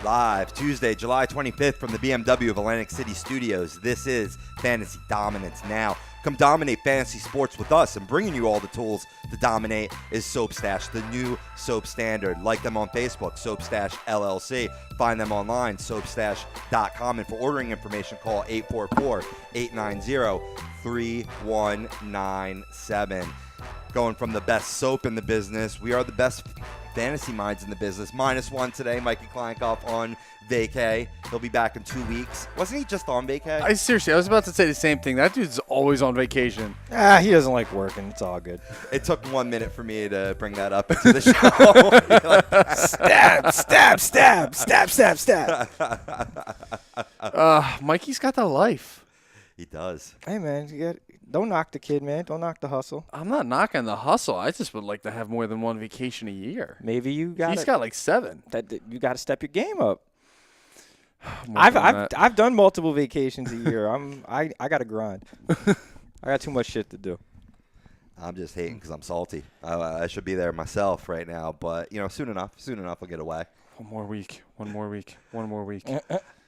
Live Tuesday, July 25th from the BMW of Atlantic City Studios. This is Fantasy Dominance Now. Come dominate fantasy sports with us, and bringing you all the tools to dominate is Soap Stash, the new soap standard. Like them on Facebook, Soap Stash LLC. Find them online, soapstash.com. And for ordering information, call 844-890-3197. Going from the best soap in the business, we are the best fantasy minds in the business. -1 today, Mikey Kleinkoff on vacay. He'll be back in 2 weeks. Wasn't he just on vacay? Seriously, I was about to say the same thing. That dude's always on vacation. He doesn't like working. It's all good. It took 1 minute for me to bring that up into the show. Stab. Mikey's got the life. He does. Hey, man, don't knock the kid, man. Don't knock the hustle. I'm not knocking the hustle. I just would like to have more than one vacation a year. Maybe you got. He's got like 7. You got to step your game up. I've done multiple vacations a year. I got to grind. I got too much shit to do. I'm just hating because I'm salty. I should be there myself right now, but soon enough I'll get away. One more week.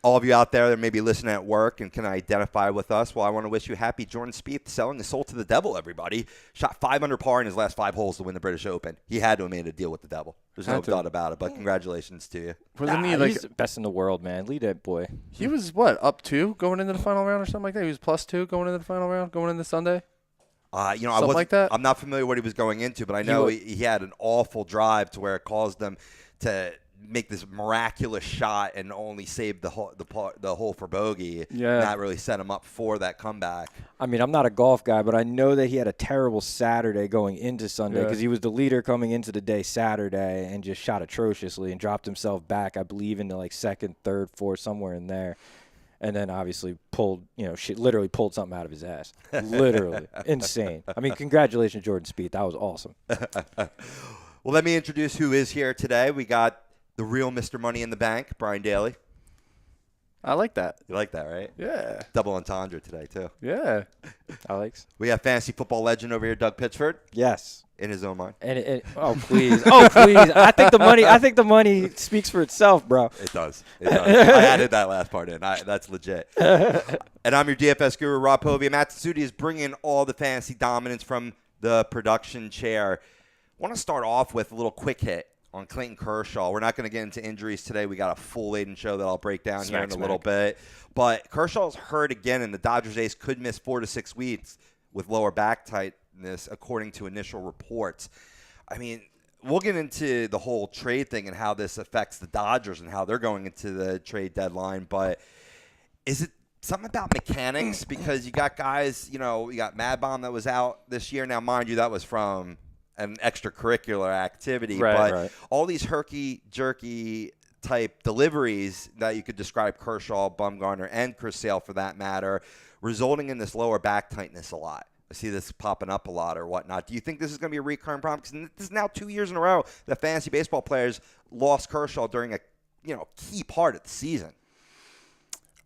All of you out there that may be listening at work and can identify with us, well, I want to wish you happy Jordan Spieth selling his soul to the devil, everybody. Shot 5 under par in his last 5 holes to win the British Open. He had to have made a deal with the devil. There's no doubt about it, but congratulations to you. He's the best in the world, man. Lead that boy. He was, up 2 going into the final round or something like that? He was +2 going into the final round, going into Sunday? Something like that? I'm not familiar what he was going into, but I know he had an awful drive to where it caused them to make this miraculous shot and only save the hole for bogey. Yeah. And that really set him up for that comeback. I mean, I'm not a golf guy, but I know that he had a terrible Saturday going into Sunday because he was the leader coming into the day Saturday and just shot atrociously and dropped himself back, I believe, into like 2nd, 3rd, 4th, somewhere in there. And then obviously literally pulled something out of his ass. Literally. Insane. I mean, congratulations, Jordan Spieth. That was awesome. Well, let me introduce who is here today. We got the real Mr. Money in the Bank, Brian Daly. I like that. You like that, right? Yeah. Double entendre today, too. Yeah. Alex. We have fantasy football legend over here, Doug Pitchford. Yes. In his own mind. Oh, please. I think the money speaks for itself, bro. It does. I added that last part in. That's legit. And I'm your DFS guru, Rob Povia. Matt Tsudi is bringing all the fantasy dominance from the production chair. I want to start off with a little quick hit on Clayton Kershaw. We're not going to get into injuries today. We got a full laden show that I'll break down here in a little bit. But Kershaw's hurt again, and the Dodgers ace could miss 4 to 6 weeks with lower back tightness, according to initial reports. I mean, we'll get into the whole trade thing and how this affects the Dodgers and how they're going into the trade deadline. But is it something about mechanics? Because you got guys, you got Mad Bomb that was out this year. Now, mind you, that was from an extracurricular activity, but all these herky-jerky type deliveries that you could describe Kershaw, Bumgarner, and Chris Sale for that matter, resulting in this lower back tightness a lot. I see this popping up a lot or whatnot. Do you think this is going to be a recurring problem? Because this is now 2 years in a row that fantasy baseball players lost Kershaw during a key part of the season.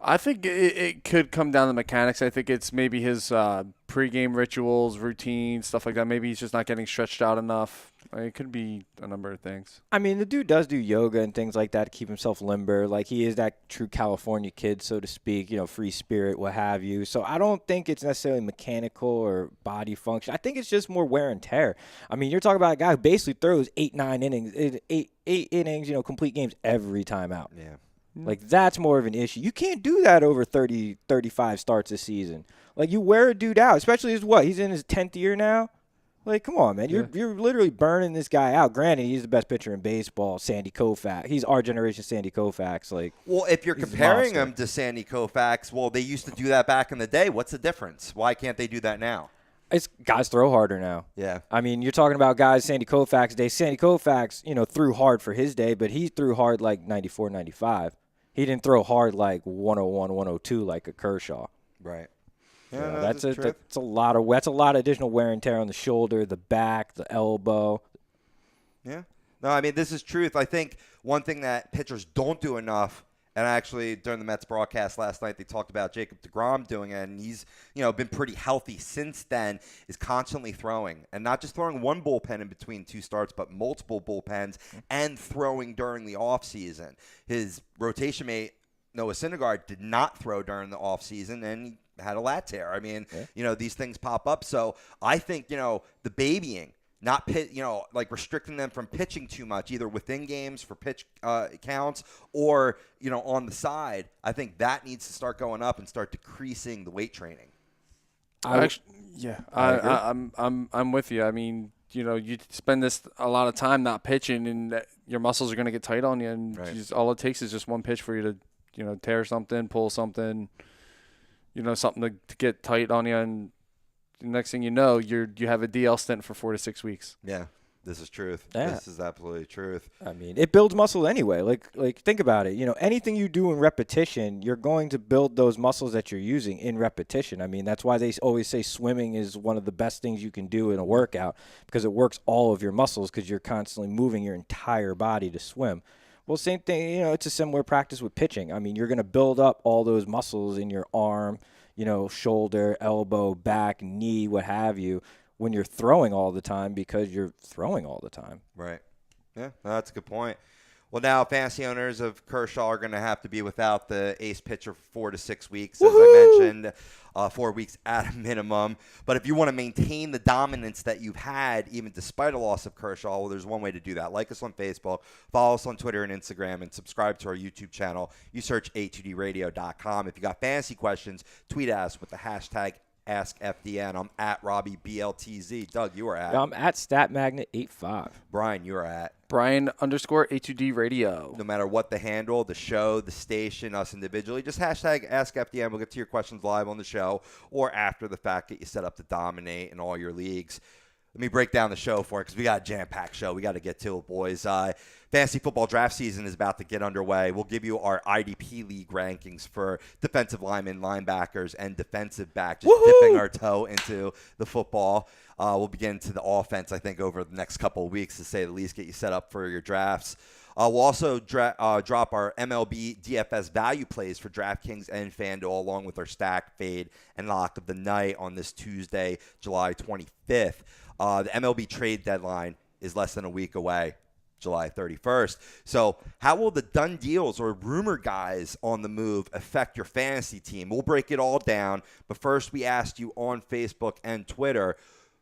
I think it could come down to mechanics. I think it's maybe his pregame rituals, routine, stuff like that. Maybe he's just not getting stretched out enough. It could be a number of things. I mean, the dude does do yoga and things like that to keep himself limber. Like, he is that true California kid, so to speak, free spirit, what have you. So I don't think it's necessarily mechanical or body function. I think it's just more wear and tear. I mean, you're talking about a guy who basically throws 8-9 innings, eight innings, complete games every time out. Yeah. Like, that's more of an issue. You can't do that over 30, 35 starts a season. Like, you wear a dude out, especially he's in his 10th year now. Like, come on, man. You're literally burning this guy out. Granted, he's the best pitcher in baseball, Sandy Koufax. He's our generation Sandy Koufax. Well, if you're comparing him to Sandy Koufax, well, they used to do that back in the day. What's the difference? Why can't they do that now? It's guys throw harder now. Yeah. I mean, you're talking about guys Sandy Koufax day. Sandy Koufax, threw hard for his day, but he threw hard like 94, 95. He didn't throw hard like 101, 102 like a Kershaw. Right. Yeah, that's a lot of additional wear and tear on the shoulder, the back, the elbow. Yeah. No, I mean, this is truth. I think one thing that pitchers don't do enough And actually, during the Mets broadcast last night, they talked about Jacob deGrom doing it, and he's been pretty healthy since then, is constantly throwing. And not just throwing one bullpen in between 2 starts, but multiple bullpens and throwing during the offseason. His rotation mate, Noah Syndergaard, did not throw during the offseason, and he had a lat tear. I mean, these things pop up. So I think, the babying, not like restricting them from pitching too much, either within games for pitch counts or on the side. I think that needs to start going up and start decreasing the weight training. I'm with you. I mean, you spend a lot of time not pitching, and your muscles are going to get tight on you, and all it takes is just one pitch for you to tear something, pull something, something to get tight on you, and the next thing you know, you have a DL stint for 4 to 6 weeks. Yeah, this is truth. Yeah. This is absolutely truth. I mean, it builds muscle anyway. Like think about it. Anything you do in repetition, you're going to build those muscles that you're using in repetition. I mean, that's why they always say swimming is one of the best things you can do in a workout, because it works all of your muscles because you're constantly moving your entire body to swim. Well, same thing, it's a similar practice with pitching. I mean, you're going to build up all those muscles in your arm, shoulder, elbow, back, knee, what have you, when you're throwing all the time, because you're throwing all the time. Right. Yeah, that's a good point. Well, now fantasy owners of Kershaw are going to have to be without the ace pitcher for 4 to 6 weeks, as I mentioned, 4 weeks at a minimum. But if you want to maintain the dominance that you've had, even despite a loss of Kershaw, well, there's one way to do that. Like us on Facebook, follow us on Twitter and Instagram, and subscribe to our YouTube channel. You search a2dradio.com. If you got fantasy questions, tweet us with the hashtag AskFDN. I'm at RobbieBLTZ. Doug, you are at? I'm at StatMagnet85. Brian, you are at? Brian_A2D Radio. No matter what the handle, the show, the station, us individually, just hashtag AskFDN. We'll get to your questions live on the show or after the fact. Get you set up to dominate in all your leagues. Let me break down the show for it because we got a jam-packed show. We got to get to it, boys. Fantasy football draft season is about to get underway. We'll give you our IDP League rankings for defensive linemen, linebackers, and defensive back. Just dipping our toe into the football. We'll begin to the offense, I think, over the next couple of weeks, to say the least, get you set up for your drafts. We'll also drop our MLB DFS value plays for DraftKings and FanDuel, along with our stack, fade, and lock of the night on this Tuesday, July 25th. The MLB trade deadline is less than a week away, July 31st. So how will the done deals or rumor guys on the move affect your fantasy team? We'll break it all down. But first, we asked you on Facebook and Twitter,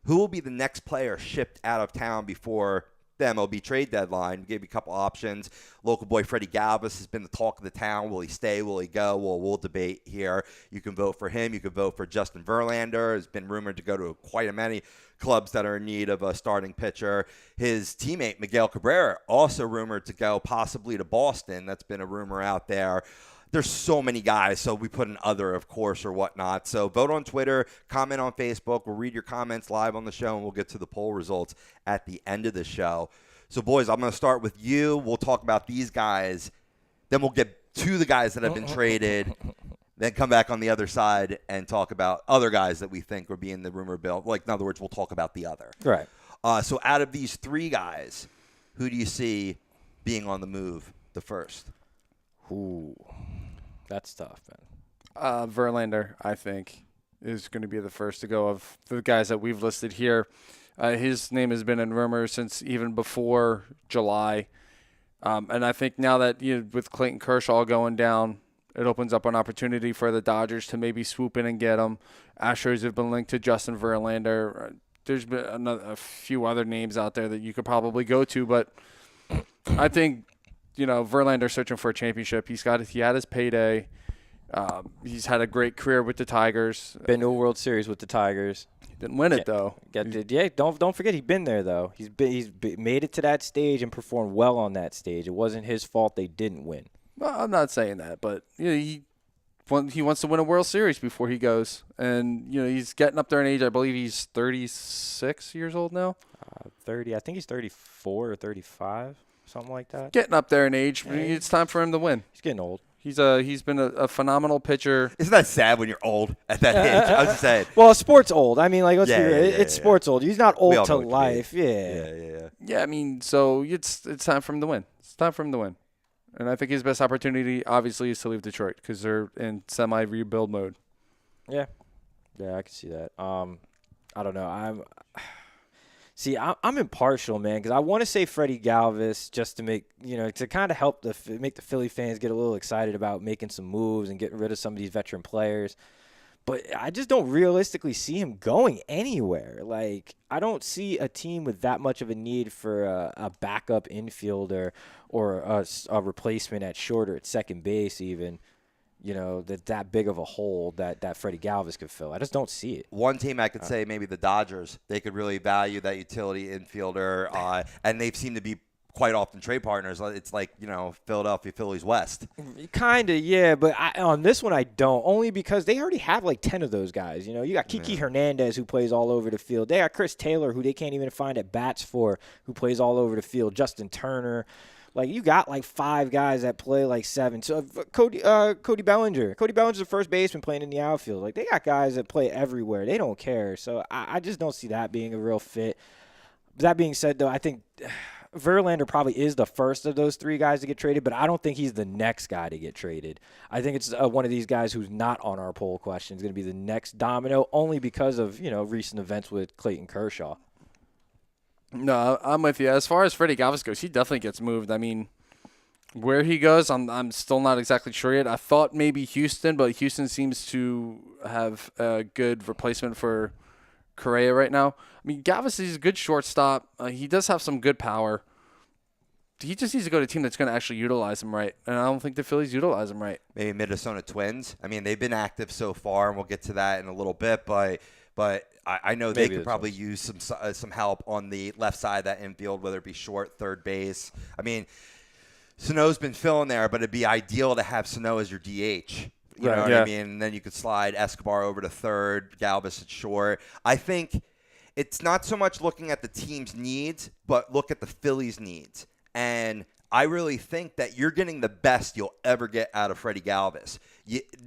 who will be the next player shipped out of town before the MLB trade deadline? We gave you a couple options. Local boy Freddy Galvis has been the talk of the town. Will he stay? Will he go? Well, we'll debate here. You can vote for him. You can vote for Justin Verlander. Has been rumored to go to quite a many clubs that are in need of a starting pitcher. His teammate Miguel Cabrera also rumored to go possibly to Boston. That's been a rumor out there. There's so many guys, so we put an other, of course, or whatnot. So vote on Twitter, comment on Facebook. We'll read your comments live on the show, and we'll get to the poll results at the end of the show. So, boys, I'm going to start with you. We'll talk about these guys. Then we'll get to the guys that have been traded. Then come back on the other side and talk about other guys that we think would be in the rumor bill. Like, in other words, we'll talk about the other. Right. So out of these 3 guys, who do you see being on the move the first? Ooh, that's tough, man. Verlander, I think, is going to be the first to go of the guys that we've listed here. His name has been in rumors since even before July. And I think now that with Clayton Kershaw going down, it opens up an opportunity for the Dodgers to maybe swoop in and get him. Astros have been linked to Justin Verlander. There's been a few other names out there that you could probably go to, but I think Verlander searching for a championship. He had his payday. He's had a great career with the Tigers. Been to a World Series with the Tigers. Didn't win it though. Don't forget he's been there though. He's made it to that stage and performed well on that stage. It wasn't his fault they didn't win. Well, I'm not saying that, but he wants to win a World Series before he goes, and he's getting up there in age. I believe he's 36 years old now. 30. I think he's 34 or 35, something like that. Getting up there in age. Yeah. It's time for him to win. He's getting old. He's been a phenomenal pitcher. Isn't that sad when you're old at that age? I was just saying. Well, sports old. I mean, let's be real. It's sports old. He's not old to life. Yeah. I mean, so it's time for him to win. It's time for him to win. And I think his best opportunity, obviously, is to leave Detroit because they're in semi-rebuild mode. Yeah, I can see that. I don't know. I'm impartial, man, because I want to say Freddy Galvis just to make to kind of help make the Philly fans get a little excited about making some moves and getting rid of some of these veteran players. But I just don't realistically see him going anywhere. Like, I don't see a team with that much of a need for a backup infielder or a replacement at short or at second base even, that big of a hole that Freddy Galvis could fill. I just don't see it. One team I could say maybe the Dodgers. They could really value that utility infielder, and they've seemed to be quite often trade partners. It's like, Philadelphia Phillies West. Kind of, yeah, but on this one I don't, only because they already have like 10 of those guys. You got Kiki Hernandez, who plays all over the field. They got Chris Taylor, who they can't even find at bats for, who plays all over the field. Justin Turner. Like, you got like 5 guys that play like 7. So Cody Bellinger. Cody Bellinger's the first baseman playing in the outfield. Like, they got guys that play everywhere. They don't care. So I just don't see that being a real fit. That being said, though, I think Verlander probably is the first of those 3 guys to get traded, but I don't think he's the next guy to get traded. I think it's one of these guys who's not on our poll question is going to be the next domino, only because of recent events with Clayton Kershaw. No, I'm with you. As far as Freddy Galvis goes, he definitely gets moved. I mean, where he goes, I'm still not exactly sure yet. I thought maybe Houston, but Houston seems to have a good replacement for Correa right now. I mean, Galvis is a good shortstop. He does have some good power. He just needs to go to a team that's going to actually utilize him right, and I don't think the Phillies utilize him right. Maybe Minnesota Twins. I mean, they've been active so far, and we'll get to that in a little bit, but I know they could probably use some help on the left side of that infield, whether it be short, third base. I mean, Sano's been filling there, but it'd be ideal to have Sano as your DH. You know what I mean? And then you could slide Escobar over to third, Galvis at short. I think it's not so much looking at the team's needs, but look at the Phillies' needs. And I really think that you're getting the best you'll ever get out of Freddy Galvis.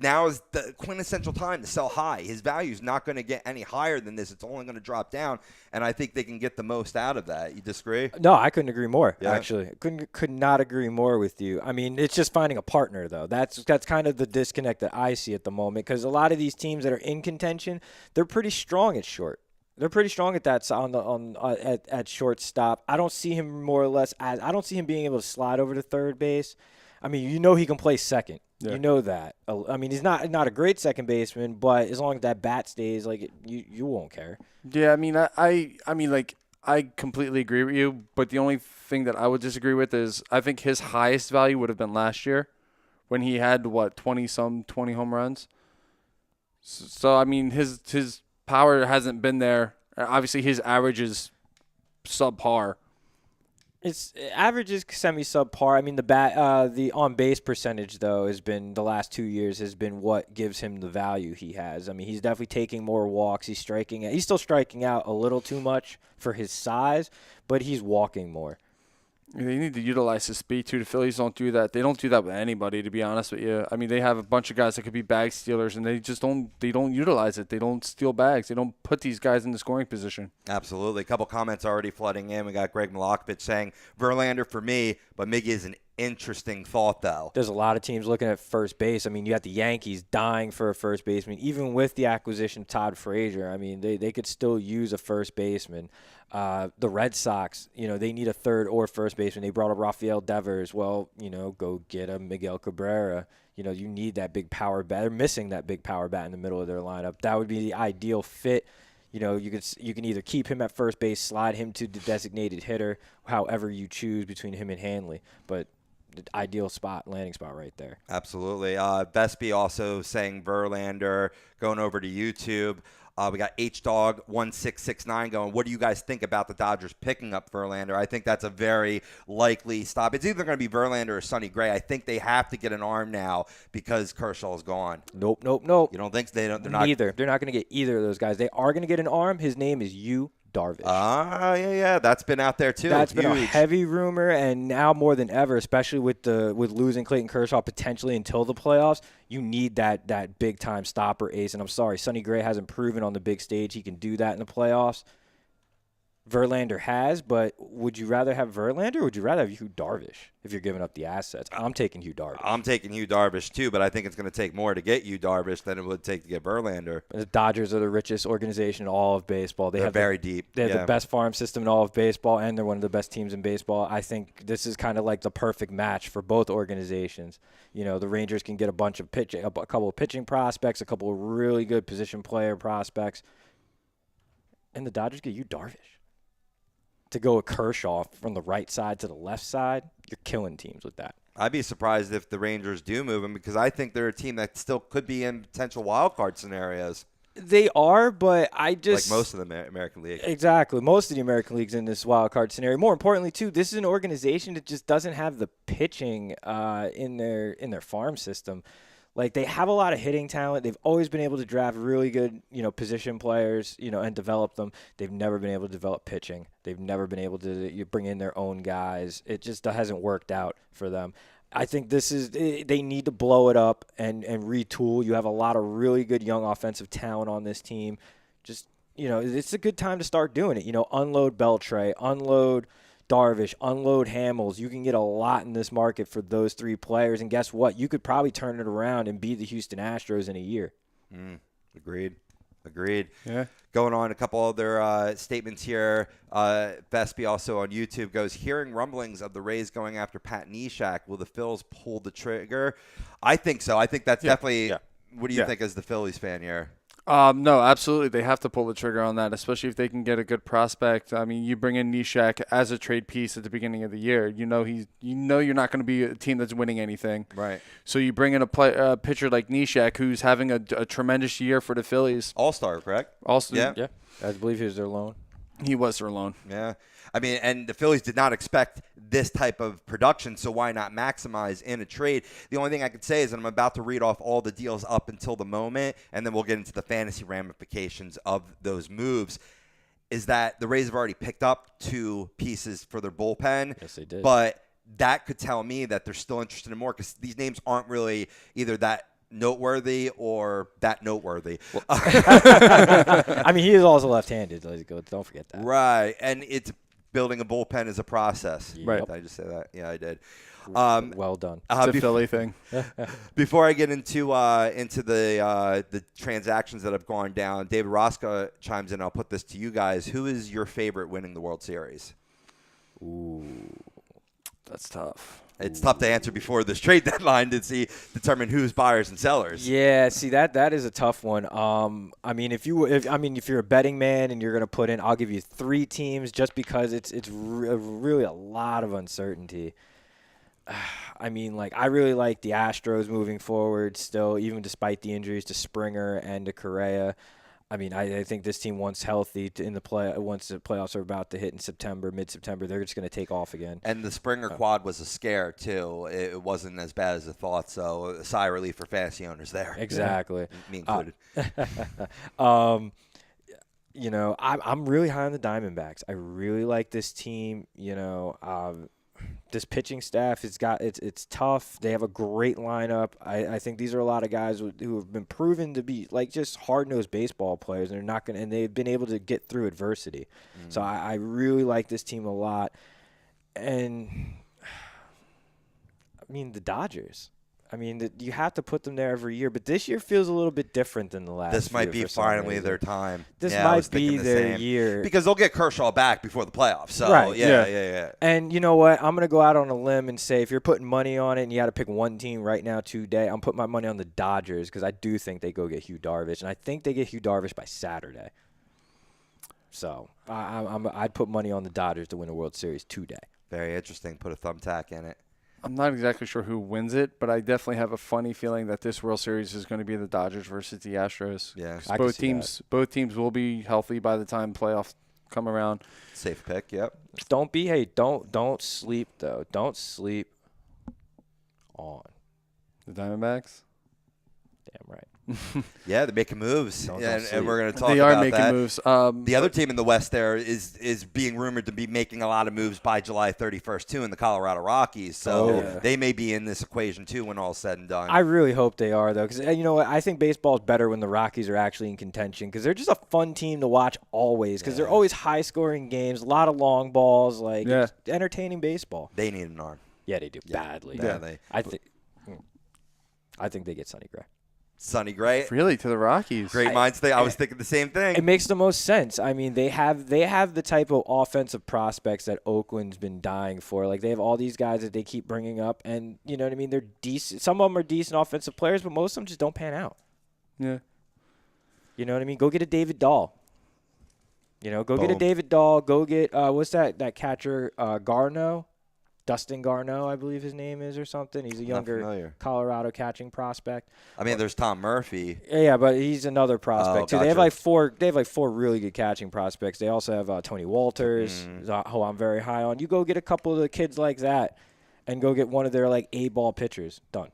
Now is the quintessential time to sell high. His value is not going to get any higher than this. It's only going to drop down, and I think they can get the most out of that. You disagree? No, I couldn't agree more, actually. Could not agree more with you. I mean, it's just finding a partner, though. That's kind of the disconnect that I see at the moment, because a lot of these teams that are in contention, they're pretty strong at short. They're pretty strong at that at shortstop. I don't see him more or less I don't see him being able to slide over to third base. I mean, he can play second. Yeah. You know that. I mean, he's not a great second baseman, but as long as that bat stays, like, you won't care. Yeah, I mean, I completely agree with you, but the only thing that I would disagree with is I think his highest value would have been last year when he had 20 home runs. So I mean, his power hasn't been there. Obviously, his average is subpar. Its average is semi-subpar. I mean, the on-base percentage, though, has been the last 2 years has been what gives him the value he has. I mean, he's definitely taking more walks. He's still striking out a little too much for his size, but he's walking more. They need to utilize his speed, too. The Phillies don't do that. They don't do that with anybody, to be honest with you. I mean, they have a bunch of guys that could be bag stealers, and they just don't utilize it. They don't steal bags. They don't put these guys in the scoring position. Absolutely. A couple comments already flooding in. We got Greg Milokovic saying, Verlander for me, but Miggy is an interesting thought, though. There's a lot of teams looking at first base. I mean, you got the Yankees dying for a first baseman. Even with the acquisition of Todd Frazier, I mean, they could still use a first baseman. The Red Sox, they need a third or first baseman. They brought up Rafael Devers. Well, go get a Miguel Cabrera. You need that big power bat. They're missing that big power bat in the middle of their lineup. That would be the ideal fit. You can either keep him at first base, slide him to the designated hitter, however you choose between him and Hanley. But the ideal landing spot right there. Absolutely. Vespi also saying Verlander, going over to YouTube. We got HDog1669 going, what do you guys think about the Dodgers picking up Verlander? I think that's a very likely stop. It's either going to be Verlander or Sonny Gray. I think they have to get an arm now because Kershaw's gone. Nope. You don't think they're not? Neither. They're not going to get either of those guys. They are going to get an arm. His name is Darvish. Yeah. That's been out there too. That's been a heavy rumor, and now more than ever, especially with losing Clayton Kershaw potentially until the playoffs, you need that big time stopper ace. And I'm sorry, Sonny Gray hasn't proven on the big stage he can do that in the playoffs. Verlander has, but would you rather have Verlander or would you rather have Yu Darvish if you're giving up the assets? I'm taking Yu Darvish. I'm taking Yu Darvish too, but I think it's going to take more to get Yu Darvish than it would take to get Verlander. The Dodgers are the richest organization in all of baseball. They're very deep. They have the best farm system in all of baseball, and they're one of the best teams in baseball. I think this is kind of like the perfect match for both organizations. You know, the Rangers can get a couple of pitching prospects, a couple of really good position player prospects, and the Dodgers get Yu Darvish. To go with Kershaw from the right side to the left side, you're killing teams with that. I'd be surprised if the Rangers do move him because I think they're a team that still could be in potential wild card scenarios. They are, but I just... Like most of the American League. Exactly. Most of the American League's in this wild card scenario. More importantly, too, this is an organization that just doesn't have the pitching in their farm system. Like, they have a lot of hitting talent. They've always been able to draft really good, position players, and develop them. They've never been able to develop pitching. They've never been able to bring in their own guys. It just hasn't worked out for them. I think they need to blow it up and retool. You have a lot of really good young offensive talent on this team. Just, it's a good time to start doing it. Unload Beltre, unload Darvish, unload Hamels. You can get a lot in this market for those three players. And guess what? You could probably turn it around and beat the Houston Astros in a year. Agreed. Yeah. Going on, a couple other statements here. Vespi also on YouTube goes, hearing rumblings of the Rays going after Pat Neshek. Will the Phils pull the trigger? I think so. I think that's definitely What do you think as the Phillies fan here? No, absolutely. They have to pull the trigger on that, especially if they can get a good prospect. I mean, you bring in Neshek as a trade piece at the beginning of the year. You're not going to be a team that's winning anything. Right. So you bring in a pitcher like Neshek, who's having a tremendous year for the Phillies. All-star, correct? Yeah. I believe he was their loan. He was their loan. Yeah. I mean, and the Phillies did not expect this type of production, so why not maximize in a trade? The only thing I could say is that I'm about to read off all the deals up until the moment, and then we'll get into the fantasy ramifications of those moves, is that the Rays have already picked up 2 pieces for their bullpen. Yes, they did. But that could tell me that they're still interested in more because these names aren't really either that noteworthy or that noteworthy. I mean, he is also left-handed. Don't forget that. Right, and it's building a bullpen is a process. Right. Did I just say that? Yeah, I did. Well done. It's a Philly thing. Before I get into the transactions that have gone down, David Rosca chimes in. I'll put this to you guys. Who is your favorite winning the World Series? Ooh, that's tough. It's tough to answer before this trade deadline to determine who's buyers and sellers. Yeah, see that is a tough one. I mean, if you're a betting man and you're gonna put in, I'll give you 3 teams just because it's really a lot of uncertainty. I mean, I really like the Astros moving forward still, even despite the injuries to Springer and to Correa. I mean, I think this team, once healthy once the playoffs are about to hit in mid-September, they're just going to take off again. And the Springer quad was a scare, too. It wasn't as bad as I thought, so a sigh of relief for fantasy owners there. Exactly. Me included. I'm really high on the Diamondbacks. I really like this team. This pitching staff it's tough. They have a great lineup. I think these are a lot of guys who have been proven to be just hard-nosed baseball players, and they've been able to get through adversity. Mm-hmm. So I really like this team a lot. And I mean, the Dodgers. I mean, you have to put them there every year, but this year feels a little bit different than the last. This might be finally their time. This might be their year because they'll get Kershaw back before the playoffs. So right. Yeah. And you know what? I'm gonna go out on a limb and say if you're putting money on it and you got to pick one team right now today, I'm putting my money on the Dodgers because I do think they go get Yu Darvish, and I think they get Yu Darvish by Saturday. So I'd put money on the Dodgers to win the World Series today. Very interesting. Put a thumbtack in it. I'm not exactly sure who wins it, but I definitely have a funny feeling that this World Series is going to be the Dodgers versus the Astros. Yeah, both teams will be healthy by the time playoffs come around. Safe pick. Yep. Don't sleep though. Don't sleep on the Diamondbacks. Damn right. Yeah, they're making moves, Don't and we're going to talk They about are making that. moves. The other team in the West there is being rumored to be making a lot of moves by July 31st, too, in the Colorado Rockies. So they may be in this equation, too, when all's said and done. I really hope they are, though, because you know what? I think baseball is better when the Rockies are actually in contention because they're just a fun team to watch always because they're always high-scoring games, a lot of long balls, it's entertaining baseball. They need an arm. Yeah, they do. Badly. Badly. I think they get Sonny Gray. Sonny Gray. Really, to the Rockies. Great minds think. I was thinking the same thing. It makes the most sense. I mean, they have the type of offensive prospects that Oakland's been dying for. Like, they have all these guys that they keep bringing up, and you know what I mean? They're decent. Some of them are decent offensive players, but most of them just don't pan out. Yeah. You know what I mean? Go get a David Dahl. Go get a Boom. David Dahl. Go get what's that catcher Garneau? Dustin Garneau, I believe his name is, or something. He's a younger Colorado catching prospect. I mean, there's Tom Murphy. Yeah, but he's another prospect too. Gotcha. They have like four really good catching prospects. They also have Tony Walters, who I'm very high on. You go get a couple of the kids like that, and go get one of their like A-ball pitchers. Done.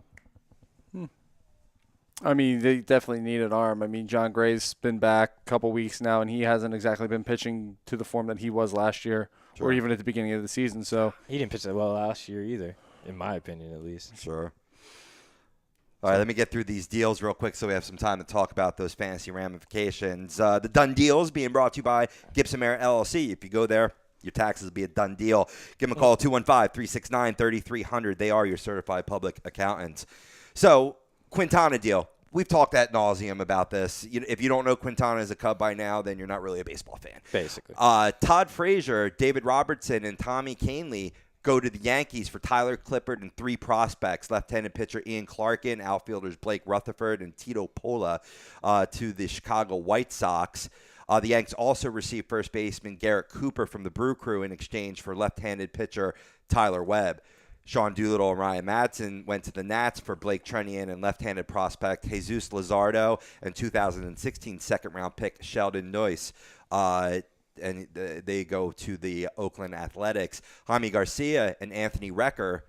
I mean, they definitely need an arm. I mean, John Gray's been back a couple weeks now, and he hasn't exactly been pitching to the form that he was last year. Or even at the beginning of the season. So he didn't pitch that well last year either, in my opinion, at least. Sure. All right, let me get through these deals real quick so we have some time to talk about those fantasy ramifications. The done deals being brought to you by Gibson Merit LLC. If you go there, your taxes will be a done deal. Give them a call, 215-369-3300. They are your certified public accountants. So, Quintana deal. We've talked ad nauseum about this. If you don't know Quintana as a Cub by now, then you're not really a baseball fan. Basically. Todd Frazier, David Robertson, and Tommy Kahnle go to the Yankees for Tyler Clippard and 3 prospects. Left-handed pitcher Ian Clarkin, outfielders Blake Rutherford and Tito Pola to the Chicago White Sox. The Yanks also received first baseman Garrett Cooper from the Brew Crew in exchange for left-handed pitcher Tyler Webb. Sean Doolittle and Ryan Madsen went to the Nats for Blake Trenian and left-handed prospect Jesus Luzardo and 2016 second-round pick Sheldon Noyce. And they go to the Oakland Athletics. Jaime Garcia and Anthony Recker,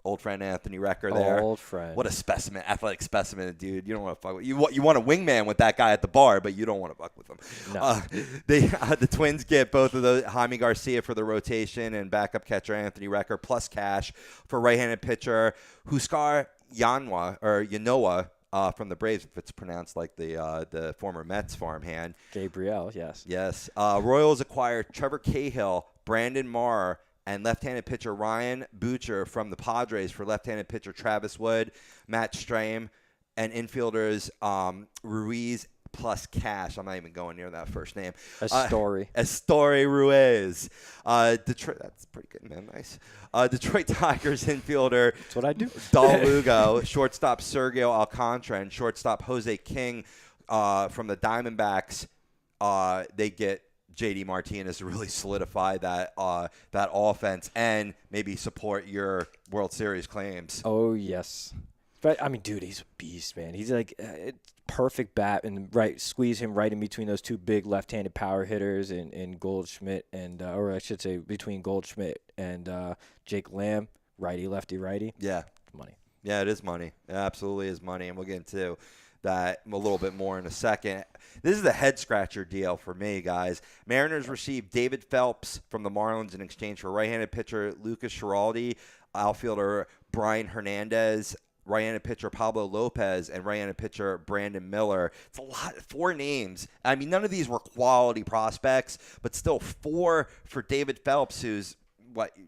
old friend Anthony Recker there. Old friend. What a specimen, athletic specimen, dude. You don't want to fuck with you want a wingman with that guy at the bar, but you don't want to fuck with him. No. The Twins get both of those, Jaime Garcia for the rotation and backup catcher Anthony Recker, plus cash for right-handed pitcher Huskar Yanoa from the Braves, if it's pronounced like the former Mets farmhand. Gabriel, yes. Yes. Royals acquire Trevor Cahill, Brandon Marr, and left-handed pitcher Ryan Boucher from the Padres for left-handed pitcher Travis Wood, Matt Strahm, and infielders Ruiz plus cash. I'm not even going near that first name. Estory Ruiz. Detroit. That's pretty good, man. Nice. Detroit Tigers infielder. That's what I do. Dal Lugo, shortstop Sergio Alcantara, and shortstop Jose King from the Diamondbacks. They get J.D. Martinez to really solidify that offense and maybe support your World Series claims. Oh, yes. But, I mean, dude, he's a beast, man. He's like perfect bat and squeeze him right in between those two big left-handed power hitters in Goldschmidt and or I should say between Goldschmidt and Jake Lamb, righty. Yeah. Money. Yeah, it is money. It absolutely is money, and we'll get into that a little bit more in a second. This is a head-scratcher deal for me, guys. Mariners received David Phelps from the Marlins in exchange for right-handed pitcher Lucas Giraldi, outfielder Brian Hernandez, right-handed pitcher Pablo Lopez, and right-handed pitcher Brandon Miller. It's a lot, 4 names. I mean, none of these were quality prospects, but still 4 for David Phelps, who's,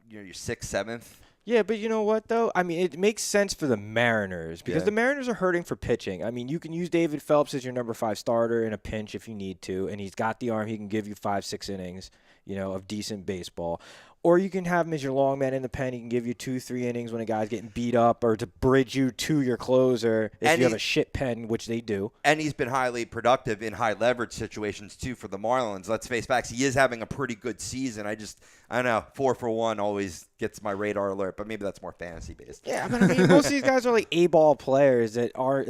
your 6th, 7th? Yeah, but you know what, though? I mean, it makes sense for the Mariners because the Mariners are hurting for pitching. I mean, you can use David Phelps as your number 5 starter in a pinch if you need to, and he's got the arm. He can give you 5-6 innings, of decent baseball. Or you can have him as your long man in the pen. He can give you 2-3 innings when a guy's getting beat up or to bridge you to your closer if you have a shit pen, which they do. And he's been highly productive in high leverage situations, too, for the Marlins. Let's face facts. He is having a pretty good season. I don't know. 4 for 1 always gets my radar alert, but maybe that's more fantasy based. Yeah, but I mean, most of these guys are like A-ball players that are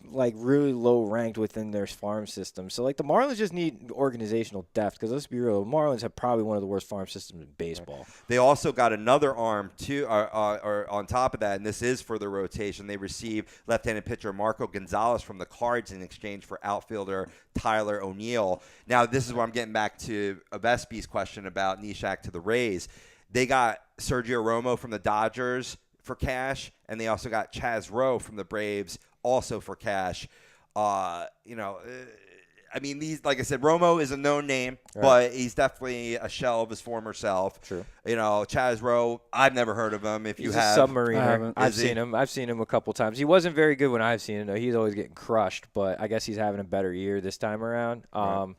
like really low ranked within their farm system. So like the Marlins just need organizational depth because let's be real, the Marlins have probably one of the worst farm systems in baseball. all. They also got another arm too, or on top of that, and this is for the rotation. They received left-handed pitcher Marco Gonzalez from the Cards in exchange for outfielder Tyler O'Neill. Now, this is where I'm getting back to Vespe's question about Nishak to the Rays. They got Sergio Romo from the Dodgers for cash, and they also got Chaz Rowe from the Braves also for cash. I mean, these, like I said, Romo is a known name, but he's definitely a shell of his former self. True. Chaz Rowe, I've never heard of him. He's a submariner. I've seen him. I've seen him a couple times. He wasn't very good when I've seen him, though. He's always getting crushed, but I guess he's having a better year this time around. Right.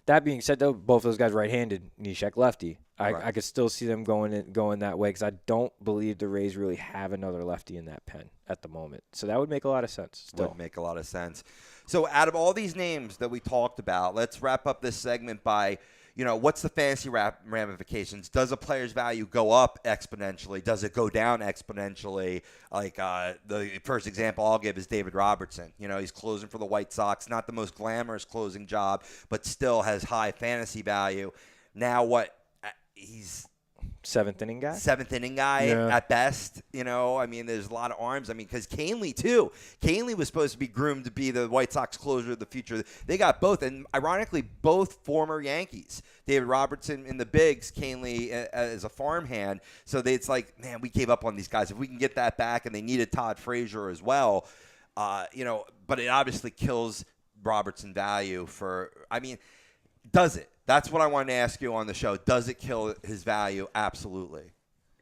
That being said, though, both those guys right-handed, Nishak lefty. I could still see them going that way because I don't believe the Rays really have another lefty in that pen at the moment. So that would make a lot of sense still. Would make a lot of sense. So out of all these names that we talked about, let's wrap up this segment by, what's the fantasy ramifications? Does a player's value go up exponentially? Does it go down exponentially? Like the first example I'll give is David Robertson. He's closing for the White Sox. Not the most glamorous closing job, but still has high fantasy value. Now what? He's seventh inning guy at best. There's a lot of arms. Because Canely too. Canely was supposed to be groomed to be the White Sox closer of the future. They got both, and ironically, both former Yankees. David Robertson in the bigs, Canely as a farmhand. So it's like, man, we gave up on these guys. If we can get that back, and they needed Todd Frazier as well, but it obviously kills Robertson value does it? That's what I wanted to ask you on the show. Does it kill his value? Absolutely.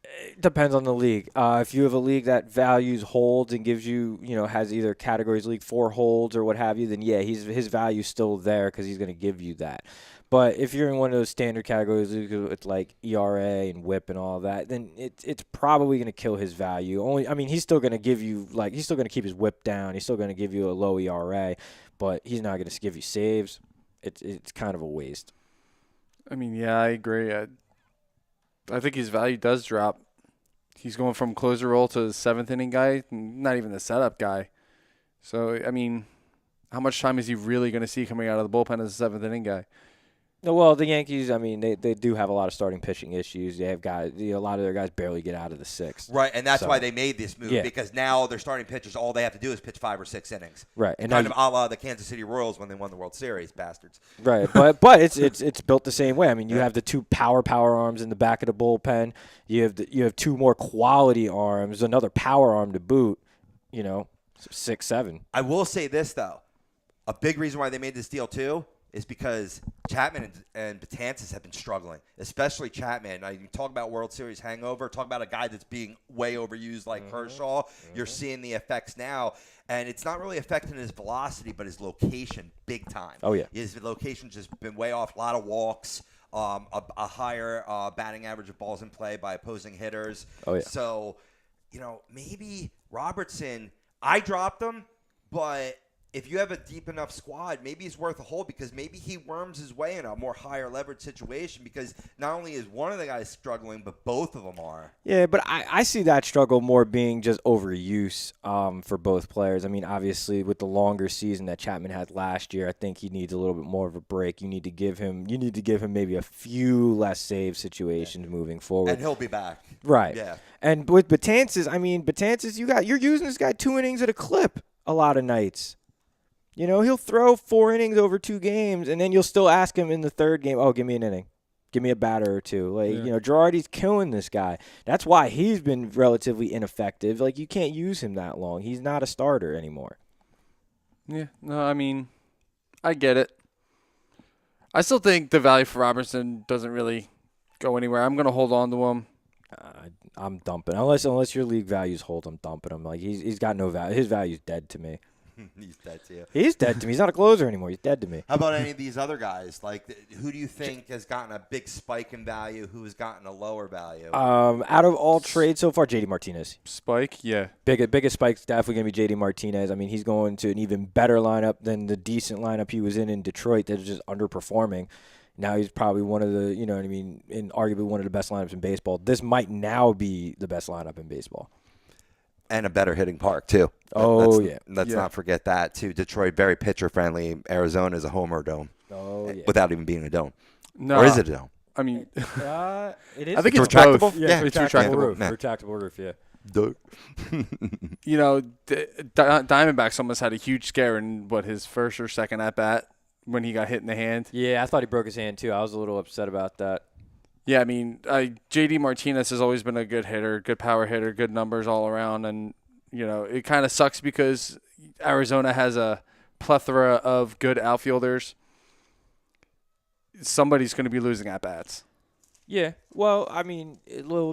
It depends on the league. If you have a league that values holds and gives you, has either categories league 4 holds or what have you, then yeah, his value's still there because he's going to give you that. But if you're in one of those standard categories with like ERA and WHIP and all that, then it's probably going to kill his value. He's still going to give you he's still going to keep his WHIP down. He's still going to give you a low ERA, but he's not going to give you saves. It's kind of a waste. Yeah, I agree. I think his value does drop. He's going from closer role to seventh inning guy, not even the setup guy. So, how much time is he really going to see coming out of the bullpen as a seventh inning guy? Well, the Yankees, they do have a lot of starting pitching issues. They have guys, a lot of their guys barely get out of the sixth. Right, and that's why they made this move because now their starting pitchers, all they have to do is pitch 5 or 6 innings. Right, and kind of a la the Kansas City Royals when they won the World Series, bastards. Right, but it's built the same way. You have the 2 power arms in the back of the bullpen. You have 2 more quality arms, another power arm to boot. 6, 7. I will say this though, a big reason why they made this deal too is because Chapman and Betances have been struggling, especially Chapman. You talk about World Series hangover, talk about a guy that's being way overused like Kershaw. You're seeing the effects now, and it's not really affecting his velocity, but his location big time. Oh, yeah. His location's just been way off, a lot of walks, a higher batting average of balls in play by opposing hitters. Oh, yeah. So, maybe Robertson, I dropped him, but if you have a deep enough squad, maybe he's worth a hold because maybe he worms his way in a more higher leverage situation because not only is one of the guys struggling, but both of them are. Yeah, but I see that struggle more being just overuse for both players. Obviously, with the longer season that Chapman had last year, I think he needs a little bit more of a break. You need to give him maybe a few less save situations moving forward. And he'll be back. Right. Yeah. And with Betances, you're using this guy 2 innings at a clip a lot of nights. He'll throw 4 innings over 2 games, and then you'll still ask him in the third game, give me an inning. Give me a batter or 2. Girardi's killing this guy. That's why he's been relatively ineffective. You can't use him that long. He's not a starter anymore. Yeah. No, I get it. I still think the value for Robertson doesn't really go anywhere. I'm going to hold on to him. I'm dumping. Unless your league values hold, I'm dumping him. He's got no value. His value's dead to me. He's dead to you. He's dead to me. He's not a closer anymore. He's dead to me. How about any of these other guys? Who do you think has gotten a big spike in value? Who has gotten a lower value? Out of all trades so far, J.D. Martinez. Spike, yeah. Biggest spike's definitely going to be J.D. Martinez. He's going to an even better lineup than the decent lineup he was in Detroit that was just underperforming. Now he's probably one of the, in arguably one of the best lineups in baseball. This might now be the best lineup in baseball. And a better hitting park, too. Let's not forget that, too. Detroit, very pitcher-friendly. Arizona is a homer dome. Oh, yeah. Without even being a dome. No. Or is it a dome? I mean, It is. I think it's retractable? both. Yeah, it's retractable retractable. roof. Yeah. Retractable roof, yeah. You know, Diamondbacks almost had a huge scare in his first or second at bat when he got hit in the hand. Yeah, I thought he broke his hand too. I was a little upset about that. Yeah, I mean, JD Martinez has always been a good hitter, good power hitter, good numbers all around, and you know, it kind of sucks because Arizona has a plethora of good outfielders. Somebody's going to be losing at bats. Yeah. Well, I mean,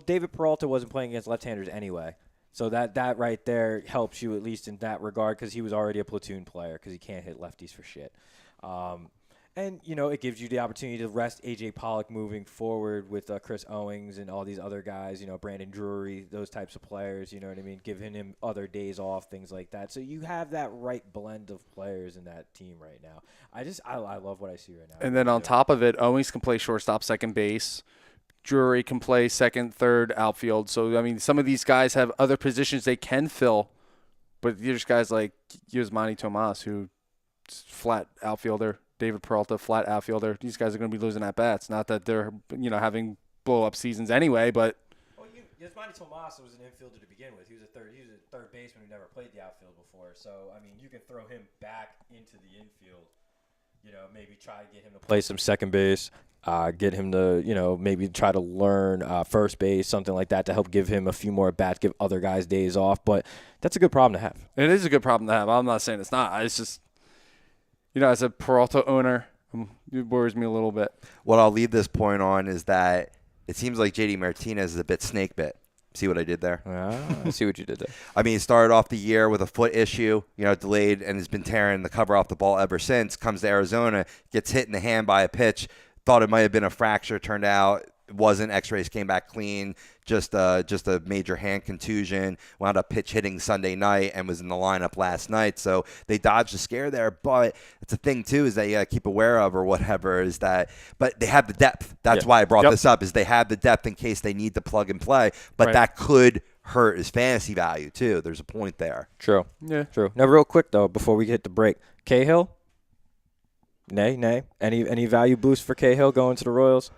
David Peralta wasn't playing against left-handers anyway. So that right there helps you at least in that regard because he was already a platoon player because he can't hit lefties for shit. And, you know, it gives you the opportunity to rest A.J. Pollock moving forward with Chris Owings and all these other guys, you know, Brandon Drury, those types of players, you know what I mean, giving him other days off, things like that. So you have that right blend of players in that team right now. I love what I see right now. And then on top of it, Owings can play shortstop, second base. Drury can play second, third, outfield. So, I mean, some of these guys have other positions they can fill, but there's guys like Yusmani Tomas, who's flat outfielder. David Peralta, flat outfielder. These guys are going to be losing at bats. Not that they're, you know, having blow-up seasons anyway, but. Well, Yasmani Tomas was an infielder to begin with. He was a third baseman who never played the outfield before. So, I mean, you can throw him back into the infield. You know, maybe try to get him to play some second base. Get him to, you know, maybe try to learn first base, something like that to help give him a few more bats, give other guys days off. But that's a good problem to have. It is a good problem to have. I'm not saying it's not. It's just, you know, as a Peralta owner, it worries me a little bit. What I'll leave this point on is that it seems like JD Martinez is a bit snake bit. See what I did there? I see what you did there. I mean, he started off the year with a foot issue, you know, delayed, and has been tearing the cover off the ball ever since. Comes to Arizona, gets hit in the hand by a pitch. Thought it might have been a fracture. Turned out it wasn't. X-rays came back clean. Just a major hand contusion. Wound up pitch hitting Sunday night and was in the lineup last night. So they dodged a scare there. But it's a thing, too, is that you got to keep aware of or whatever is that. But they have the depth. That's why I brought this up, is they have the depth in case they need to plug and play. But that could hurt his fantasy value, too. There's a point there. True. Yeah. True. Now, real quick, though, before we hit the break, Cahill? Nay. Any value boost for Cahill going to the Royals?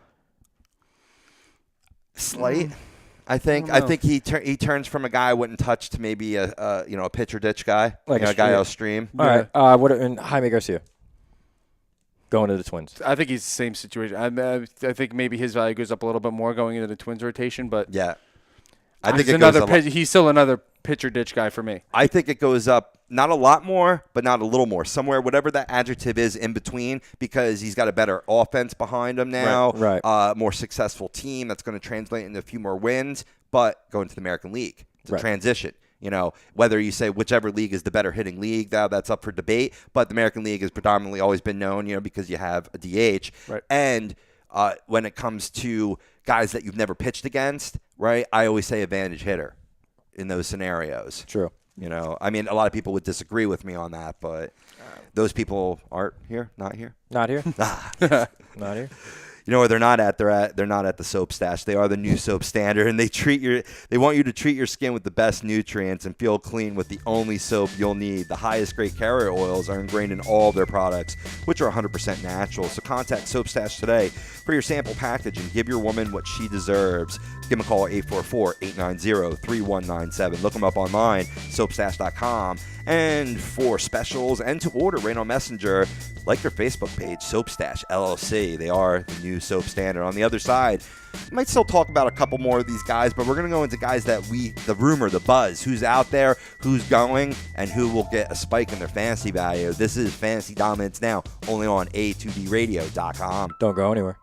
Slight, I think. I think he turns from a guy I wouldn't touch to maybe a pitcher ditch guy, like a guy I'll stream. All right. What and Jaime Garcia going to the Twins? I think he's the same situation. I think maybe his value goes up a little bit more going into the Twins rotation, but yeah, I think he's still another pitcher ditch guy for me. I think it goes up not a lot more, but not a little more. Somewhere, whatever that adjective is in between, because he's got a better offense behind him now. Right. More successful team that's going to translate into a few more wins, but going to the American League to transition. You know, whether you say whichever league is the better hitting league, that's up for debate. But the American League has predominantly always been known, you know, because you have a DH. Right. And when it comes to guys that you've never pitched against, right, I always say advantage hitter in those scenarios. True. You know, I mean, a lot of people would disagree with me on that, but those people aren't here, not here. Not here. Not here. You know where they're not at? They're not at the soap stash. They are the new soap standard, and they want you to treat your skin with the best nutrients and feel clean with the only soap you'll need. The highest grade carrier oils are ingrained in all of their products, which are 100% natural. So contact Soap Stash today for your sample package and give your woman what she deserves. Give them a call at 844-890-3197. Look them up online, soapstash.com. And for specials and to order right on Messenger, like their Facebook page, Soap Stash LLC. They are the new soap standard. On the other side, we might still talk about a couple more of these guys, but we're going to go into guys that the rumor, the buzz, who's out there, who's going, and who will get a spike in their fantasy value. This is Fantasy Dominance Now, only on A2DRadio.com. Don't go anywhere.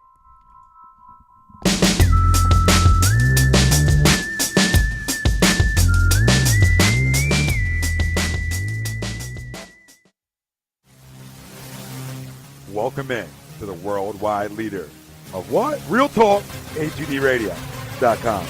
Welcome in to the worldwide leader of what? Real talk, A2DRadio.com.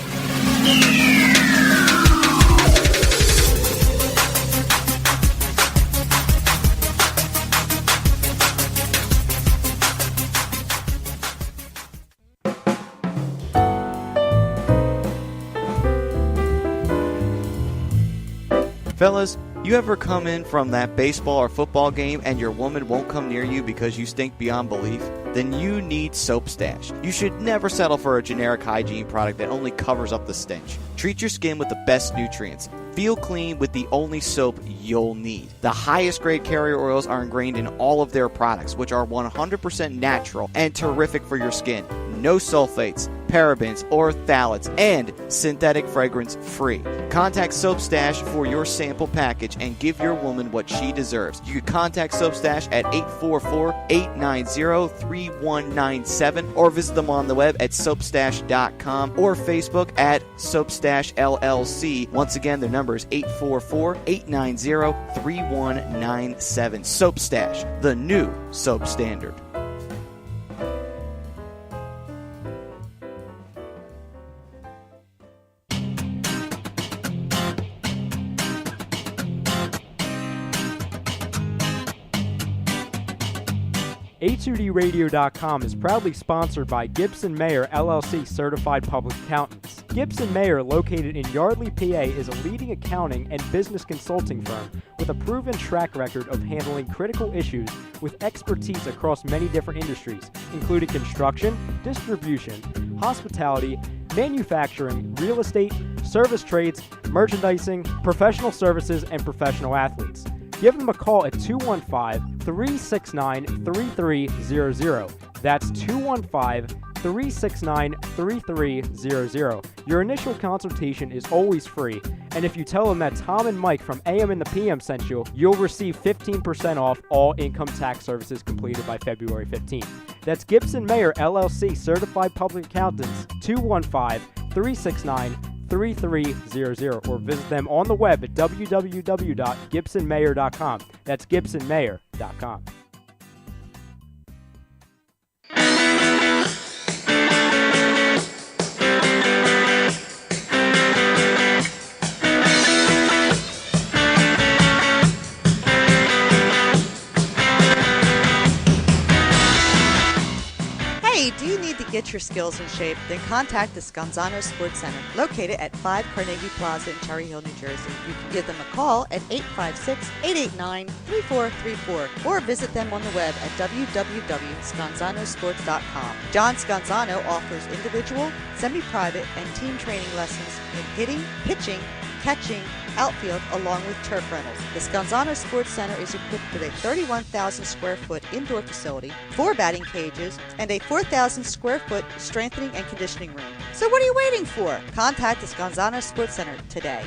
Fellas, You ever come in from that baseball or football game and your woman won't come near you because you stink beyond belief? Then you need Soap Stash. You should never settle for a generic hygiene product that only covers up the stench. Treat your skin with the best nutrients. Feel clean with the only soap you'll need. The highest grade carrier oils are ingrained in all of their products, which are 100% natural and terrific for your skin. No sulfates, parabens, or phthalates, and synthetic fragrance free. Contact Soap Stash for your sample package and give your woman what she deserves. You can contact Soap Stash at 844-890-3197 or visit them on the web at soapstash.com or Facebook at Soapstash LLC. Once again, their number is 844-890-3197. Soap Stash, the new soap standard. A2DRadio.com is proudly sponsored by Gibson Mayer LLC Certified Public Accountants. Gibson Mayer, located in Yardley, PA, is a leading accounting and business consulting firm with a proven track record of handling critical issues with expertise across many different industries, including construction, distribution, hospitality, manufacturing, real estate, service trades, merchandising, professional services, and professional athletes. Give them a call at 215-369-3300. That's 215-369-3300. Your initial consultation is always free, and if you tell them that Tom and Mike from AM and the PM sent you, you'll receive 15% off all income tax services completed by February 15th. That's Gibson Mayer LLC Certified Public Accountants, 215-369-3300, or visit them on the web at www.gibsonmayer.com. That's gibsonmayer.com. Hey, do you need to get your skills in shape? Then contact the Scanzano Sports Center, located at 5 Carnegie Plaza in Cherry Hill, New Jersey. You can give them a call at 856-889-3434 or visit them on the web at www.scanzanosports.com. John Scanzano offers individual, semi-private, and team training lessons in hitting, pitching, catching, outfield, along with turf rentals. The Scanzano Sports Center is equipped with a 31,000 square foot indoor facility, 4 batting cages, and a 4,000 square foot strengthening and conditioning room. So what are you waiting for? Contact the Scanzano Sports Center today.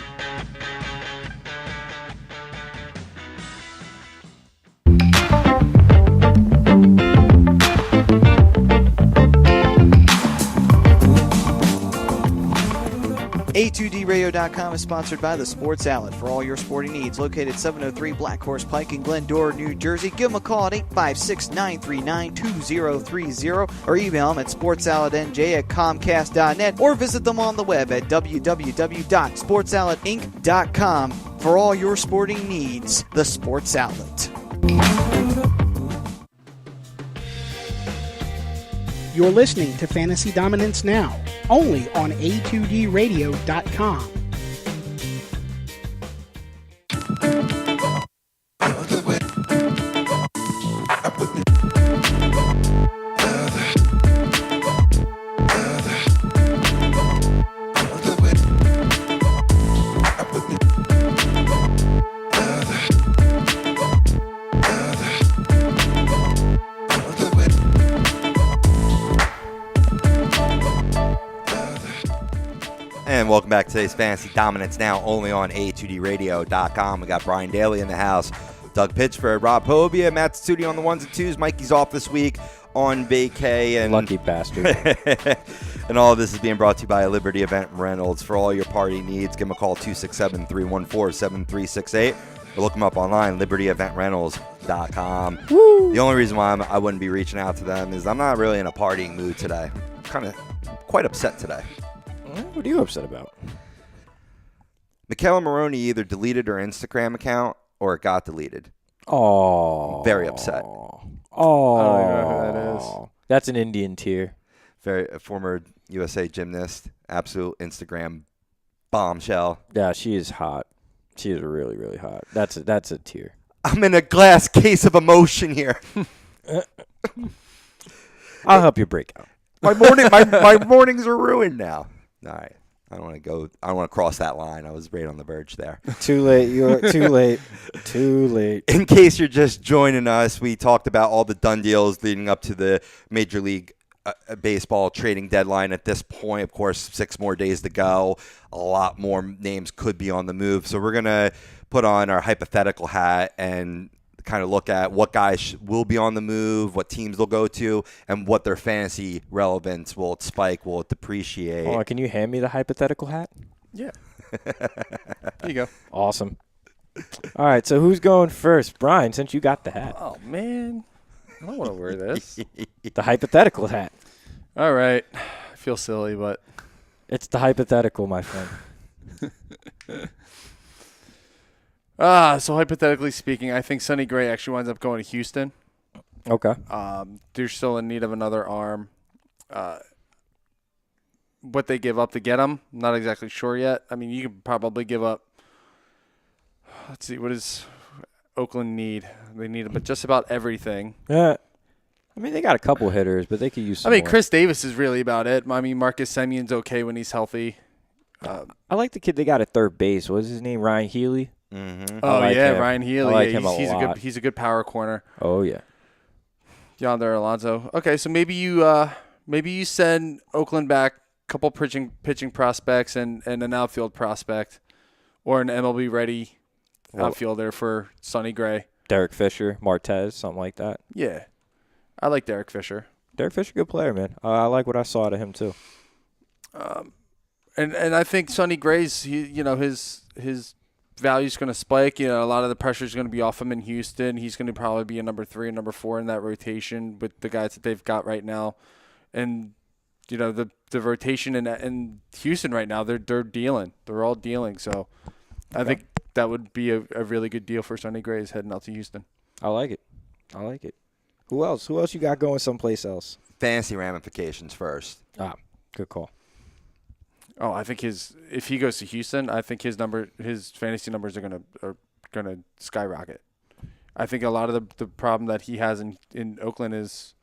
A2DRadio.com is sponsored by the Sports Outlet for all your sporting needs. Located at 703 Black Horse Pike in Glendora, New Jersey. Give them a call at 856-939-2030 or email them at sportsoutletnj@comcast.net or visit them on the web at www.sportsoutletinc.com for all your sporting needs. The Sports Outlet. You're listening to Fantasy Dominance Now, only on A2DRadio.com. And welcome back to today's Fantasy Dominance Now, only on A2DRadio.com. We got Brian Daly in the house, Doug Pitchford, Rob Hobia, Matt Studi on the ones and twos. Mikey's off this week on vacay. And lucky bastard. And all of this is being brought to you by Liberty Event Rentals. For all your party needs, give them a call, 267-314-7368. Or look them up online, libertyeventrentals.com. Woo! The only reason why I wouldn't be reaching out to them is I'm not really in a partying mood today. I'm kind of quite upset today. What are you upset about? Michaela Maroney either deleted her Instagram account or it got deleted. Oh. Very upset. Oh. I don't even know who that is. That's an Indian tier. A former USA gymnast. Absolute Instagram bombshell. Yeah, she is hot. She is really, really hot. That's a tier. I'm in a glass case of emotion here. I'll help you break out. My mornings are ruined now. All right. I don't want to cross that line. I was right on the verge there. Too late. You're too late. Too late. In case you're just joining us, we talked about all the done deals leading up to the Major League Baseball trading deadline. At this point, of course, 6 more days to go. A lot more names could be on the move. So we're going to put on our hypothetical hat and kind of look at what guys will be on the move, what teams they'll go to, and what their fantasy relevance will it spike, will it depreciate. Oh, can you hand me the hypothetical hat? Yeah. There you go. Awesome. All right, so who's going first? Brian, since you got the hat. Oh, man. I don't want to wear this. The hypothetical hat. All right. I feel silly, but. It's the hypothetical, my friend. So hypothetically speaking, I think Sonny Gray actually winds up going to Houston. Okay. They're still in need of another arm. What they give up to get him, not exactly sure yet. I mean, you could probably give up. Let's see, what does Oakland need? They need just about everything. Yeah. I mean, they got a couple hitters, but they could use some more. Chris Davis is really about it. I mean, Marcus Semion's okay when he's healthy. I like the kid they got at third base. What was his name? Ryan Healy? Mm-hmm. Oh, like yeah, him. Ryan Healy. I like Yeah, him a lot. he's a good power corner. Oh, yeah. Yonder Alonso. Okay, so maybe you send Oakland back a couple pitching prospects and an outfield prospect or an MLB ready outfielder for Sonny Gray. Derek Fisher, Martez, something like that. Yeah. I like Derek Fisher. Derek Fisher, good player, man. I like what I saw to him, too. And I think Sonny Gray's his value's going to spike. A lot of the pressure is going to be off him in Houston. He's going to probably be a number 3 and number 4 in that rotation with the guys that they've got right now. And the rotation in Houston right now, they're dealing. They're all dealing. So I think that would be a really good deal for Sonny Gray is heading out to Houston. I like it. Who else? Who else you got going someplace else? Fantasy ramifications first. Good call. Oh, I think if he goes to Houston, I think his fantasy numbers are gonna skyrocket. I think a lot of the problem that he has in Oakland is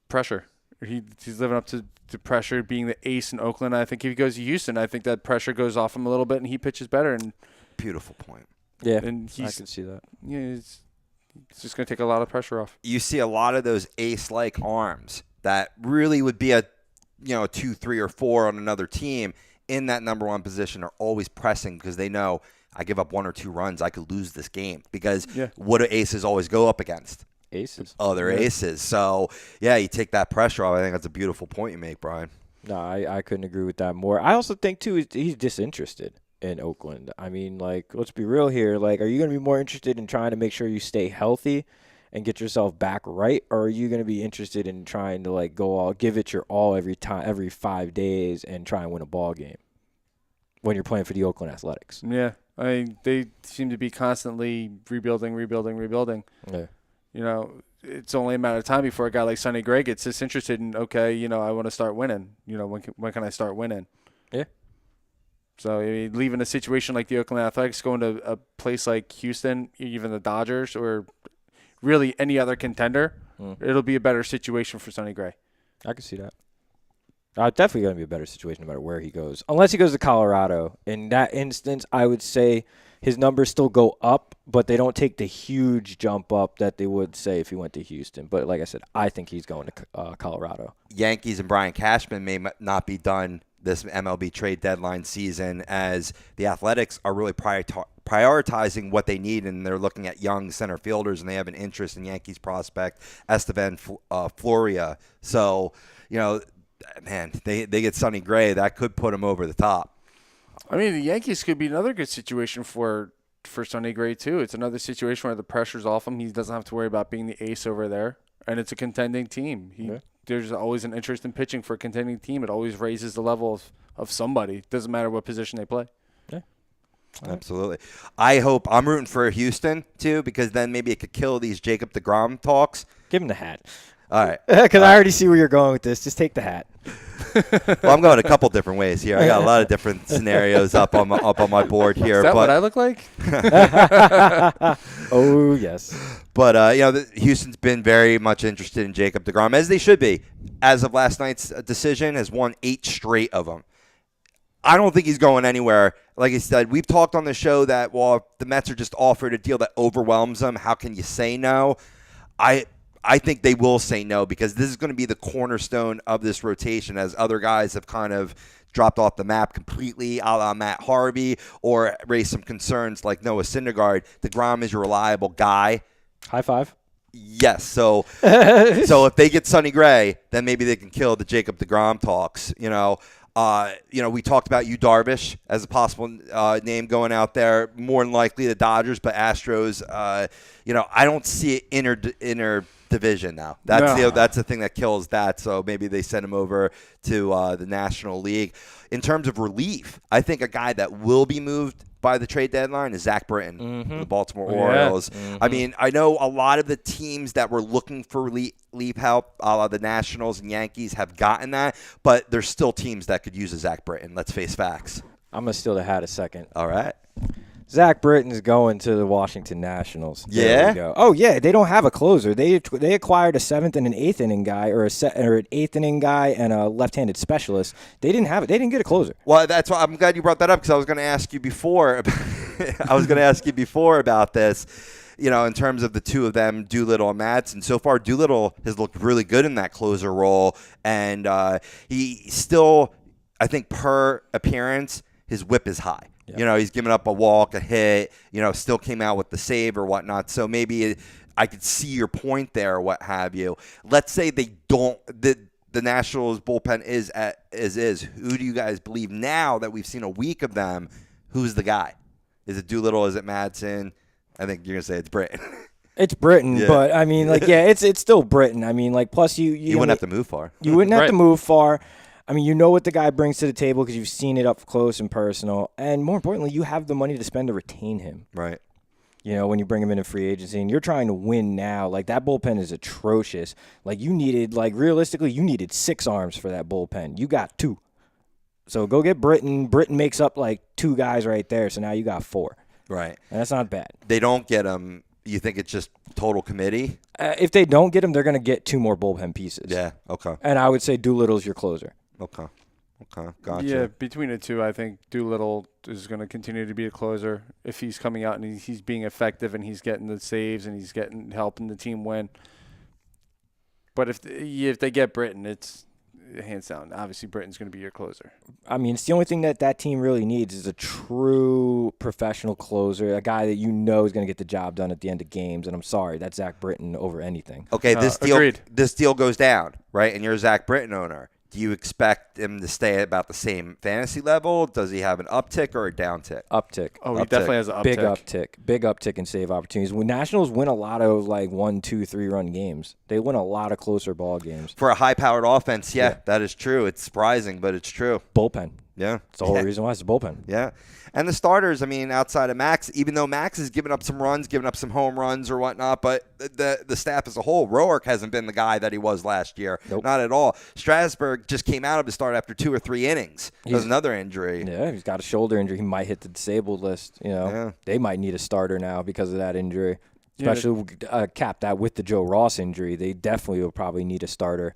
pressure. He's living up to pressure, being the ace in Oakland. I think if he goes to Houston, I think that pressure goes off him a little bit, and he pitches better. And beautiful point. Yeah, and I can see that. Yeah, it's just going to take a lot of pressure off. You see a lot of those ace-like arms that really would be a 2, 3, or 4 on another team in that number 1 position are always pressing because they know I give up 1 or 2 runs, I could lose this game because what do aces always go up against? Aces. Other aces. So, you take that pressure off. I think that's a beautiful point you make, Brian. No, I couldn't agree with that more. I also think, too, he's disinterested in Oakland. I mean, let's be real here. Are you going to be more interested in trying to make sure you stay healthy and get yourself back right, or are you going to be interested in trying to go all, give it your all every 5 days and try and win a ball game when you're playing for the Oakland Athletics? Yeah, I mean, they seem to be constantly rebuilding. Yeah. It's only a matter of time before a guy like Sonny Gray gets disinterested in, I want to start winning. When can I start winning? Yeah. So leaving a situation like the Oakland Athletics, going to a place like Houston, even the Dodgers, or really any other contender, it'll be a better situation for Sonny Gray. I can see that. Definitely going to be a better situation no matter where he goes. Unless he goes to Colorado. In that instance, I would say his numbers still go up, but they don't take the huge jump up that they would say if he went to Houston. But like I said, I think he's going to Colorado. Yankees and Brian Cashman may not be done this MLB trade deadline season as the Athletics are really prioritizing what they need, and they're looking at young center fielders, and they have an interest in Yankees prospect Esteban Floria. So, man, they get Sonny Gray. That could put him over the top. I mean, the Yankees could be another good situation for Sonny Gray, too. It's another situation where the pressure's off him. He doesn't have to worry about being the ace over there, and it's a contending team. There's always an interest in pitching for a contending team. It always raises the level of somebody. It doesn't matter what position they play. Yeah. Absolutely. I'm rooting for Houston, too, because then maybe it could kill these Jacob deGrom talks. Give him the hat. All right. Because I already see where you're going with this. Just take the hat. Well, I'm going a couple different ways here. I got a lot of different scenarios up on my board here. Is that but what I look like? Oh, yes. But, Houston's been very much interested in Jacob deGrom, as they should be. As of last night's decision, has won 8 straight of them. I don't think he's going anywhere. Like I said, we've talked on the show that, well, if the Mets are just offered a deal that overwhelms them, how can you say no? I think they will say no, because this is going to be the cornerstone of this rotation, as other guys have kind of dropped off the map completely, a la Matt Harvey, or raised some concerns like Noah Syndergaard. DeGrom is your reliable guy. High five. Yes. So if they get Sonny Gray, then maybe they can kill the Jacob deGrom talks. We talked about Yu Darvish as a possible name going out there. More than likely the Dodgers, but Astros. I don't see it inner division now. That's the thing that kills that. So maybe they send him over to the National League. In terms of relief, I think a guy that will be moved by the trade deadline is Zach Britton, the Baltimore Orioles. Mm-hmm. I mean, I know a lot of the teams that were looking for relief help, the Nationals and Yankees, have gotten that, but there's still teams that could use a Zach Britton. Let's face facts. I'm going to steal the hat a second. All right. Zach Britton's going to the Washington Nationals. Yeah. There we go. Oh yeah, they don't have a closer. They acquired a 7th and an 8th inning guy, or an 8th inning guy and a left-handed specialist. They didn't have it. They didn't get a closer. Well, that's why I'm glad you brought that up, because I was going to ask you before. About this. In terms of the two of them, Doolittle and Madsen. So far, Doolittle has looked really good in that closer role, and he still, I think, per appearance, his whip is high. Yeah. He's given up a walk, a hit, still came out with the save or whatnot. So maybe I could see your point there or what have you. Let's say they don't, the Nationals bullpen is as is. Who do you guys believe now that we've seen a week of them? Who's the guy? Is it Doolittle? Is it Madsen? I think you're going to say it's Britton. It's Britton, Yeah. but I mean, it's still Britton. I mean, plus you wouldn't have to move far. You wouldn't have Right. to move far. I mean, you know what the guy brings to the table because you've seen it up close and personal. And more importantly, you have the money to spend to retain him. Right. When you bring him in free agency and you're trying to win now, that bullpen is atrocious. Realistically, you needed 6 arms for that bullpen. You got 2. So go get Britton. Britton makes up 2 guys right there. So now you got 4. Right. And that's not bad. They don't get him. You think it's just total committee? If they don't get him, they're going to get 2 more bullpen pieces. Yeah. Okay. And I would say Doolittle's your closer. Okay. Gotcha. Yeah, between the two, I think Doolittle is going to continue to be a closer if he's coming out and he's being effective and he's getting the saves and he's helping the team win. But if they get Britton, it's hands down. Obviously, Britton's going to be your closer. I mean, it's the only thing that team really needs is a true professional closer, a guy that is going to get the job done at the end of games. And I'm sorry, that's Zach Britton over anything. Okay, this agreed. deal goes down, right? And you're a Zach Britton owner. Do you expect him to stay at about the same fantasy level? Does he have an uptick or a downtick? Uptick. Oh, he definitely has an uptick. Big uptick in save opportunities. When Nationals win a lot of 1, 2, 3 run games. They win a lot of closer ball games. For a high-powered offense, yeah, that is true. It's surprising, but it's true. Bullpen. Yeah. It's the whole reason why it's a bullpen. Yeah. And the starters, I mean, outside of Max, even though Max has given up some runs, given up some home runs or whatnot, but the staff as a whole, Roark hasn't been the guy that he was last year. Nope. Not at all. Strasburg just came out of the start after 2 or 3 innings. There's another injury. Yeah, he's got a shoulder injury. He might hit the disabled list. They might need a starter now because of that injury. Especially cap that with the Joe Ross injury. They definitely will probably need a starter.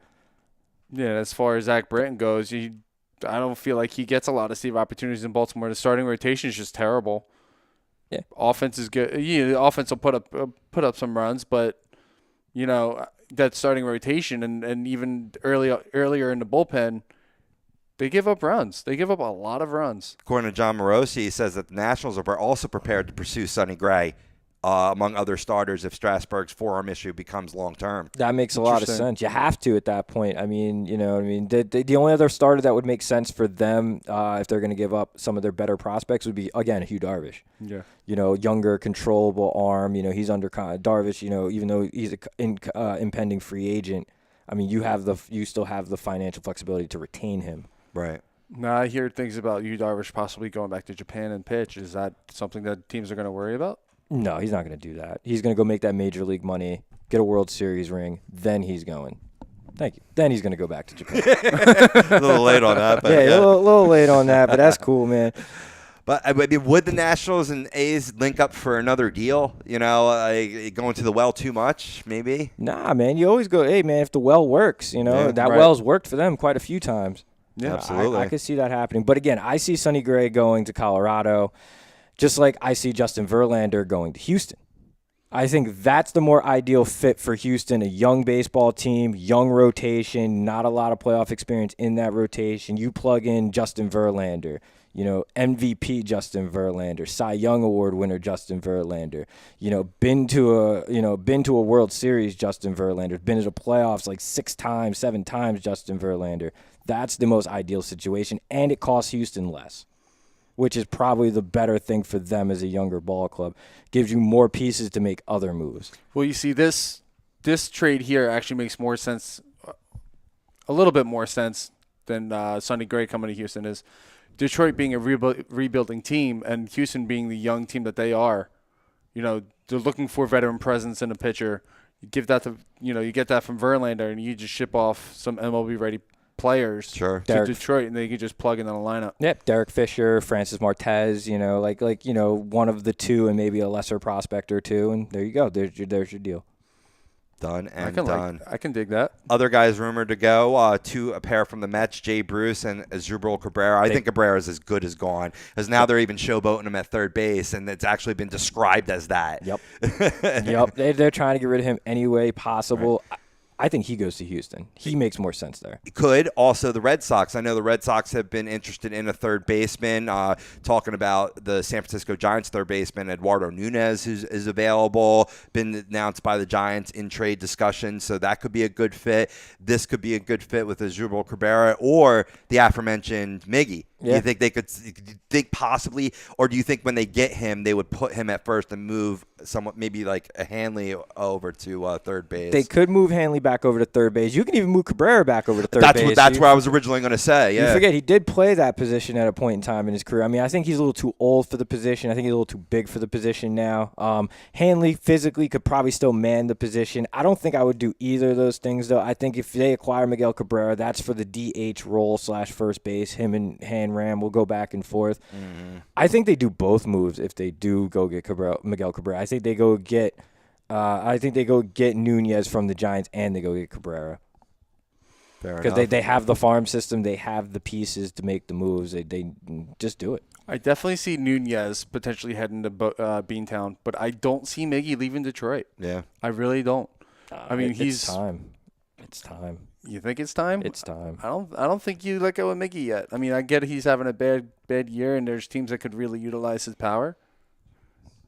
Yeah, as far as Zach Britton goes, I don't feel like he gets a lot of save opportunities in Baltimore. The starting rotation is just terrible. Yeah, offense is good. Yeah, the offense will put up some runs, but that starting rotation and even earlier in the bullpen, they give up runs. They give up a lot of runs. According to John Morosi, he says that the Nationals are also prepared to pursue Sonny Gray, among other starters, if Strasburg's forearm issue becomes long-term. That makes a lot of sense. You have to at that point. I mean, the only other starter that would make sense for them if they're going to give up some of their better prospects would be, again, Hugh Darvish. Yeah. Younger, controllable arm. He's under Darvish, even though he's an impending free agent, I mean, you still have the financial flexibility to retain him. Right. Now, I hear things about Yu Darvish possibly going back to Japan and pitch. Is that something that teams are going to worry about? No, he's not going to do that. He's going to go make that major league money, get a World Series ring, then he's going. Thank you. Then he's going to go back to Japan. A little late on that. But yeah, a little late on that, but that's cool, man. But I mean, would the Nationals and A's link up for another deal? Going to the well too much, maybe? Nah, man. You always go, hey, man, if the well works, that well's worked for them quite a few times. Yeah, absolutely. I could see that happening. But again, I see Sonny Gray going to Colorado, just like I see Justin Verlander going to Houston. I think that's the more ideal fit for Houston, a young baseball team, young rotation, not a lot of playoff experience in that rotation. You plug in Justin Verlander, MVP Justin Verlander, Cy Young Award winner Justin Verlander, been to a World Series Justin Verlander, been to the playoffs like 6 times, 7 times Justin Verlander. That's the most ideal situation, and it costs Houston less, which is probably the better thing for them as a younger ball club. Gives you more pieces to make other moves. Well, you see, this trade here actually makes more sense, a little bit more sense than Sonny Gray coming to Houston. Is Detroit being a rebuilding team and Houston being the young team that they are. They're looking for veteran presence in a pitcher. You give that to, you get that from Verlander, and you just ship off some MLB-ready players to Detroit, and they can just plug in the lineup. Yep, Derek Fisher, Francis Martez, one of the two and maybe a lesser prospect or two, and there you go. There's your deal. Done and done. I can dig that. Other guys rumored to go, a pair from the Mets, Jay Bruce and Asdrubal Cabrera. I think Cabrera is as good as gone, because now they're even showboating him at third base, and it's actually been described as that. Yep. Yep. They're trying to get rid of him any way possible. Right. I think he goes to Houston. He makes more sense there. Could. Also, the Red Sox. I know the Red Sox have been interested in a third baseman, talking about the San Francisco Giants third baseman, Eduardo Nunez, who is available, been announced by the Giants in trade discussion, so that could be a good fit. This could be a good fit with Asdrubal Cabrera or the aforementioned Miggy. Yeah. Do you think they could think possibly, or do you think when they get him, they would put him at first and move somewhat, maybe like a Hanley over to third base? They could move Hanley back over to third base. You can even move Cabrera back over to third base. That's where I was originally going to say. Yeah. You forget he did play that position at a point in time in his career. I mean, I think he's a little too old for the position. I think he's a little too big for the position now. Hanley physically could probably still man the position. I don't think I would do either of those things, though. I think if they acquire Miguel Cabrera, that's for the DH role / first base. Him and Ram will go back and forth. Mm-hmm. I think they do both moves if they do go get Miguel Cabrera. I think they go get Nunez from the Giants, and they go get Cabrera. Because they have the farm system, they have the pieces to make the moves. They just do it. I definitely see Nunez potentially heading to Beantown, but I don't see Miggy leaving Detroit. Yeah, I really don't. I mean, it's time. It's time. You think it's time? It's time. I don't think you let go of Miggy yet. I mean, I get he's having a bad year, and there's teams that could really utilize his power.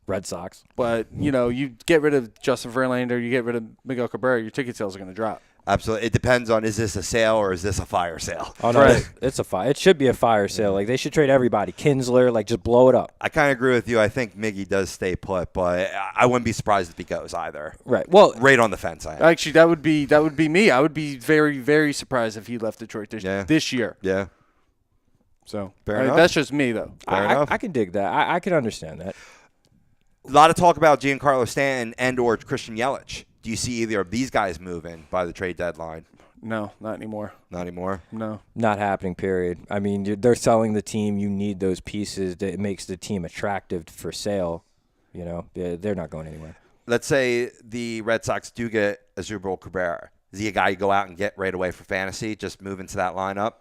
Red Sox. But, you get rid of Justin Verlander, you get rid of Miguel Cabrera, your ticket sales are going to drop. Absolutely. It depends on, is this a sale or is this a fire sale? Oh, no, right. It's a fire. It should be a fire sale. Like, they should trade everybody. Kinsler, just blow it up. I kind of agree with you. I think Miggy does stay put, but I wouldn't be surprised if he goes either. Right. Well, right on the fence, I am. Actually, that would be me. I would be very, very surprised if he left Detroit this year. Yeah. So, fair enough. That's just me, though. Fair enough. I can dig that. I can understand that. A lot of talk about Giancarlo Stanton and or Christian Yelich. Do you see either of these guys moving by the trade deadline? No, not anymore. Not anymore? No. Not happening, period. I mean, they're selling the team. You need those pieces that makes the team attractive for sale. They're not going anywhere. Let's say the Red Sox do get Asdrubal Cabrera. Is he a guy you go out and get right away for fantasy, just move into that lineup?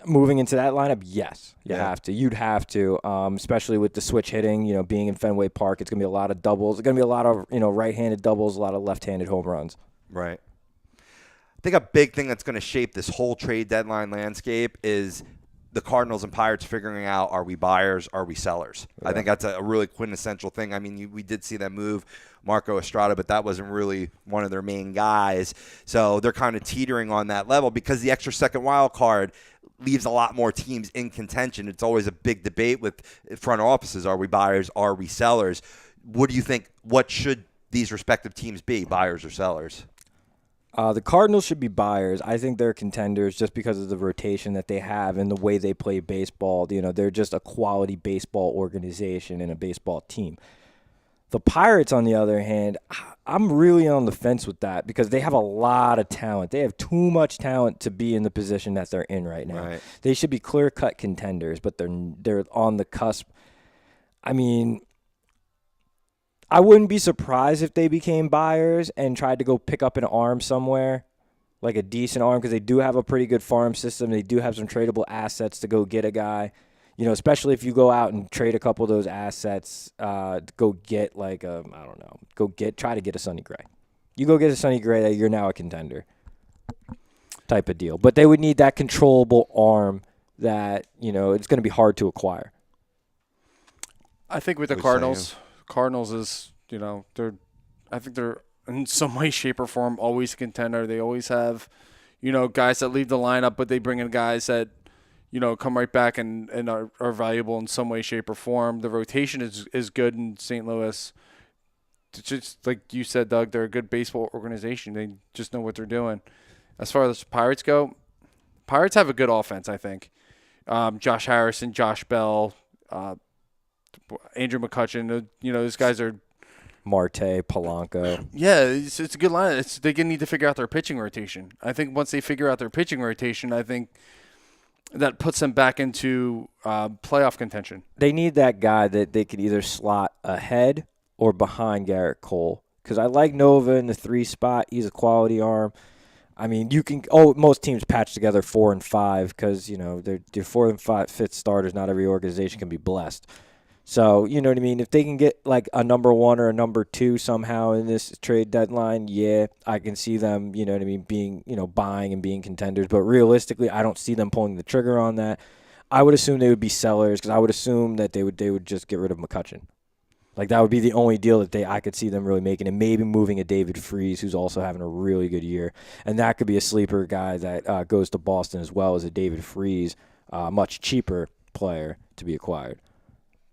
Moving into that lineup, yes. Have to. You'd have to, especially with the switch hitting, being in Fenway Park. It's going to be a lot of doubles. It's going to be a lot of, right-handed doubles, a lot of left-handed home runs. Right. I think a big thing that's going to shape this whole trade deadline landscape is the Cardinals and Pirates figuring out, are we buyers, are we sellers? Yeah. I think that's a really quintessential thing. I mean, we did see them move Marco Estrada, but that wasn't really one of their main guys. So they're kind of teetering on that level because the extra second wild card leaves a lot more teams in contention. It's always a big debate with front offices. Are we buyers? Are we sellers? What do you think? What should these respective teams be, buyers or sellers? The Cardinals should be buyers. I think they're contenders just because of the rotation that they have and the way they play baseball. They're just a quality baseball organization and a baseball team. The Pirates, on the other hand, I'm really on the fence with that because they have a lot of talent. They have too much talent to be in the position that they're in right now. Right. They should be clear-cut contenders, but they're on the cusp. I mean, I wouldn't be surprised if they became buyers and tried to go pick up an arm somewhere, like a decent arm, because they do have a pretty good farm system. They do have some tradable assets to go get a guy. You know, especially if you go out and trade a couple of those assets, go get try to get a Sonny Gray. You go get a Sonny Gray, you're now a contender type of deal. But they would need that controllable arm that, it's going to be hard to acquire. I think with the Cardinals is, I think they're in some way, shape, or form always a contender. They always have, guys that leave the lineup, but they bring in guys that, come right back and are valuable in some way, shape, or form. The rotation is good in St. Louis. It's just like you said, Doug, they're a good baseball organization. They just know what they're doing. As far as the Pirates go, Pirates have a good offense, I think. Josh Harrison, Josh Bell, Andrew McCutchen, those guys are Marte, Polanco. Yeah, it's a good line. They're going to need to figure out their pitching rotation. I think once they figure out their pitching rotation, I think that puts them back into playoff contention. They need that guy that they could either slot ahead or behind Garrett Cole. Because I like Nova in the 3 spot. He's a quality arm. I mean, most teams patch together 4 and 5 because, they're 4 and 5th starters. Not every organization can be blessed. So, you know what I mean? If they can get like a number 1 or a number 2 somehow in this trade deadline, yeah, I can see them, you know what I mean, being, buying and being contenders. But realistically, I don't see them pulling the trigger on that. I would assume they would be sellers because I would assume that they would just get rid of McCutchen. Like that would be the only deal that I could see them really making, and maybe moving a David Freese, who's also having a really good year. And that could be a sleeper guy that goes to Boston as well as a David Freese, much cheaper player to be acquired.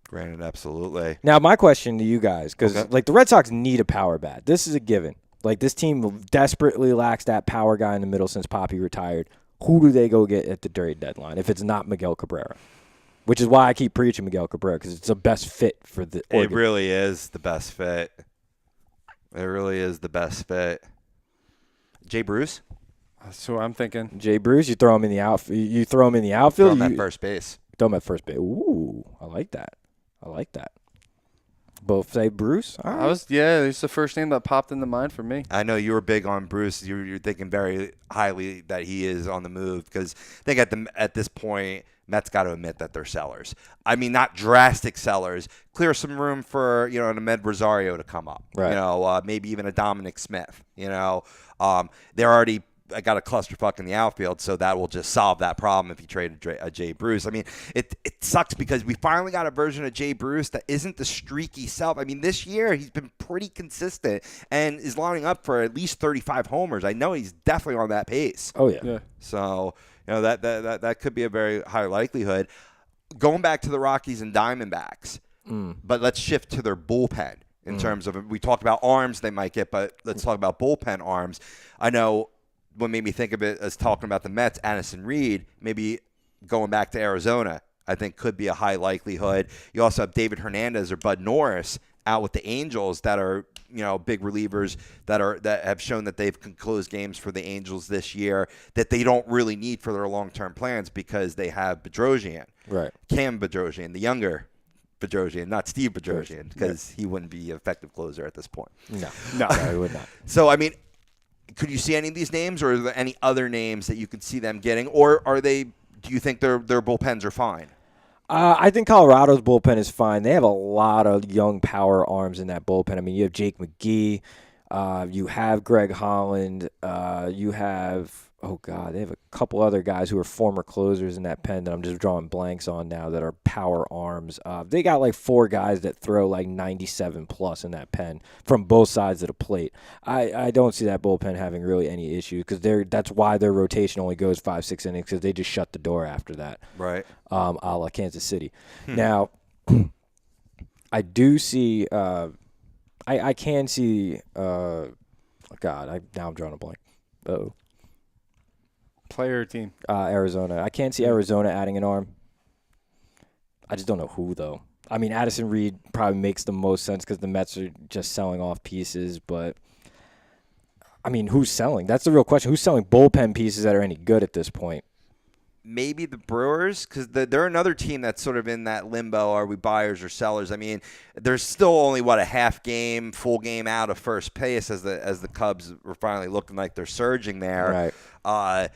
Granted, absolutely. Now, my question to you guys, because the Red Sox need a power bat. This is a given. Like, this team desperately lacks that power guy in the middle since Poppy retired. Who do they go get at the trade deadline if it's not Miguel Cabrera? Which is why I keep preaching Miguel Cabrera, because it's the best fit for the It really is the best fit. It really is the best fit. Jay Bruce? That's what I'm thinking. Jay Bruce, you throw him in the outfield. You throw him in the outfield. Throw him at first base. Throw him at first base. Ooh, I like that. Both say Bruce. All right. It's the first name that popped into mind for me. I know you were big on Bruce. You're thinking very highly that he is on the move because I think at this point, Mets got to admit that they're sellers. I mean, not drastic sellers. Clear some room for an Ahmed Rosario to come up. Right. Maybe even a Dominic Smith. They're already got a clusterfuck in the outfield, so that will just solve that problem if you trade a Jay Bruce. I mean, it sucks because we finally got a version of Jay Bruce that isn't the streaky self. I mean, this year he's been pretty consistent and is lining up for at least 35 homers. I know he's definitely on that pace. Oh, yeah. So, that could be a very high likelihood. Going back to the Rockies and Diamondbacks, but let's shift to their bullpen in terms of, we talked about arms they might get, but let's talk about bullpen arms. I know what made me think of it as talking about the Mets, Addison Reed, maybe going back to Arizona, I think could be a high likelihood. You also have David Hernandez or Bud Norris out with the Angels that are, big relievers that have shown that they've closed games for the Angels this year that they don't really need for their long-term plans because they have Bedrosian. Right. Cam Bedrosian, the younger Bedrosian, not Steve Bedrosian, because he wouldn't be an effective closer at this point. No, he would not. So, I mean, could you see any of these names, or are there any other names that you could see them getting, or do you think their bullpens are fine? I think Colorado's bullpen is fine. They have a lot of young power arms in that bullpen. I mean, you have Jake McGee, you have Greg Holland, you have they have a couple other guys who are former closers in that pen that I'm just drawing blanks on now that are power arms. They got like 4 guys that throw like 97 plus in that pen from both sides of the plate. I don't see that bullpen having really any issues because that's why their rotation only goes 5-6 innings because they just shut the door after that. Right. A la Kansas City. Now, I do see I can see now I'm drawing a blank. Uh-oh. Player or team? Arizona. I can't see Arizona adding an arm. I just don't know who, though. I mean, Addison Reed probably makes the most sense because the Mets are just selling off pieces. But, I mean, who's selling? That's the real question. Who's selling bullpen pieces that are any good at this point? Maybe the Brewers, because they're another team that's sort of in that limbo. Are we buyers or sellers? I mean, there's still only, a half game, full game out of first place as the Cubs were finally looking like they're surging there. Right.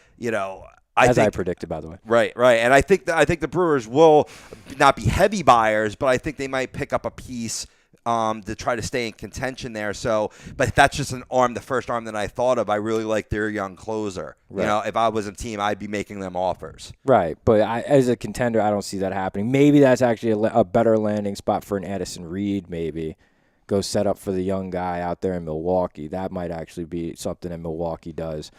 I predicted, by the way. Right. And I think the Brewers will not be heavy buyers, but I think they might pick up a piece to try to stay in contention there. So, but that's just the first arm that I thought of. I really like their young closer. Right. If I was a team, I'd be making them offers. Right, but as a contender, I don't see that happening. Maybe that's actually a better landing spot for an Addison Reed, maybe. Go set up for the young guy out there in Milwaukee. That might actually be something that Milwaukee does.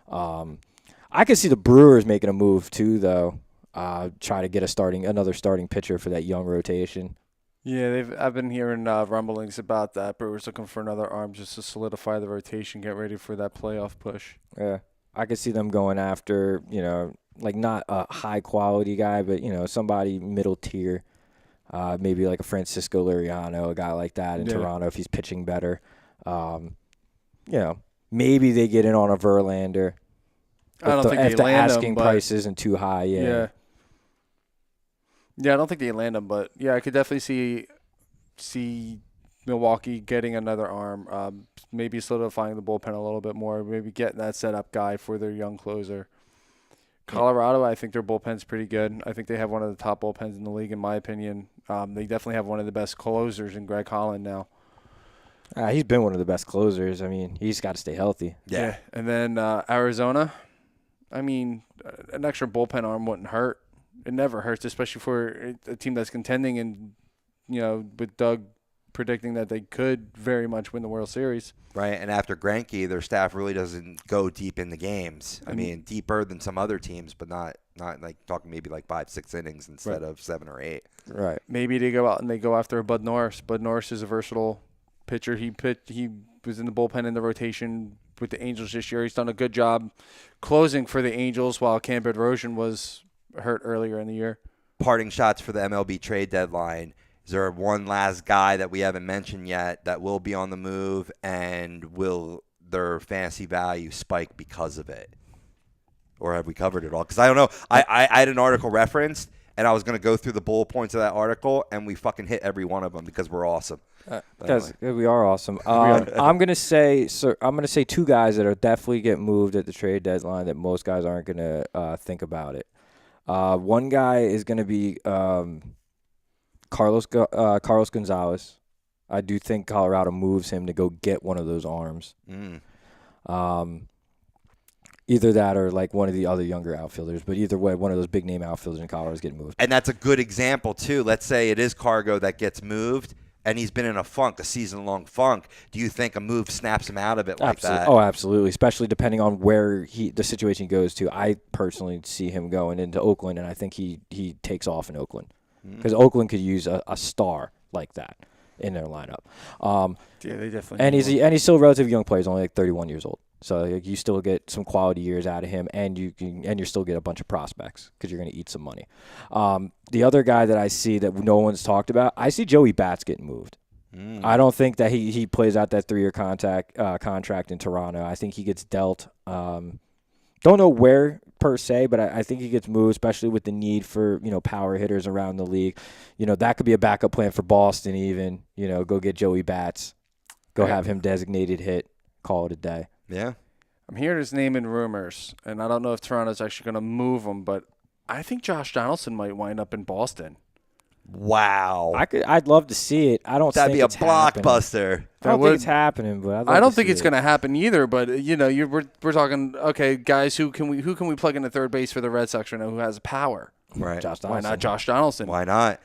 I could see the Brewers making a move too, though. Try to get another starting pitcher for that young rotation. Yeah, I've been hearing rumblings about that. Brewers looking for another arm just to solidify the rotation, get ready for that playoff push. Yeah, I could see them going after, not a high-quality guy, but, somebody middle tier. Maybe like a Francisco Liriano, a guy like that in Toronto if he's pitching better. Maybe they get in on a Verlander. I don't think if they the land asking him, but price isn't too high, Yeah, I don't think they land him, but I could definitely see Milwaukee getting another arm, maybe solidifying the bullpen a little bit more, maybe getting that setup guy for their young closer. Colorado, I think their bullpen's pretty good. I think they have one of the top bullpens in the league, in my opinion. They definitely have one of the best closers in Greg Holland now. He's been one of the best closers. I mean, he's got to stay healthy. Yeah. And then Arizona, I mean, an extra bullpen arm wouldn't hurt. It never hurts, especially for a team that's contending and, with Doug predicting that they could very much win the World Series. Right, and after Greinke, their staff really doesn't go deep in the games. I mean, deeper than some other teams, but not like talking maybe like 5-6 innings instead of 7 or 8. Right. Maybe they go out and they go after Bud Norris. Bud Norris is a versatile pitcher. He was in the bullpen in the rotation with the Angels this year. He's done a good job closing for the Angels while Cam Bedrosian was hurt earlier in the year. Parting shots for the MLB trade deadline. Is there one last guy that we haven't mentioned yet that will be on the move, and will their fantasy value spike because of it? Or have we covered it all? Because I don't know. I had an article referenced, and I was going to go through the bullet points of that article, and we fucking hit every one of them because we're awesome. Because we are awesome. I'm gonna say two guys that are definitely get moved at the trade deadline that most guys aren't gonna think about it. One guy is gonna be Carlos Gonzalez. I do think Colorado moves him to go get one of those arms. Either that or like one of the other younger outfielders. But either way, one of those big name outfielders in Colorado is getting moved. And that's a good example too. Let's say it is Cargo that gets moved, and he's been in a season-long funk. Do you think a move snaps him out of it like that? Oh, absolutely. Especially depending on where the situation goes to. I personally see him going into Oakland, and I think he takes off in Oakland. Because Oakland could use a star like that in their lineup. Yeah, they definitely. And he's still a relatively young player. He's only like 31 years old. So you still get some quality years out of him, and you still get a bunch of prospects because you're going to eat some money. The other guy that I see that no one's talked about, I see Joey Bats getting moved. I don't think that he plays out that 3-year contract in Toronto. I think he gets dealt. Don't know where per se, but I think he gets moved, especially with the need for power hitters around the league. That could be a backup plan for Boston even. Go get Joey Bats, go have him designated hit, call it a day. Yeah. I'm hearing his name in rumors, and I don't know if Toronto's actually going to move him, but I think Josh Donaldson might wind up in Boston. Wow. I'd love to see it. I don't That'd think be a it's happening. blockbuster. I don't think it's happening, but I don't think it's going to happen either. But we're talking guys who can we plug into third base for the Red Sox right now who has power? Right. Why not Josh Donaldson? Why not?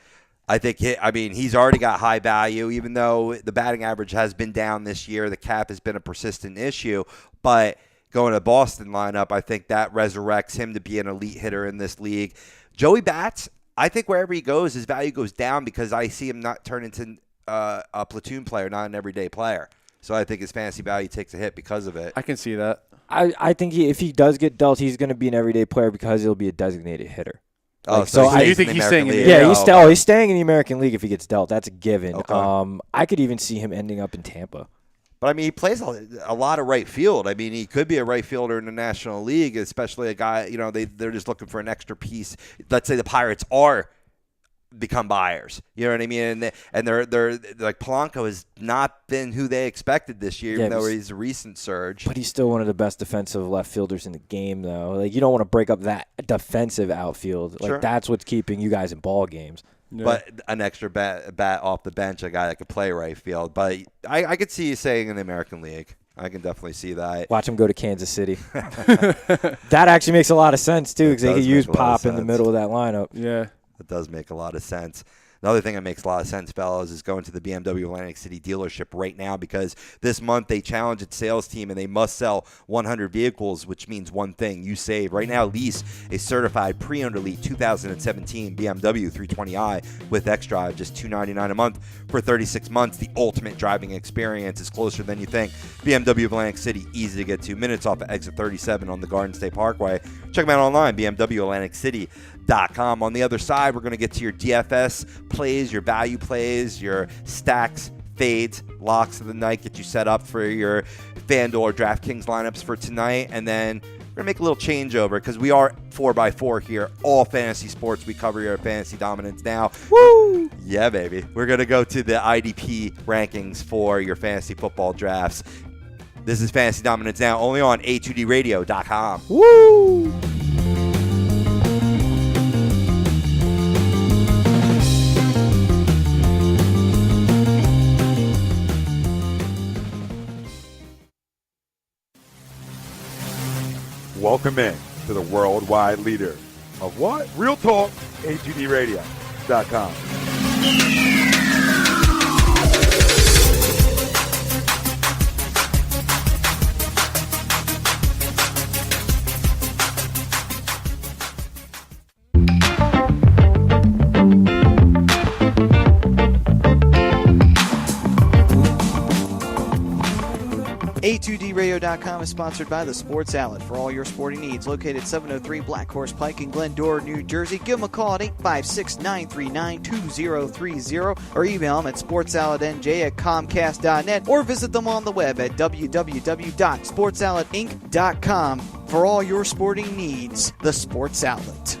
I think he's already got high value, even though the batting average has been down this year. The cap has been a persistent issue, but going to Boston lineup, I think that resurrects him to be an elite hitter in this league. Joey Bats, I think wherever he goes, his value goes down because I see him not turn into a platoon player, not an everyday player. So I think his fantasy value takes a hit because of it. I can see that. I think if he does get dealt, he's going to be an everyday player because he'll be a designated hitter. Oh, Like, so I- you think he's staying in the Yeah, AL? he's staying in the American League if he gets dealt. That's a given. Okay. I could even see him ending up in Tampa. But, I mean, he plays a lot of right field. I mean, he could be a right fielder in the National League, especially a guy, they're just looking for an extra piece. Let's say the Pirates become buyers. You know what I mean? And they're like, Polanco has not been who they expected this year, even though he's a recent surge. But he's still one of the best defensive left fielders in the game, though. Like, you don't want to break up that defensive outfield. Like, that's what's keeping you guys in ball games. Yeah. But an extra bat off the bench, a guy that could play right field. But I could see you saying in the American League. I can definitely see that. Watch him go to Kansas City. That actually makes a lot of sense, too, because they could use Pop in the middle of that lineup. Yeah. That does make a lot of sense. Another thing that makes a lot of sense, fellas, is going to the BMW Atlantic City dealership right now, because this month they challenge its sales team and they must sell 100 vehicles, which means one thing: you save. Right now, lease a certified pre-owned elite 2017 BMW 320i with xDrive, just $299 a month for 36 months. The ultimate driving experience is closer than you think. BMW Atlantic City, easy to get to, minutes off of exit 37 on the Garden State Parkway. Check them out online, BMWAtlanticCity.com. On the other side, we're going to get to your DFS plays, your value plays, your stacks, fades, locks of the night, get you set up for your FanDuel or DraftKings lineups for tonight. And then we're going to make a little changeover because we are 4x4 here. All fantasy sports we cover here at Fantasy Dominance Now. Woo! Yeah, baby. We're going to go to the IDP rankings for your fantasy football drafts. This is Fantasy Dominance Now, only on A2DRadio.com. Woo! Welcome in to the worldwide leader of what? Real talk, A2DRadio.com. A2DRadio.com is sponsored by the Sports Outlet for all your sporting needs. Located 703 Black Horse Pike in Glendora, New Jersey. Give them a call at 856-939-2030 or email them at sportsoutletnj@comcast.net or visit them on the web at www.sportsoutletinc.com for all your sporting needs. The Sports Outlet.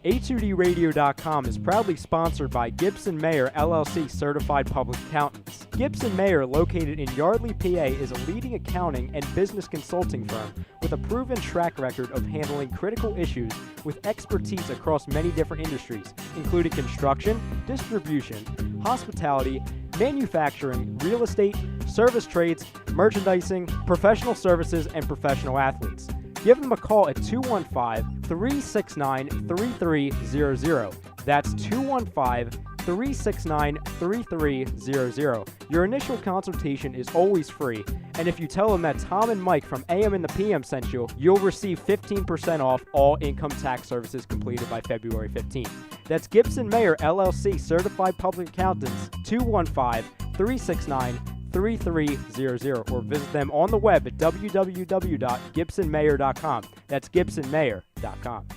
A2DRadio.com is proudly sponsored by Gibson Mayer LLC Certified Public Accountants. Gibson Mayer, located in Yardley, PA, is a leading accounting and business consulting firm with a proven track record of handling critical issues with expertise across many different industries, including construction, distribution, hospitality, manufacturing, real estate, service trades, merchandising, professional services, and professional athletes. Give them a call at 215-369-3300. That's 215-369-3300. Your initial consultation is always free, and if you tell them that Tom and Mike from AM and the PM sent you, you'll receive 15% off all income tax services completed by February 15th. That's Gibson Mayer LLC Certified Public Accountants, 215-369-3300, or visit them on the web at www.gibsonmayer.com. That's gibsonmayer.com.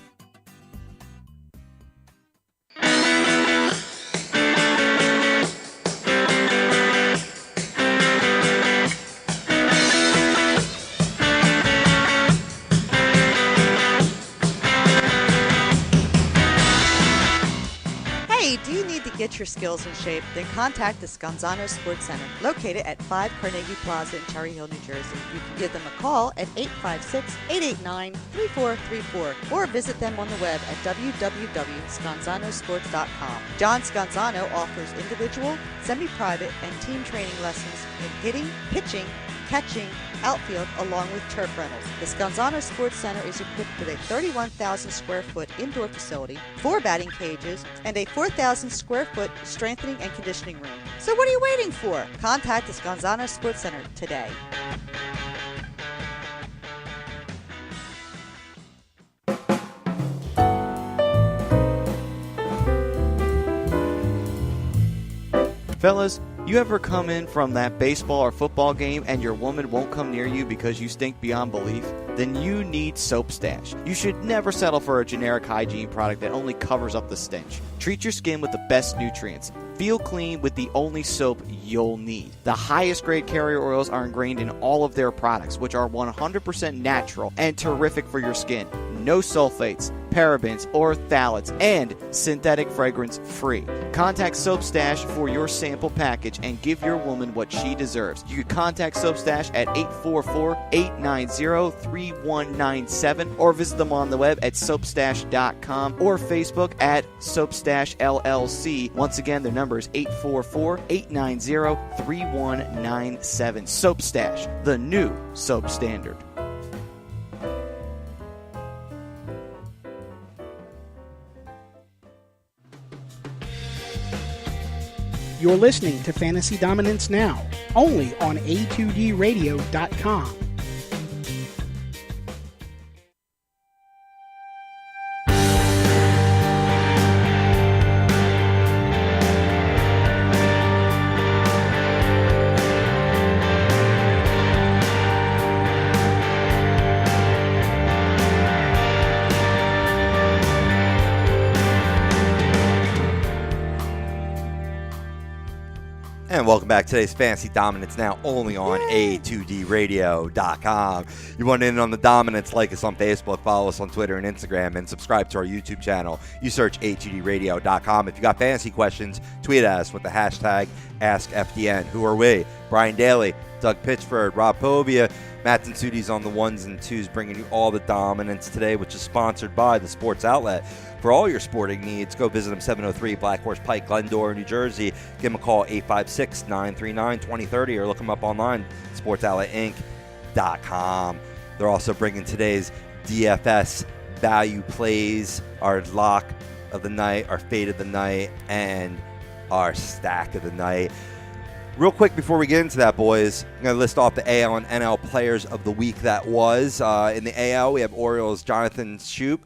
Hey, do you need to get your skills in shape? Then contact the Scanzano Sports Center, located at 5 Carnegie Plaza in Cherry Hill, New Jersey. You can give them a call at 856-889-3434 or visit them on the web at www.scanzanosports.com. John Scanzano offers individual, semi-private, and team training lessons in hitting, pitching, catching, outfield, along with turf rentals. The Scanzano Sports Center is equipped with a 31,000 square foot indoor facility, 4 batting cages, and a 4,000 square foot strengthening and conditioning room. So what are you waiting for? Contact the Scanzano Sports Center today. Fellas, You ever come in from that baseball or football game and your woman won't come near you because you stink beyond belief? Then you need Soap Stash. You should never settle for a generic hygiene product that only covers up the stench. Treat your skin with the best nutrients. Feel clean with the only soap you'll need. The highest grade carrier oils are ingrained in all of their products, which are 100% natural and terrific for your skin. No sulfates, parabens, or phthalates, and synthetic fragrance free. Contact Soap Stash for your sample package and give your woman what she deserves. You can contact Soap Stash at 844-890-3197 or visit them on the web at soapstash.com or Facebook at Soapstash LLC. Once again, their number is 844-890-3197. Soap Stash, the new soap standard. You're listening to Fantasy Dominance Now, only on A2DRadio.com. And welcome back to today's Fantasy Dominance Now, only on A2DRadio.com. You want in on the dominance, like us on Facebook, follow us on Twitter and Instagram, and subscribe to our YouTube channel. You search A2DRadio.com. If you got fantasy questions, tweet at us with the hashtag AskFDN. Who are we? Brian Daly, Doug Pitchford, Rob Povia, Matt Tensudi's on the ones and twos, bringing you all the dominance today, which is sponsored by the Sports Outlet. For all your sporting needs, go visit them, 703 Black Horse Pike, Glendora, New Jersey. Give them a call, 856-939-2030, or look them up online, sportsoutletinc.com. They're also bringing today's DFS value plays, our lock of the night, our fade of the night, and our stack of the night. Real quick before we get into that, boys, I'm going to list off the AL and NL players of the week that was. In the AL, we have Orioles' Jonathan Schoop,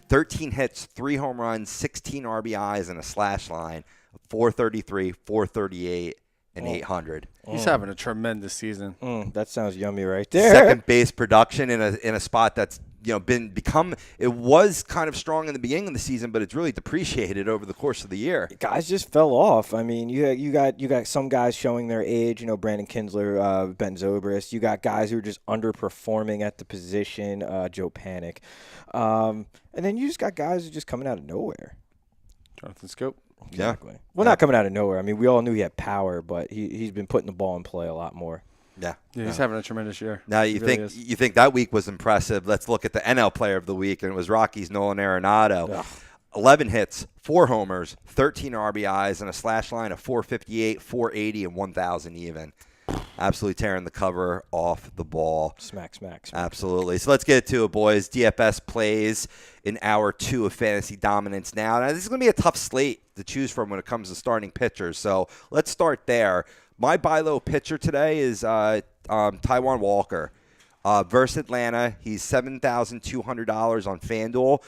13 hits, 3 home runs, 16 RBIs, and a slash line of 433, 438, and 800. He's having a tremendous season. That sounds yummy right there. Second base production in a spot that's it was kind of strong in the beginning of the season, but it's really depreciated over the course of the year. Guys just fell off. I mean, you got some guys showing their age. Brandon Kinsler, Ben Zobrist. You got guys who are just underperforming at the position. Joe Panic, and then you just got guys who are just coming out of nowhere. Jonathan Scope. Exactly. Yeah. Well, not coming out of nowhere. I mean, we all knew he had power, but he's been putting the ball in play a lot more. Yeah, he's having a tremendous year. Now you think that week was impressive. Let's look at the NL Player of the Week, and it was Rockies' Nolan Arenado. Ugh. 11 hits, 4 homers, 13 RBIs, and a slash line of 458, 480, and 1,000 even. Absolutely tearing the cover off the ball. Smack. Absolutely. So let's get to it, boys. DFS plays in hour 2 of Fantasy Dominance Now. Now, this is going to be a tough slate to choose from when it comes to starting pitchers. So let's start there. My buy low pitcher today is Taijuan Walker versus Atlanta. He's $7,200 on FanDuel.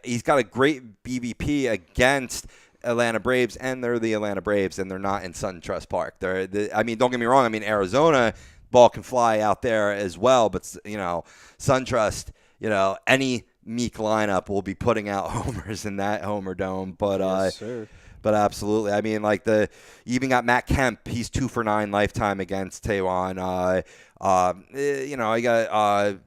He's got a great BVP against Atlanta Braves, and they're the Atlanta Braves, and they're not in SunTrust Park. Don't get me wrong. I mean, Arizona ball can fly out there as well, but SunTrust, any meek lineup will be putting out homers in that Homer Dome. But yes, sir. But absolutely. I mean, you even got Matt Kemp. He's 2 for 9 lifetime against Taijuan. I got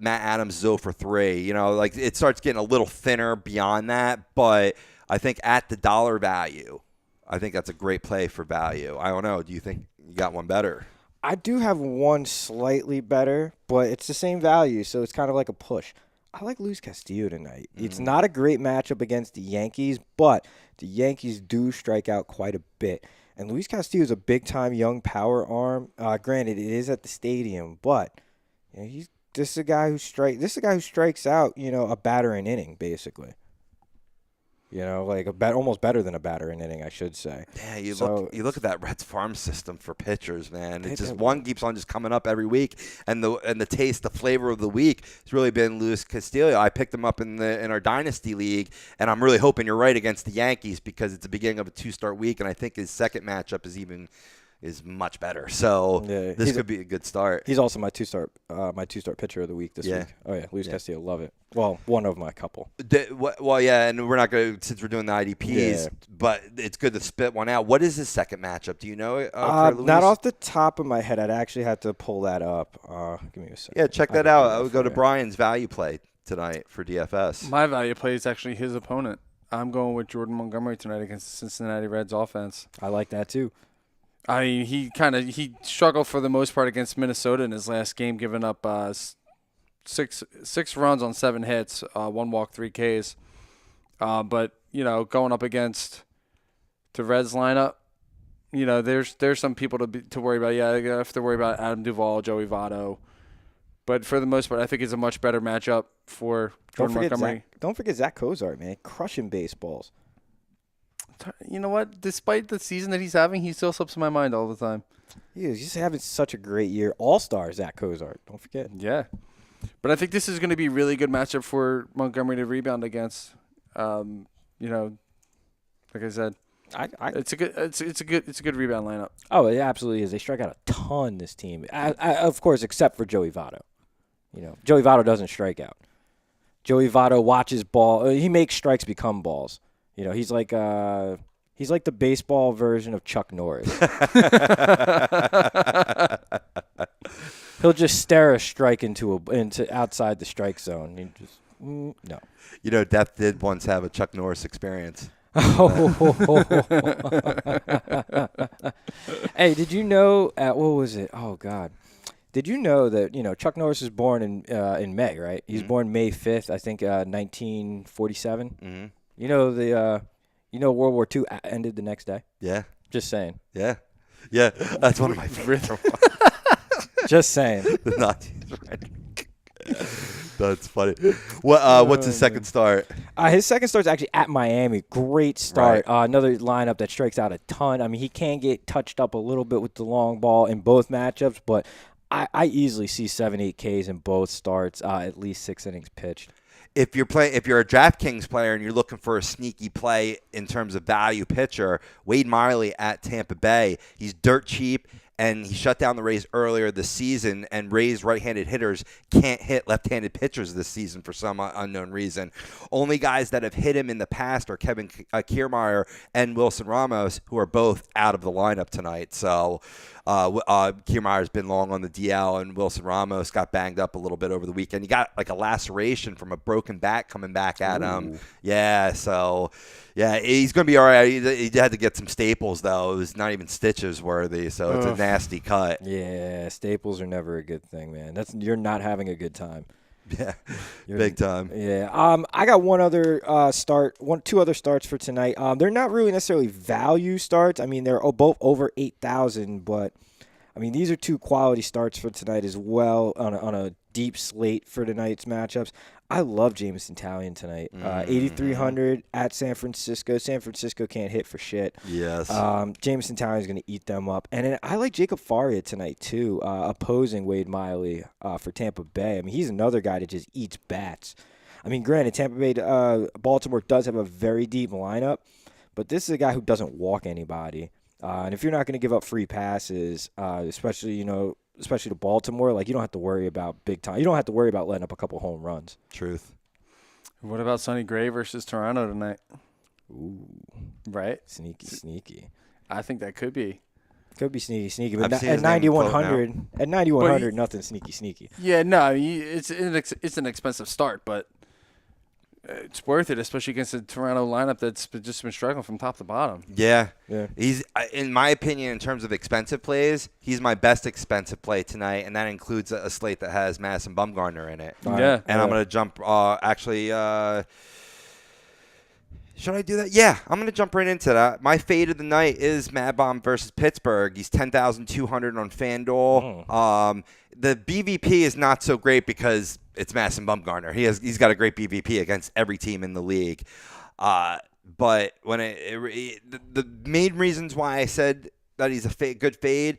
Matt Adams 0 for 3. It starts getting a little thinner beyond that. But I think at the dollar value, I think that's a great play for value. I don't know. Do you think you got one better? I do have one slightly better, but it's the same value, so it's kind of like a push. I like Luis Castillo tonight. It's not a great matchup against the Yankees, but the Yankees do strike out quite a bit. And Luis Castillo is a big-time young power arm. Granted, it is at the stadium, but this is a guy who strikes out, a batter an inning, basically. like almost better than a batter an inning, I should say. Yeah, you look at that Reds farm system for pitchers, man. It's just one keeps on just coming up every week, and the taste, the flavor of the week has really been Luis Castillo. I picked him up in our dynasty league, and I'm really hoping you're right against the Yankees because it's the beginning of a 2-start week, and I think his second matchup is much better. So this could be a good start. He's also my two-star pitcher of the week this week. Oh yeah, Luis Castillo, love it. Well, one of my couple. And we're not going to, since we're doing the IDPs, but it's good to spit one out. What is his second matchup? Do you know? For Luis? Not off the top of my head. I'd actually have to pull that up. Give me a second. Yeah, check that out. I would go to Brian's value play tonight for DFS. My value play is actually his opponent. I'm going with Jordan Montgomery tonight against the Cincinnati Reds offense. I like that too. I mean, he struggled for the most part against Minnesota in his last game, giving up six runs on 7 hits, 1 walk, 3 Ks. But going up against the Reds lineup, there's some people to worry about. Yeah, you have to worry about Adam Duvall, Joey Votto. But for the most part, I think it's a much better matchup for Jordan Montgomery. Don't forget Zach Cozart, man, crushing baseballs. You know what? Despite the season that he's having, he still slips in my mind all the time. He is. He's having such a great year. All-star Zach Cozart. Don't forget. Yeah. But I think this is going to be a really good matchup for Montgomery to rebound against. Like I said, it's a good rebound lineup. Oh, it absolutely is. They strike out a ton, this team. Of course, except for Joey Votto. Joey Votto doesn't strike out. Joey Votto watches ball. He makes strikes become balls. He's like the baseball version of Chuck Norris. He'll just stare a strike into outside the strike zone. And just no. Death did once have a Chuck Norris experience. Hey, did you know? What was it? Oh God. Did you know that Chuck Norris was born in May, right? He's born May 5th, I think, 1947. Mm-hmm. World War II ended the next day? Yeah. Just saying. Yeah. Yeah. That's one of my favorite ones. Just saying. The Nazis, right? That's funny. What's his second start? His second start's actually at Miami. Great start. Right. Another lineup that strikes out a ton. I mean, he can get touched up a little bit with the long ball in both matchups, but I easily see 7-8 Ks in both starts, at least 6 innings pitched. If you're a DraftKings player and you're looking for a sneaky play in terms of value pitcher, Wade Miley at Tampa Bay, he's dirt cheap. And he shut down the Rays earlier this season, and Rays right-handed hitters can't hit left-handed pitchers this season for some unknown reason. Only guys that have hit him in the past are Kevin Kiermaier and Wilson Ramos, who are both out of the lineup tonight. So Kiermaier's been long on the DL, and Wilson Ramos got banged up a little bit over the weekend. He got like a laceration from a broken back coming back at him. Yeah, so... Yeah, he's going to be all right. He had to get some staples, though. It was not even stitches worthy, so it's a nasty cut. Yeah, staples are never a good thing, man. You're not having a good time. Yeah, big time. Yeah. I got two other starts for tonight. They're not really necessarily value starts. I mean, they're both over 8,000, but I mean, these are two quality starts for tonight as well on a deep slate for tonight's matchups. I love Jameson Taillon tonight. 8,300 at San Francisco. San Francisco can't hit for shit. Yes. Jameson Taillon is going to eat them up. And then I like Jacob Faria tonight, too, opposing Wade Miley for Tampa Bay. I mean, he's another guy that just eats bats. I mean, granted, Tampa Bay, Baltimore does have a very deep lineup, but this is a guy who doesn't walk anybody. And if you're not going to give up free passes, especially to Baltimore, like you don't have to worry about big time. You don't have to worry about letting up a couple home runs. Truth. What about Sonny Gray versus Toronto tonight? Ooh. Right? Sneaky. I think that could be. Could be sneaky. But at 9,100, nothing sneaky. Yeah, no, it's an expensive start, but it's worth it, especially against the Toronto lineup that's just been struggling from top to bottom. Yeah. He's, in my opinion, in terms of expensive plays, he's my best expensive play tonight, and that includes a slate that has Madison Bumgarner in it. Yeah. And I'm going to jump, should I do that? Yeah, I'm going to jump right into that. My fade of the night is Mad Bomb versus Pittsburgh. He's 10,200 on FanDuel. The BVP is not so great because it's Madison Bumgarner. He's got a great BVP against every team in the league. But when the main reasons why I said that he's a good fade,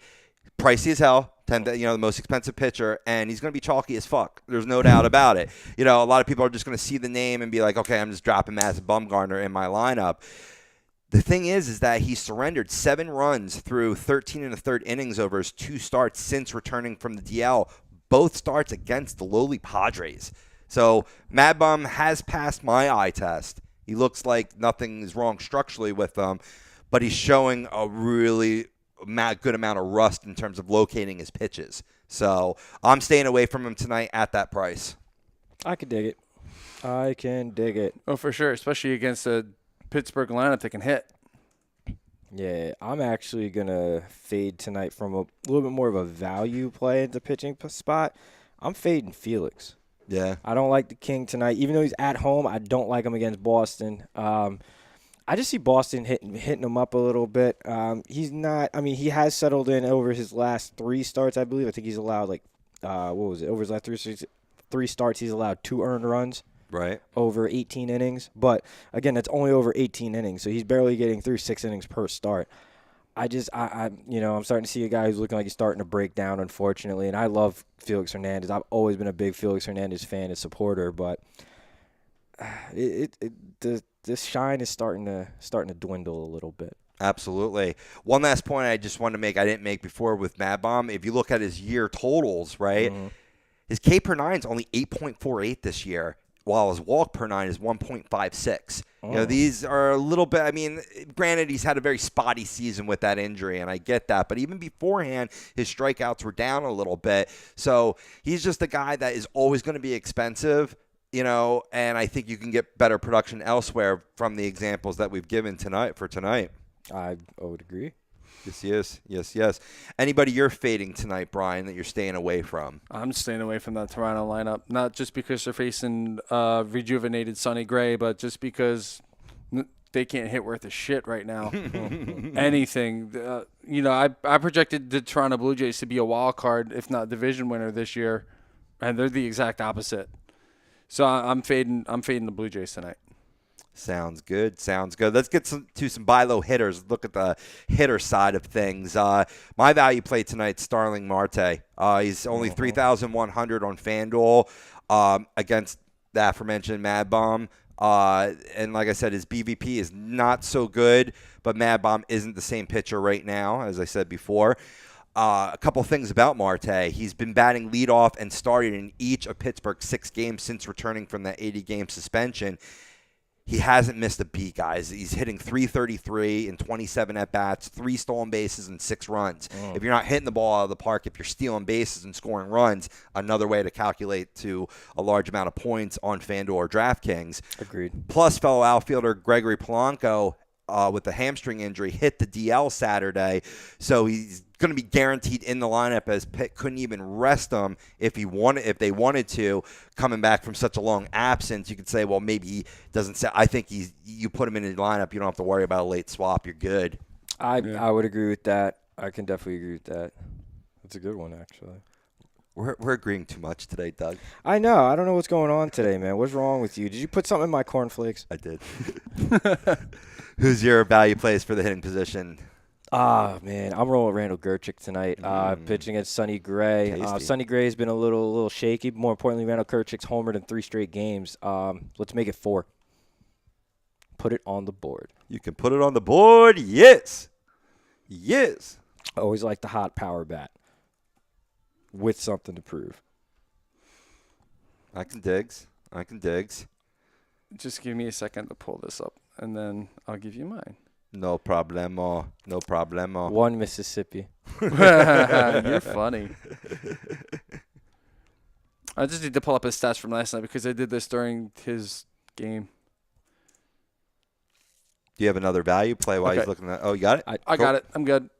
pricey as hell, the most expensive pitcher, and he's going to be chalky as fuck. There's no doubt about it. A lot of people are just going to see the name and be like, okay, I'm just dropping Madison Bumgarner in my lineup. The thing is that he surrendered 7 runs through 13 and a third innings over his 2 starts since returning from the DL, both starts against the lowly Padres. So Mad Bum has passed my eye test. He looks like nothing is wrong structurally with him, but he's showing a really good amount of rust in terms of locating his pitches. So I'm staying away from him tonight at that price. I can dig it. Oh, for sure, especially against a Pittsburgh lineup that can hit. Yeah, I'm actually going to fade tonight from a little bit more of a value play at the pitching spot. I'm fading Felix. Yeah. I don't like the King tonight. Even though he's at home, I don't like him against Boston. I just see Boston hitting him up a little bit. He's not – he has settled in over his last 3 starts, I believe. I think he's allowed over his last 3 starts, he's allowed 2 earned runs. Right. Over 18 innings. But, again, that's only over 18 innings, so he's barely getting through 6 innings per start. I'm starting to see a guy who's looking like he's starting to break down, unfortunately. And I love Felix Hernandez. I've always been a big Felix Hernandez fan and supporter, but the shine is starting to dwindle a little bit. Absolutely. One last point I just wanted to make I didn't make before with Mad Bomb. If you look at his year totals, right, his K per 9 is only 8.48 this year, while his walk per 9 is 1.56. These are a little bit, granted, he's had a very spotty season with that injury, and I get that. But even beforehand, his strikeouts were down a little bit. So he's just a guy that is always going to be expensive, and I think you can get better production elsewhere from the examples that we've given tonight. I would agree. Yes. Anybody you're fading tonight, Brian, that you're staying away from? I'm staying away from that Toronto lineup, not just because they're facing rejuvenated Sonny Gray, but just because they can't hit worth a shit right now. Anything. I projected the Toronto Blue Jays to be a wild card, if not division winner this year, and they're the exact opposite. So I'm fading the Blue Jays tonight. Sounds good. Let's get to some buy low hitters. Look at the hitter side of things. My value play tonight, Starling Marte. He's only 3,100 on FanDuel against the aforementioned Mad Bomb. And like I said, his BVP is not so good, but Mad Bomb isn't the same pitcher right now, as I said before. A couple things about Marte. He's been batting leadoff and started in each of Pittsburgh's 6 games since returning from that 80-game suspension. He hasn't missed a beat, guys. He's hitting .333 in 27 at-bats, 3 stolen bases, and 6 runs. If you're not hitting the ball out of the park, if you're stealing bases and scoring runs, another way to calculate to a large amount of points on FanDuel or DraftKings. Agreed. Plus, fellow outfielder Gregory Polanco, with the hamstring injury, hit the DL Saturday, so he's going to be guaranteed in the lineup, as Pitt couldn't even rest him if they wanted to. Coming back from such a long absence, you could say, well, maybe he doesn't say. I think you put him in the lineup, you don't have to worry about a late swap. You're good. I would agree with that. I can definitely agree with that. That's a good one, actually. We're agreeing too much today, Doug. I know. I don't know what's going on today, man. What's wrong with you? Did you put something in my cornflakes? I did. Who's your value plays for the hitting position? Man, I'm rolling Randall Gerchik tonight. Pitching against Sonny Gray. Sonny Gray's been a little shaky. But more importantly, Randall Gerchik's homered in 3 straight games. Let's make it 4. Put it on the board. You can put it on the board. Yes. I always like the hot power bat with something to prove. I can digs. Just give me a second to pull this up, and then I'll give you mine. No problemo. 1 Mississippi. You're funny. I just need to pull up his stats from last night because I did this during his game. Do you have another value play while he's looking at? Oh, you got it? I got it. I'm good.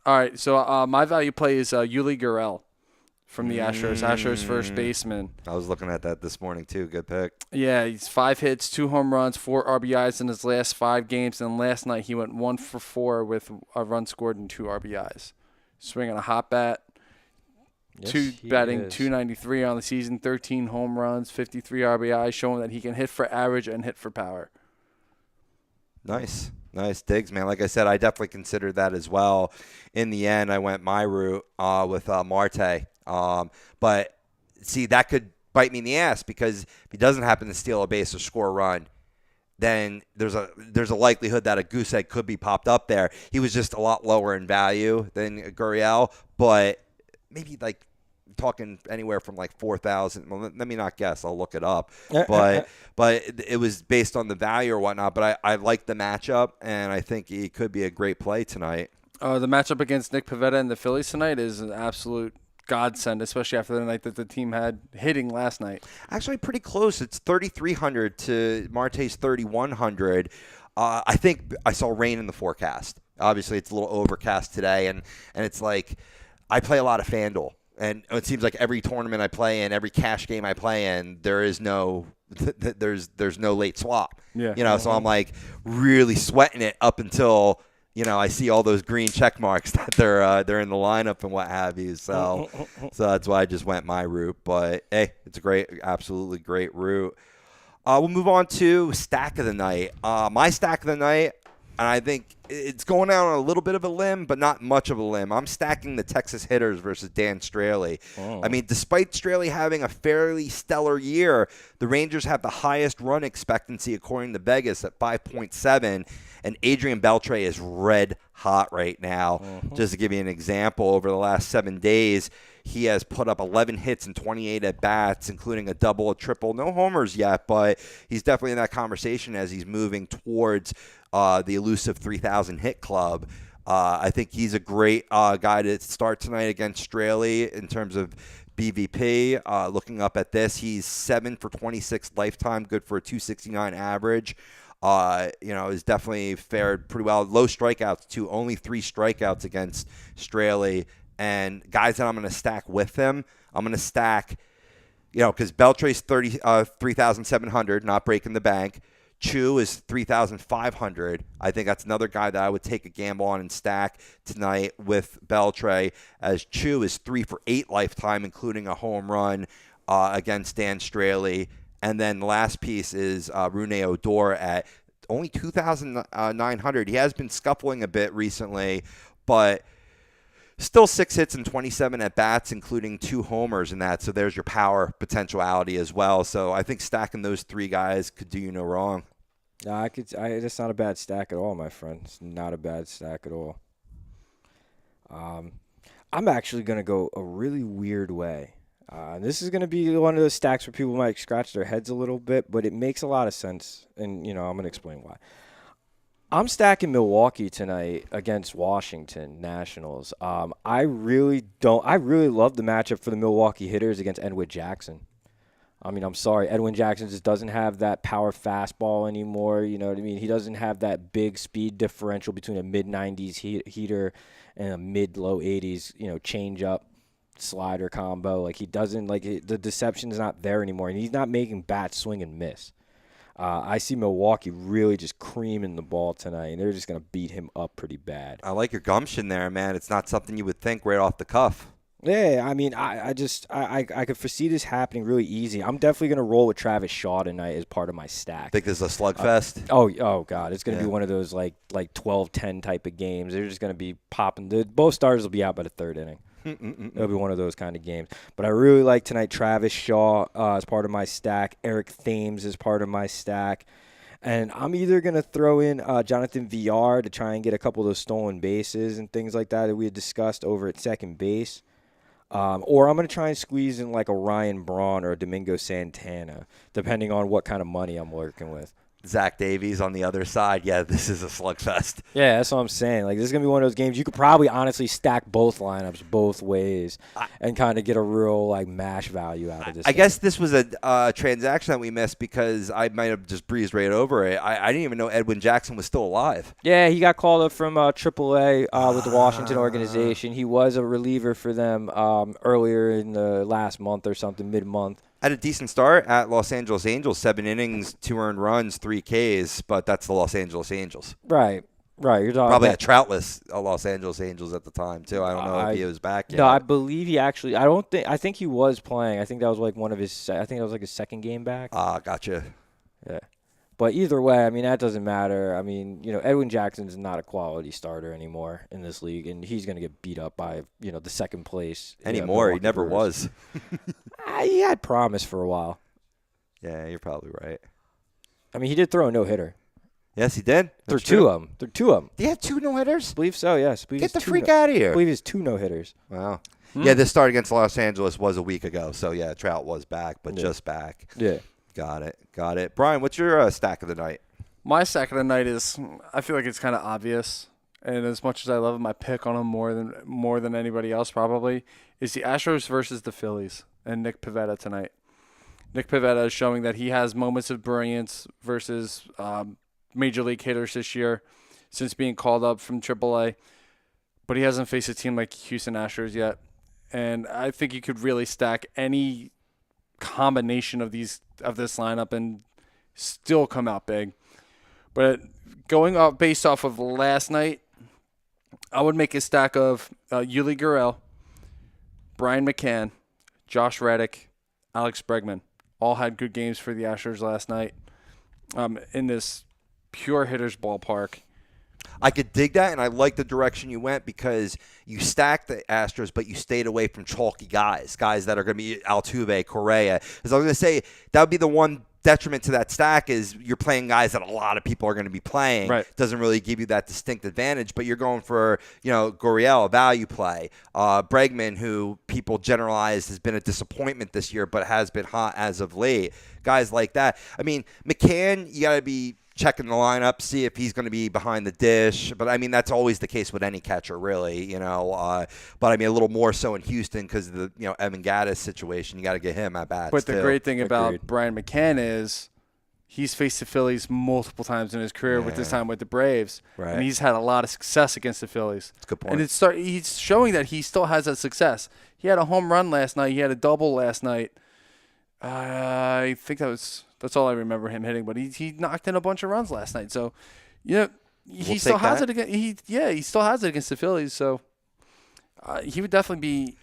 All right. So my value play is Yuli Gurriel from the Astros. Astros first baseman. I was looking at that this morning too. Good pick. Yeah, he's 5 hits, 2 home runs, 4 RBIs in his last 5 games. And last night he went 1 for 4 with a run scored and 2 RBIs. Swinging a hot bat. Batting .293 on the season, 13 home runs, 53 RBIs, showing that he can hit for average and hit for power. Nice digs, man. Like I said, I definitely considered that as well. In the end, I went my route with Marte. But see, that could bite me in the ass because if he doesn't happen to steal a base or score a run, then there's a likelihood that a goose egg could be popped up there. He was just a lot lower in value than Gurriel, but maybe like talking anywhere from like 4,000. Well, let me not guess. I'll look it up. But it was based on the value or whatnot. But I like the matchup, and I think he could be a great play tonight. The matchup against Nick Pivetta and the Phillies tonight is an absolute godsend, especially after the night that the team had hitting last night. Actually, pretty close. It's 3,300 to Marte's 3,100. I think I saw rain in the forecast. Obviously, it's a little overcast today, and it's like I play a lot of FanDuel. And it seems like every tournament I play in, every cash game I play in, there's no late swap. Yeah. So I'm like really sweating it up until I see all those green check marks that they're in the lineup and what have you. So that's why I just went my route. But hey, it's a absolutely great route. We'll move on to stack of the night. My stack of the night. And I think it's going out on a little bit of a limb, but not much of a limb. I'm stacking the Texas hitters versus Dan Straley. I mean, despite Straley having a fairly stellar year, the Rangers have the highest run expectancy according to Vegas at 5.7, and Adrian Beltre is red hot right now. Just to give you an example, over the last 7 days, he has put up 11 hits and 28 at-bats, including a double, a triple. No homers yet, but he's definitely in that conversation as he's moving towards the elusive 3,000 hit club. I think he's a great guy to start tonight against Straley in terms of BVP. Looking up at this, he's 7 for 26 lifetime, good for a 269 average. Has definitely fared pretty well. Low strikeouts too, only 3 strikeouts against Straley. And guys that I'm going to stack with him, I'm going to stack, because Beltre's 3,700, not breaking the bank. Chu is 3,500. I think that's another guy that I would take a gamble on and stack tonight with Beltre, as Chu is 3 for 8 lifetime, including a home run against Dan Straley. And then the last piece is Rune Odor at only 2,900. He has been scuffling a bit recently, but still 6 hits and 27 at-bats, including 2 homers in that. So there's your power potentiality as well. So I think stacking those 3 guys could do you no wrong. No, that's not a bad stack at all, my friend. It's not a bad stack at all. I'm actually going to go a really weird way. This is going to be one of those stacks where people might scratch their heads a little bit, but it makes a lot of sense. And, I'm going to explain why. I'm stacking Milwaukee tonight against Washington Nationals. I really love the matchup for the Milwaukee hitters against Edwin Jackson. I mean, I'm sorry, Edwin Jackson just doesn't have that power fastball anymore. You know what I mean? He doesn't have that big speed differential between a mid-90s heater and a mid-low 80s, change-up slider combo. Like, he doesn't, the deception is not there anymore, and he's not making bats swing and miss. I see Milwaukee really just creaming the ball tonight, and they're just going to beat him up pretty bad. I like your gumption there, man. It's not something you would think right off the cuff. Yeah, I mean, I could foresee this happening really easy. I'm definitely going to roll with Travis Shaw tonight as part of my stack. Think this is a slugfest? Oh God, it's going to be one of those like 12-10 type of games. They're just going to be popping. Both starters will be out by the 3rd inning. It'll be one of those kind of games. But I really like tonight Travis Shaw as part of my stack. Eric Thames as part of my stack. And I'm either going to throw in Jonathan VR to try and get a couple of those stolen bases and things like that we had discussed over at second base. Or I'm going to try and squeeze in like a Ryan Braun or a Domingo Santana, depending on what kind of money I'm working with. Zach Davies on the other side. Yeah, this is a slugfest. Yeah, that's what I'm saying. Like, this is going to be one of those games you could probably honestly stack both lineups both ways and kind of get a real, mash value out of this. I guess this was a transaction that we missed because I might have just breezed right over it. I didn't even know Edwin Jackson was still alive. Yeah, he got called up from AAA with the Washington organization. He was a reliever for them earlier in the last month or something, mid-month. Had a decent start at Los Angeles Angels, 7 innings, 2 earned runs, 3 Ks, but that's the Los Angeles Angels. Right. You're talking probably a troutless Los Angeles Angels at the time too. I don't know if he was back yet. No, I believe he actually. I think he was playing. I think that was one of his. I think that was his second game back. Gotcha. Yeah, But either way, I mean, that doesn't matter. I mean, Edwin Jackson's not a quality starter anymore in this league, and he's going to get beat up by, the second place. Anymore, he never was. He had promise for a while. Yeah, you're probably right. I mean, he did throw a no-hitter. Yes, he did. There are two of them. Do you have 2 no-hitters? I believe so, yes. Get the freak out of here. I believe he's 2 no-hitters. Wow. Yeah, this start against Los Angeles was a week ago, so yeah, Trout was back, but just back. Yeah. Got it. Brian, what's your stack of the night? My stack of the night is, I feel like it's kind of obvious, and as much as I love my pick on him more than anybody else probably, is the Astros versus the Phillies and Nick Pivetta tonight. Nick Pivetta is showing that he has moments of brilliance versus major league hitters this year since being called up from AAA, but he hasn't faced a team like Houston Astros yet, and I think you could really stack any combination of this lineup and still come out big. But going off based off of last night, I would make a stack of Yuli Gurriel, Brian McCann, Josh Reddick, Alex Bregman. All had good games for the Astros last night in this pure hitter's ballpark. I could dig that, and I like the direction you went because you stacked the Astros, but you stayed away from chalky guys that are going to be Altuve, Correa. Because I was going to say, that would be the one detriment to that stack is you're playing guys that a lot of people are going to be playing. Right. Doesn't really give you that distinct advantage, but you're going for, Gurriel, a value play. Bregman, who people generalize has been a disappointment this year, but has been hot as of late. Guys like that. I mean, McCann, you got to be checking the lineup, see if he's going to be behind the dish. But, I mean, that's always the case with any catcher, really, But, I mean, a little more so in Houston because of the, Evan Gattis situation. You got to get him at bats, But the too. great thing about Brian McCann is he's faced the Phillies multiple times in his career with this time with the Braves. Right. And he's had a lot of success against the Phillies. That's a good point. And he's showing that he still has that success. He had a home run last night. He had a double last night. I think that's all I remember him hitting, but he knocked in a bunch of runs last night. So, he still has it against he still has it against the Phillies. So, he would definitely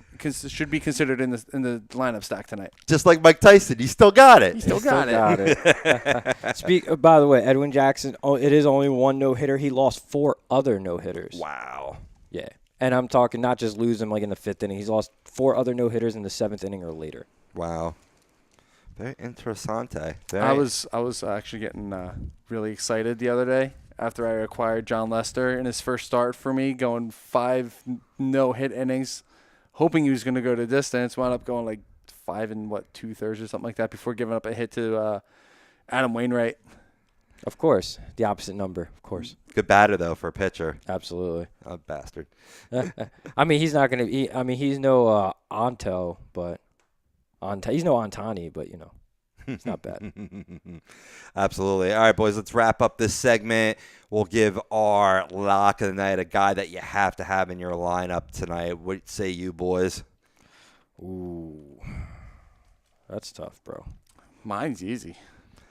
should be considered in the lineup stack tonight. Just like Mike Tyson, he still got it. He still got it. By the way, Edwin Jackson, it is only 1 no-hitter. He lost 4 other no-hitters. Wow. Yeah. And I'm talking not just lose him like in the 5th inning. He's lost 4 other no-hitters in the 7th inning or later. Wow. Very interessante. I was actually getting really excited the other day after I acquired John Lester in his first start for me, going 5 no-hit innings, hoping he was going to go to distance. Wound up going like 5 and 2/3 or something like that before giving up a hit to Adam Wainwright. Of course, the opposite number. Of course. Good batter though for a pitcher. Absolutely. A bastard. I mean, he's not going to. I mean, he's no Anto, but. He's no Antani, but, it's not bad. Absolutely. All right, boys, let's wrap up this segment. We'll give our lock of the night, a guy that you have to have in your lineup tonight. What say you, boys? Ooh. That's tough, bro. Mine's easy.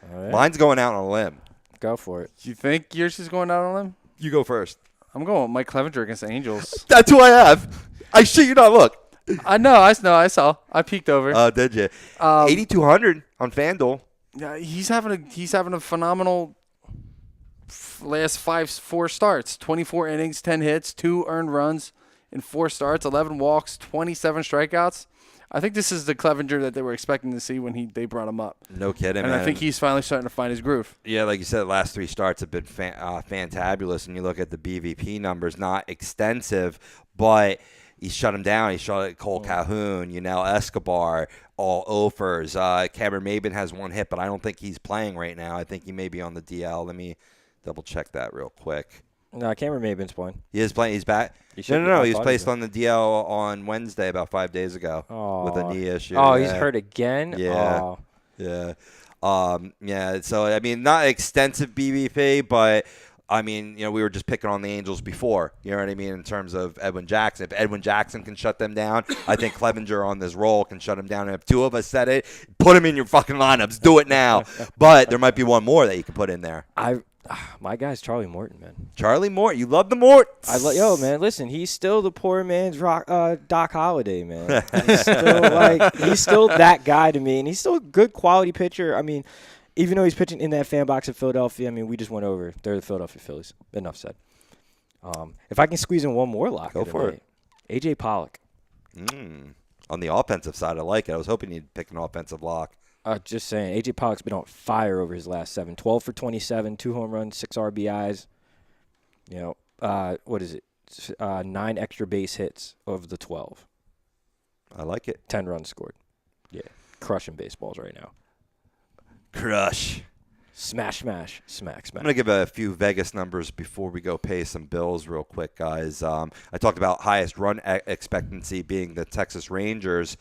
All right. Mine's going out on a limb. Go for it. You think yours is going out on him? You go first. I'm going with Mike Clevenger against the Angels. That's who I have. I shit you not. Look. I know. I saw. I peeked over. Oh, did you? 8,200 on FanDuel. Yeah, he's having a phenomenal last 4 starts. 24 innings, 10 hits, 2 earned runs in 4 starts, 11 walks, 27 strikeouts. I think this is the Clevenger that they were expecting to see when they brought him up. No kidding, and man. I think he's finally starting to find his groove. Yeah, like you said, the last 3 starts have been fantabulous. And you look at the BVP numbers, not extensive, but he shut him down. He shut Cole Calhoun, Escobar, all offers. Cameron Maybin has 1 hit, but I don't think he's playing right now. I think he may be on the DL. Let me double-check that real quick. No, Cameron Maybin's playing. He is playing. He's back? No. He was placed on the DL on Wednesday about 5 days ago with a knee issue. Oh, he's hurt again? Yeah. Oh. Yeah. Yeah, so, I mean, not extensive BVP, but – I mean, we were just picking on the Angels before, you know what I mean, in terms of Edwin Jackson. If Edwin Jackson can shut them down, I think Clevenger on this roll can shut them down. And if 2 of us said it, put him in your fucking lineups. Do it now. But there might be 1 more that you can put in there. My guy's Charlie Morton, man. Charlie Morton. You love the Mortons. Yo, man, listen, he's still the poor man's Doc Holliday, man. He's still he's still that guy to me, and he's still a good quality pitcher. I mean, even though he's pitching in that fan box in Philadelphia, I mean, we just went over. They're the Philadelphia Phillies. Enough said. If I can squeeze in one more lock, Go for it. AJ Pollock. On the offensive side, I like it. I was hoping you'd pick an offensive lock. Just saying, AJ Pollock's been on fire over his last 7. 12 for 27, 2 home runs, 6 RBIs. You know, what is it? 9 extra base hits of the 12. I like it. 10 runs scored. Yeah, crushing baseballs right now. Crush. Smash, smash, smack, smack. I'm going to give a few Vegas numbers before we go pay some bills real quick, guys. I talked about highest run expectancy being the Texas Rangers.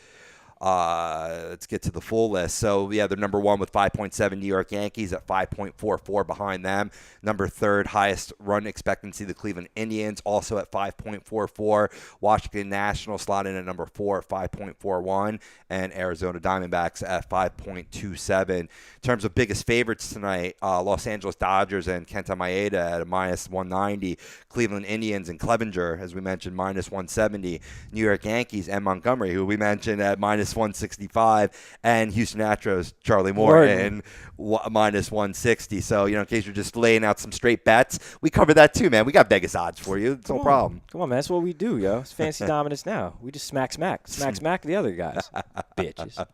Let's get to the full list. So, yeah, they're number 1 with 5.7. New York Yankees at 5.44 behind them. Number 3rd, highest run expectancy, the Cleveland Indians, also at 5.44. Washington Nationals slot in at number 4 at 5.41. And Arizona Diamondbacks at 5.27. In terms of biggest favorites tonight, Los Angeles Dodgers and Kenta Maeda at a minus 190. Cleveland Indians and Clevenger, as we mentioned, minus 170. New York Yankees and Montgomery, who we mentioned, at minus 165, and Houston Astros, Charlie Morton, minus 160. So, you know, in case you're just laying out some straight bets, we cover that too, man. We got Vegas odds for you. It's no problem. Come on, man. That's what we do, yo. It's fancy dominance now. We just smack the other guys. Bitches.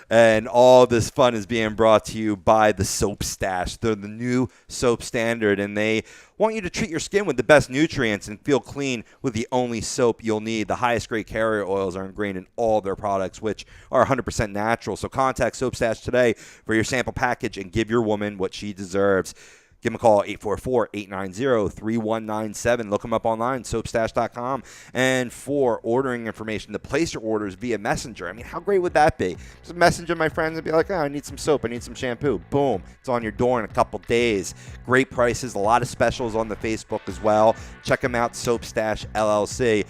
And all this fun is being brought to you by the Soap Stash. They're the new soap standard, and they want you to treat your skin with the best nutrients and feel clean with the only soap you'll need. The highest grade carrier oils are ingrained in all their products, which are 100% natural. So contact Soap Stash today for your sample package and give your woman what she deserves. Give them a call, 844-890-3197. Look them up online, soapstash.com. And for ordering information, to place your orders via Messenger. I mean, how great would that be? Just messenger my friends and be like, I need some soap. I need some shampoo. Boom. It's on your door in a couple days. Great prices. A lot of specials on the Facebook as well. Check them out, Soap Stash LLC.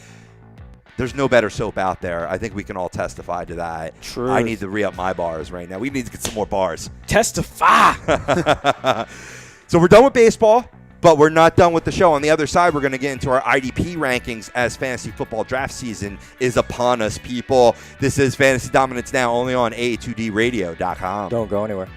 There's no better soap out there. I think we can all testify to that. True. I need to re-up my bars right now. We need to get some more bars. Testify. So we're done with baseball, but we're not done with the show. On the other side, we're going to get into our IDP rankings as fantasy football draft season is upon us, people. This is Fantasy Dominance Now, only on A2DRadio.com. Don't go anywhere.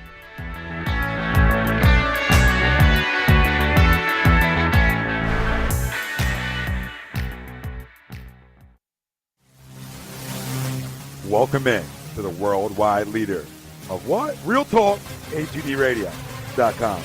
Welcome in to the worldwide leader of what? Real talk, A2DRadio.com.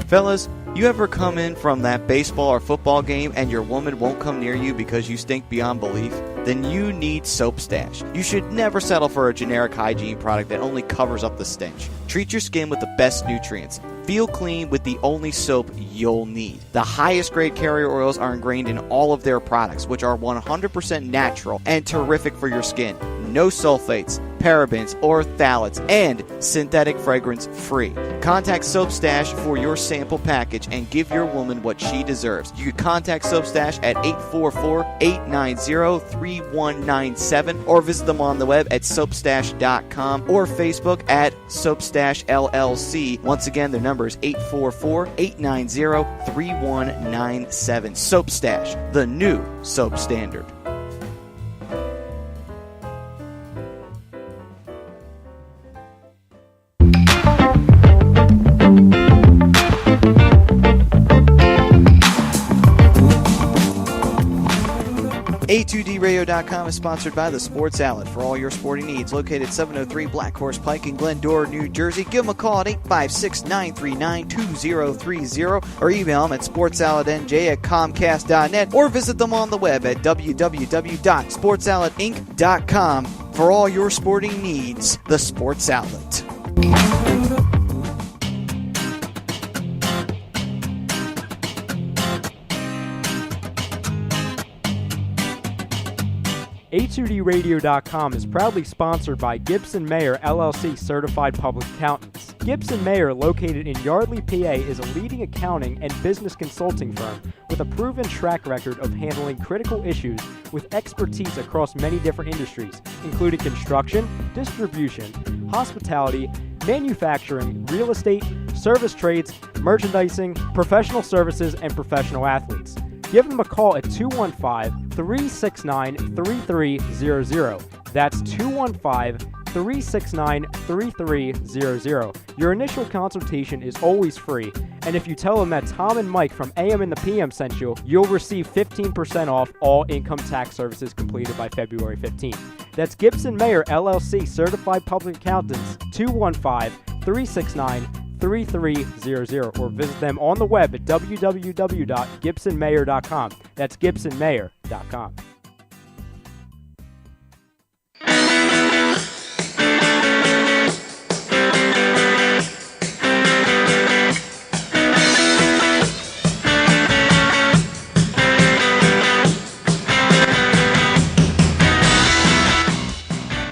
Fellas, you ever come in from that baseball or football game and your woman won't come near you because you stink beyond belief? Then you need Soap Stash. You should never settle for a generic hygiene product that only covers up the stench. Treat your skin with the best nutrients. Feel clean with the only soap you'll need. The highest grade carrier oils are ingrained in all of their products, which are 100% natural and terrific for your skin. No sulfates, parabens, or phthalates, and synthetic fragrance free. Contact Soap Stash for your sample package and give your woman what she deserves. You can contact Soap Stash at 844-890-3197 or visit them on the web at soapstash.com or Facebook at Soapstash LLC. Once again, their number is 844-890-3197. Soap Stash, the new soap standard. A2DRadio.com is sponsored by The Sports Outlet for all your sporting needs. Located 703 Black Horse Pike in Glendora, New Jersey. Give them a call at 856-939-2030 or email them at sportsoutletnj@comcast.net or visit them on the web at www.sportsoutletinc.com for all your sporting needs. The Sports Outlet. A2DRadio.com is proudly sponsored by Gibson Mayer LLC Certified Public Accountants. Gibson Mayer, located in Yardley, PA, is a leading accounting and business consulting firm with a proven track record of handling critical issues with expertise across many different industries, including construction, distribution, hospitality, manufacturing, real estate, service trades, merchandising, professional services, and professional athletes. Give them a call at 215-369-3300. That's 215-369-3300. Your initial consultation is always free, and if you tell them that Tom and Mike from AM and the PM sent you, you'll receive 15% off all income tax services completed by February 15th. That's Gibson Mayer LLC Certified Public Accountants, 215-369-3300, or visit them on the web at www.gibsonmayer.com. That's gibsonmayer.com.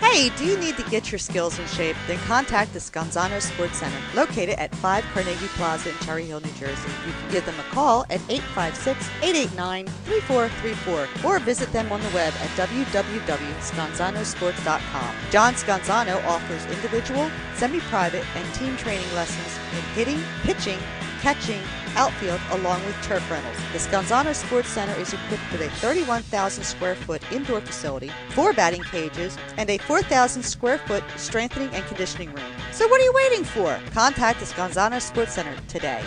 Hey, do you need to get your skills in shape? Then contact the Scanzano Sports Center, located at 5 Carnegie Plaza in Cherry Hill, New Jersey. You can give them a call at 856-889-3434 or visit them on the web at www.scanzanosports.com. John Scanzano offers individual, semi-private, and team training lessons in hitting, pitching, catching, outfield, along with turf rentals. The Scanzano Sports Center is equipped with a 31,000 square foot indoor facility, 4 batting cages, and a 4,000 square foot strengthening and conditioning room. So what are you waiting for? Contact the Scanzano Sports Center today.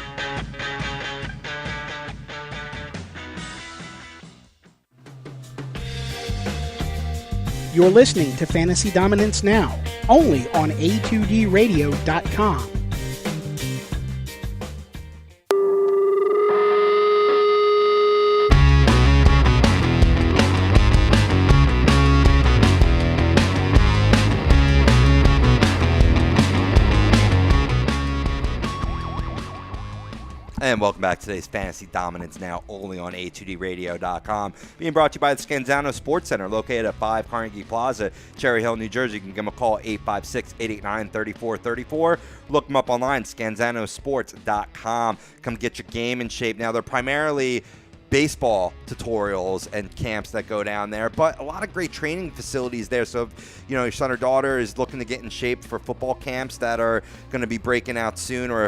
You're listening to Fantasy Dominance Now, only on A2DRadio.com. And welcome back to today's Fantasy Dominance Now, only on A2DRadio.com. Being brought to you by the Scanzano Sports Center, located at 5 Carnegie Plaza, Cherry Hill, New Jersey. You can give them a call, 856-889-3434. Look them up online, scanzanosports.com. Come get your game in shape. Now, they're primarily baseball tutorials and camps that go down there, but a lot of great training facilities there. So if your son or daughter is looking to get in shape for football camps that are going to be breaking out soon, or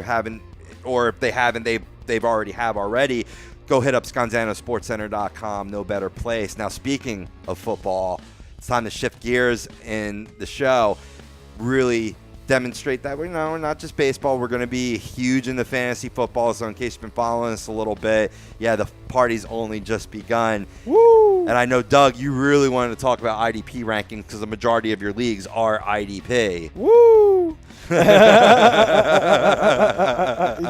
if they haven't, they've already, go hit up scanzanosportscenter.com. No better place. Now, speaking of football, it's time to shift gears in the show. Really demonstrate that we're not just baseball. We're going to be huge in the fantasy football. So in case you've been following us a little bit, the party's only just begun. Woo! And I know, Doug, you really wanted to talk about IDP rankings because the majority of your leagues are IDP. Woo!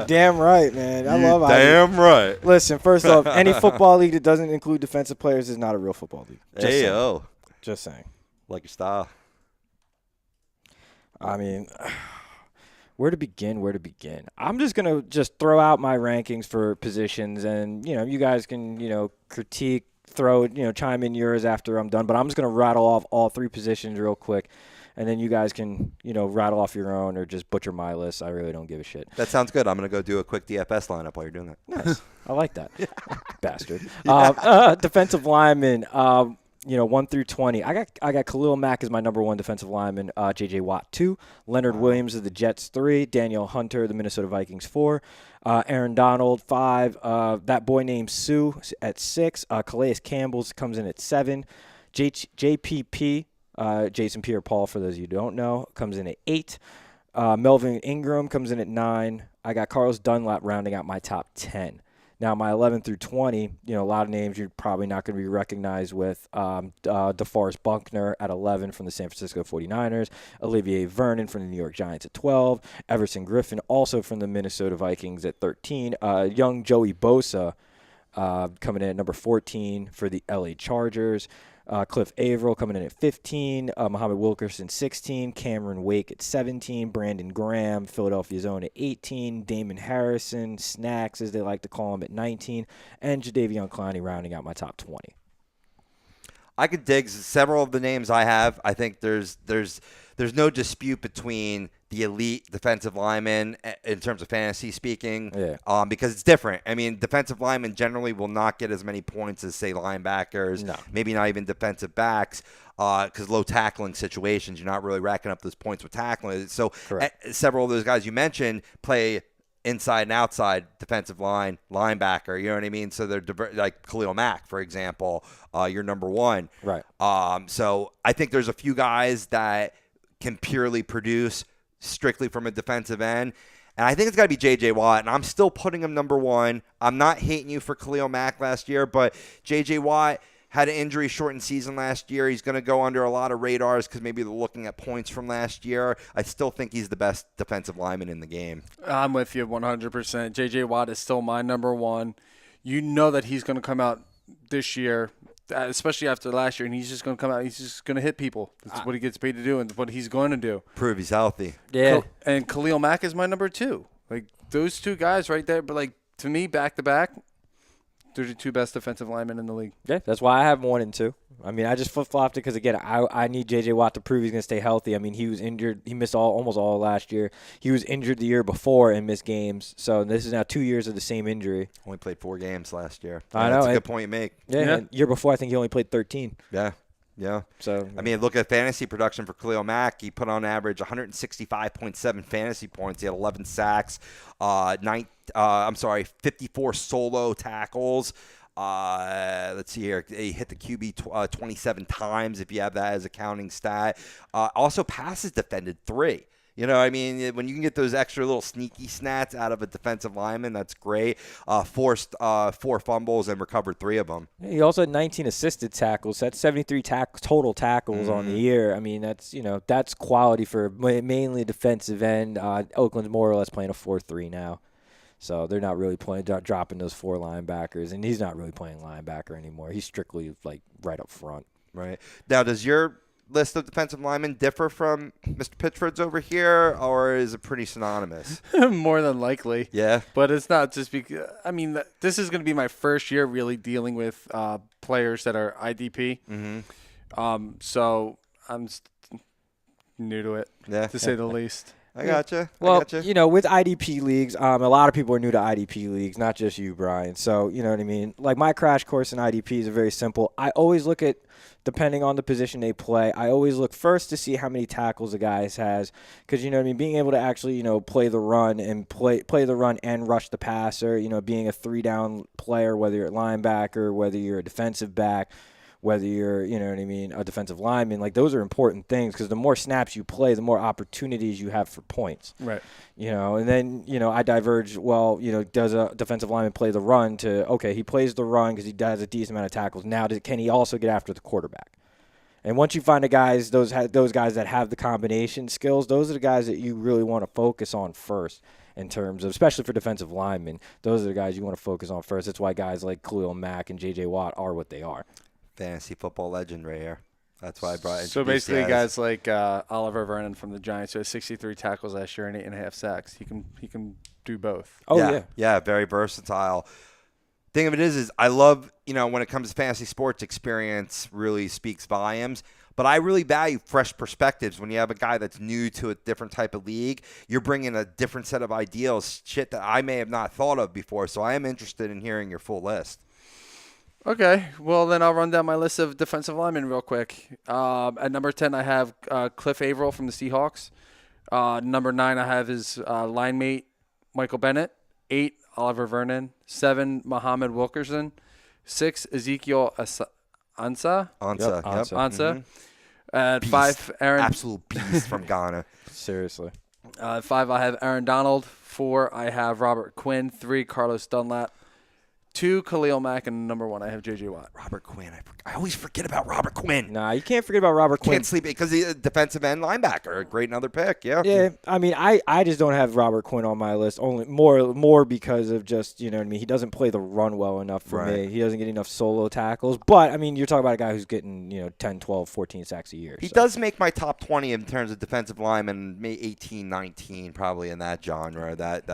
Damn right, man. I love Damn right. Listen, first off, any football league that doesn't include defensive players is not a real football league. Just saying. Like your style. I mean, where to begin? I'm just going to throw out my rankings for positions, and, you guys can, critique, chime in yours after I'm done. But I'm just going to rattle off all 3 positions real quick. And then you guys can, rattle off your own or just butcher my list. I really don't give a shit. That sounds good. I'm going to go do a quick DFS lineup while you're doing that. Nice. I like that. Bastard. Defensive lineman, 1 through 20. I got Khalil Mack as my number 1 defensive lineman. J.J. Watt 2. Leonard Williams of the Jets 3. Daniel Hunter, the Minnesota Vikings 4. Aaron Donald 5. That boy named Sue at 6. Calais Campbell comes in at 7. JPP. Jason Pierre-Paul, for those of you who don't know, comes in at 8. Melvin Ingram comes in at 9. I got Carlos Dunlap rounding out my top 10. Now, my 11 through 20, a lot of names you're probably not going to be recognized with. DeForest Buckner at 11 from the San Francisco 49ers. Olivier Vernon from the New York Giants at 12. Everson Griffin, also from the Minnesota Vikings, at 13. Young Joey Bosa coming in at number 14 for the LA Chargers. Cliff Averill coming in at 15, Muhammad Wilkerson 16, Cameron Wake at 17, Brandon Graham, Philadelphia's own, at 18, Damon Harrison, Snacks as they like to call him, at 19, and Jadeveon Clowney rounding out my top 20. I could dig several of the names I have. I think there's no dispute between the elite defensive linemen in terms of fantasy speaking, because it's different. I mean, defensive linemen generally will not get as many points as, say, linebackers, maybe not even defensive backs, because low tackling situations, you're not really racking up those points with tackling. So several of those guys you mentioned play inside and outside defensive line, linebacker, you know what I mean? So they're like Khalil Mack, for example, you're number one. Right. So I think there's a few guys that can purely produce strictly from a defensive end. And I think it's got to be J.J. Watt, and I'm still putting him number one. I'm not hating you for Khalil Mack last year, but J.J. Watt had an injury-shortened season last year. He's going to go under a lot of radars because maybe they're looking at points from last year. I still think he's the best defensive lineman in the game. I'm with you 100%. J.J. Watt is still my number one. You know that he's going to come out this year, especially after last year, and he's just going to come out. He's just going to hit people. That's what he gets paid to do and what he's going to do. Prove he's healthy. Yeah. And Khalil Mack is my number two. Like, those two guys right there, but, like, to me, back-to-back, they're the two best defensive linemen in the league. Yeah, that's why I have 1 and 2. I mean, I just flip-flopped it because, again, I need J.J. Watt to prove he's going to stay healthy. I mean, he was injured. He missed almost all last year. He was injured the year before and missed games. So this is now 2 years of the same injury. Only played 4 games last year. I know. That's a good point you make. Yeah. Year before, I think he only played 13. Yeah. So I mean, look at fantasy production for Khalil Mack. He put on average 165.7 fantasy points. He had 11 sacks, 54 solo tackles. Let's see here. He hit the QB 27 times if you have that as a counting stat. Also, passes defended 3. You know, I mean, when you can get those extra little sneaky stats out of a defensive lineman, that's great. Forced 4 fumbles and recovered 3 of them. He also had 19 assisted tackles. That's 73 total tackles on the year. I mean, that's quality for mainly defensive end. Oakland's more or less playing a 4-3 now. So they're not really dropping those 4 linebackers, and he's not really playing linebacker anymore. He's strictly, like, right up front. Right. Now, does your list of defensive linemen differ from Mr. Pitchford's over here, or is it pretty synonymous? More than likely. Yeah. But it's not just because – I mean, this is going to be my first year really dealing with players that are IDP. Mm-hmm. So I'm new to it, to say the least. I gotcha. Well, you know, with IDP leagues, a lot of people are new to IDP leagues, not just you, Brian. So, you know what I mean? Like, my crash course in IDP is very simple. I always look at, depending on the position they play, I always look first to see how many tackles a guy has. Because, you know what I mean, being able to actually, you know, play the run and play the run and rush the passer, you know, being a 3-down player, whether you're a linebacker, whether you're a defensive back, whether you're, you know what I mean, a defensive lineman, like, those are important things because the more snaps you play, the more opportunities you have for points. Right. You know, and then, you know, I diverge, well, you know, does a defensive lineman play the run to, okay, he plays the run because he does a decent amount of tackles. Now, can he also get after the quarterback? And once you find the guys, those guys that have the combination skills, those are the guys that you really want to focus on first in terms of, especially for defensive linemen, those are the guys you want to focus on first. That's why guys like Khalil Mack and J.J. Watt are what they are. Fantasy football legend right here. That's why I brought it. So basically, guys like Oliver Vernon from the Giants, who has 63 tackles last year and 8.5 sacks. He can do both. Oh, yeah, very versatile. Thing of it is I love, you know, when it comes to fantasy sports, experience really speaks volumes. But I really value fresh perspectives. When you have a guy that's new to a different type of league, you're bringing a different set of ideals, shit that I may have not thought of before. So I am interested in hearing your full list. Okay, well, then I'll run down my list of defensive linemen real quick. At number 10, I have Cliff Averill from the Seahawks. Number 9, I have his line mate, Michael Bennett. 8, Oliver Vernon. 7, Muhammad Wilkerson. 6, Ezekiel Ansah. Ansah. Ansah. At 5, Aaron. Absolute beast from Ghana. Seriously. 5, I have Aaron Donald. 4, I have Robert Quinn. 3, Carlos Dunlap. 2, Khalil Mack, and number 1, I have J.J. Watt. Robert Quinn. I always forget about Robert Quinn. Nah, you can't forget about Robert Quinn. Can't sleep because he's a defensive end linebacker. Great another pick, yeah. Yeah, I mean, I just don't have Robert Quinn on my list, only more because of just, you know what I mean, he doesn't play the run well enough for me. He doesn't get enough solo tackles. But, I mean, you're talking about a guy who's getting, you know, 10, 12, 14 sacks a year. He does make my top 20 in terms of defensive linemen, maybe 18, 19, probably in that genre, that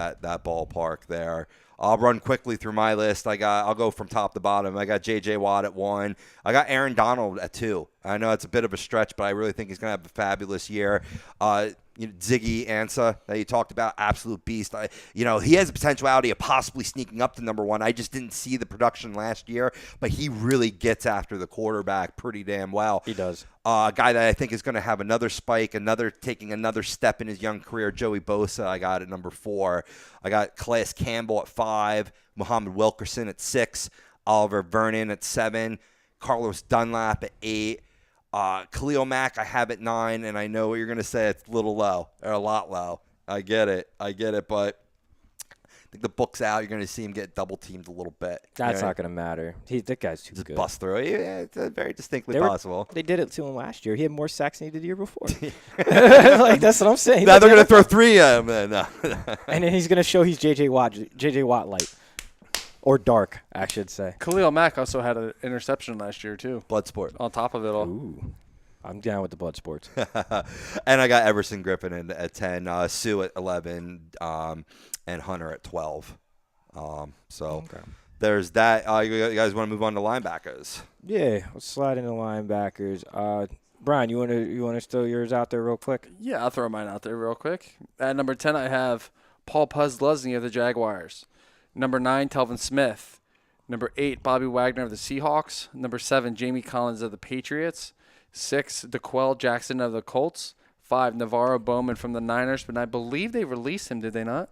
ballpark there. I'll run quickly through my list. I'll go from top to bottom. I got J.J. Watt at 1. I got Aaron Donald at 2. I know it's a bit of a stretch, but I really think he's going to have a fabulous year. Ziggy Ansah that you talked about, absolute beast. He has the potentiality of possibly sneaking up to number 1. I just didn't see the production last year, but he really gets after the quarterback pretty damn well. He does. A guy that I think is going to have another spike, taking another step in his young career, Joey Bosa, I got at number 4. I got Calais Campbell at 5, Muhammad Wilkerson at 6, Oliver Vernon at 7, Carlos Dunlap at 8. Khalil Mack I have at 9, and I know what you're going to say. It's a little low, or a lot low. I get it, but I think the book's out. You're going to see him get double teamed a little bit. That's not going to matter. That guy's too good. Bust through. Yeah, it's very distinctly possible. They did it to him last year. He had more sacks than he did the year before. That's what I'm saying. Now they're going to throw 3 at him. No. And then he's going to show he's J.J. Watt light. Or dark, I should say. Khalil Mack also had an interception last year, too. Bloodsport. On top of it all. Ooh. I'm down with the blood sports. And I got Everson Griffin at 10, Sue at 11, and Hunter at 12. There's that. You guys want to move on to linebackers? Yeah, let's slide into linebackers. Brian, you want to throw yours out there real quick? Yeah, I'll throw mine out there real quick. At number 10, I have Paul Puslesny of the Jaguars. Number 9, Telvin Smith. Number 8, Bobby Wagner of the Seahawks. Number 7, Jamie Collins of the Patriots. 6, DeQuell Jackson of the Colts. 5, Navarro Bowman from the Niners. But I believe they released him, did they not?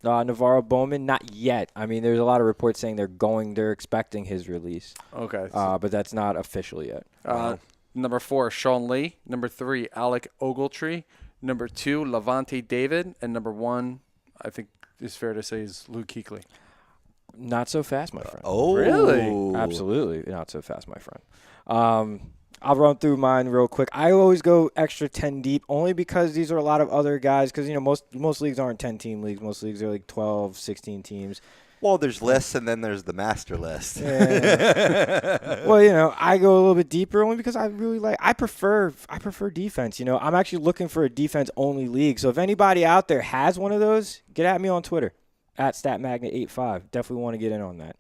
Navarro Bowman, not yet. I mean, there's a lot of reports saying they're expecting his release. Okay. But that's not official yet. Number 4, Sean Lee. Number 3, Alec Ogletree. Number 2, Levante David. And number 1, I think it's fair to say, is Luke Kuechly. Not so fast, my friend. Oh, really? Absolutely not so fast, my friend. I'll run through mine real quick. I always go extra 10 deep only because these are a lot of other guys because, most leagues aren't 10-team leagues. Most leagues are like 12, 16 teams. Well, there's lists, and then there's the master list. Yeah. Well, I go a little bit deeper only because I really I prefer defense. I'm actually looking for a defense-only league. So if anybody out there has one of those, get at me on Twitter, at StatMagnet85. Definitely want to get in on that.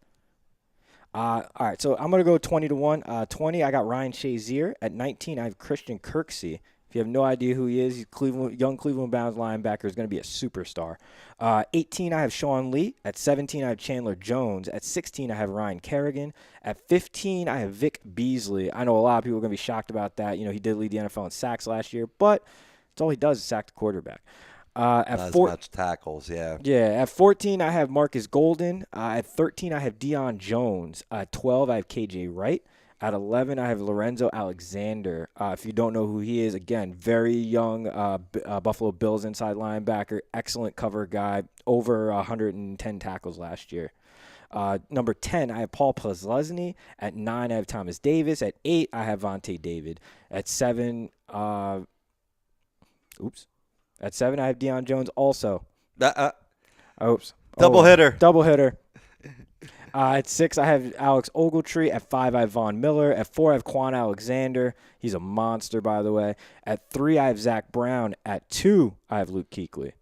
All right, so I'm going to go 20 to 1. 20, I got Ryan Shazier. At 19, I have Christian Kirksey. If you have no idea who he is, he's young Cleveland Browns linebacker. Is going to be a superstar. 18, I have Sean Lee. At 17, I have Chandler Jones. At 16, I have Ryan Kerrigan. At 15, I have Vic Beasley. I know a lot of people are going to be shocked about that. He did lead the NFL in sacks last year, but that's all he does is sack the quarterback. Not as much tackles, yeah. Yeah, at 14, I have Marcus Golden. At 13, I have Deion Jones. At 12, I have KJ Wright. At 11, I have Lorenzo Alexander. If you don't know who he is, again, very young Buffalo Bills inside linebacker, excellent cover guy, over 110 tackles last year. Number 10, I have Paul Puslesny. At 9, I have Thomas Davis. At 8, I have Vontae David. At 7, I have Deion Jones also. Double hitter. At 6, I have Alex Ogletree. At 5, I have Von Miller. At 4, I have Quan Alexander. He's a monster, by the way. At 3, I have Zach Brown. At 2, I have Luke Kuechly.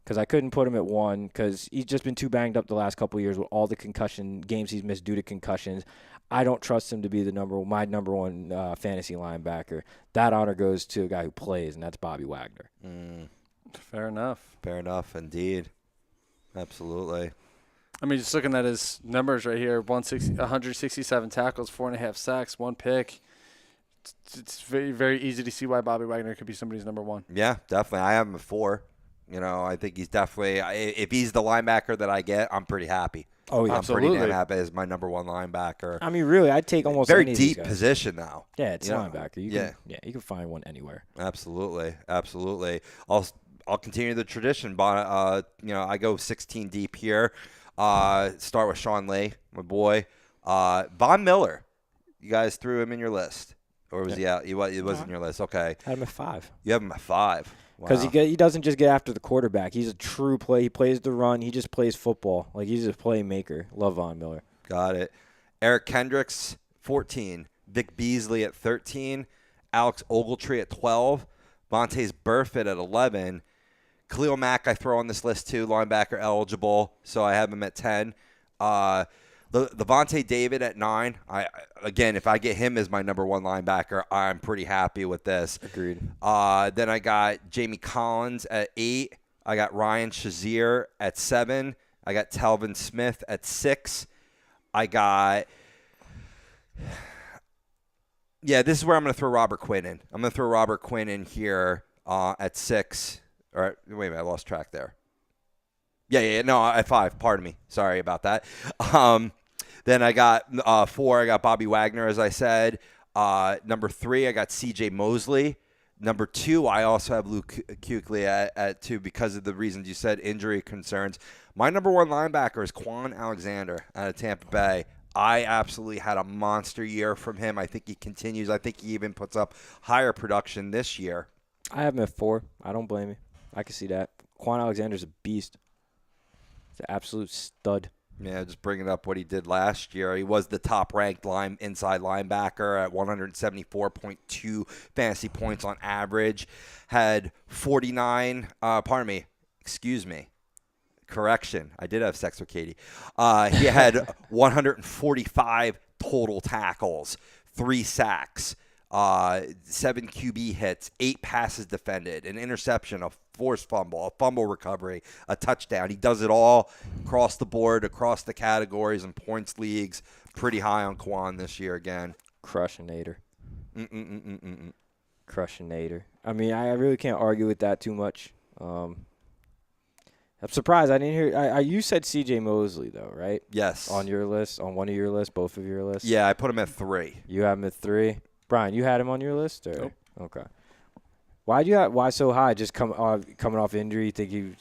Because I couldn't put him at 1 because he's just been too banged up the last couple of years with all the concussion games he's missed due to concussions. I don't trust him to be my number one fantasy linebacker. That honor goes to a guy who plays, and that's Bobby Wagner. Fair enough. Fair enough, indeed. Absolutely. I mean, just looking at his numbers right here, 167 tackles, 4.5 sacks, 1 pick. It's very, very easy to see why Bobby Wagner could be somebody's number 1. Yeah, definitely. I have him at 4. I think he's definitely – if he's the linebacker that I get, I'm pretty happy. Oh, yeah. I'm Absolutely. pretty damn happy as my number 1 linebacker. I mean, really, I'd take almost very any of these deep guys. position now. Yeah, it's linebacker. You can find one anywhere. Absolutely. I'll continue the tradition. I go 16 deep here. Start with Sean Lee, my boy. Von Miller, you guys threw him in your list, or was he out? He wasn't in your list. Okay. I had him at 5. You have him at 5. Because he doesn't just get after the quarterback. He's a true play. He plays the run. He just plays football. He's a playmaker. Love Von Miller. Got it. Eric Kendricks, 14. Vic Beasley at 13. Alex Ogletree at 12. Vontaze Burfitt at 11. Khalil Mack I throw on this list too, linebacker eligible, so I have him at 10. Levante David at 9. Again, if I get him as my number 1 linebacker, I'm pretty happy with this. Agreed. Then I got Jamie Collins at 8. I got Ryan Shazier at 7. I got Telvin Smith at 6. I got... Yeah, this is where I'm going to throw Robert Quinn in. I'm going to throw Robert Quinn in here at 6. All right, wait a minute, I lost track there. Yeah, no, at 5. Pardon me. Sorry about that. Then I got 4. I got Bobby Wagner, as I said. Number 3, I got C.J. Mosley. Number 2, I also have Luke Kuechly at 2 because of the reasons you said, injury concerns. My number 1 linebacker is Quan Alexander out of Tampa Bay. I absolutely had a monster year from him. I think he continues. I think he even puts up higher production this year. I have him at 4. I don't blame you. I can see that. Quan Alexander's a beast. He's an absolute stud. Yeah, just bringing up what he did last year. He was the top-ranked inside linebacker at 174.2 fantasy points on average. Had 49, correction. I did have sex with Katie. He had 145 total tackles, 3 sacks, 7 QB hits, 8 passes defended, an interception, a forced fumble, a fumble recovery, a touchdown. He does it all across the board, across the categories and points leagues. Pretty high on Quan this year again. Crushinator. Crushinator. I mean, I really can't argue with that too much. I'm surprised I didn't hear. You said C.J. Mosley though, right? Yes. On your list, on one of your lists, both of your lists. Yeah, I put him at 3. You have him at 3. Brian, you had him on your list, or Nope. Okay. Why so high? Just coming off injury, you think he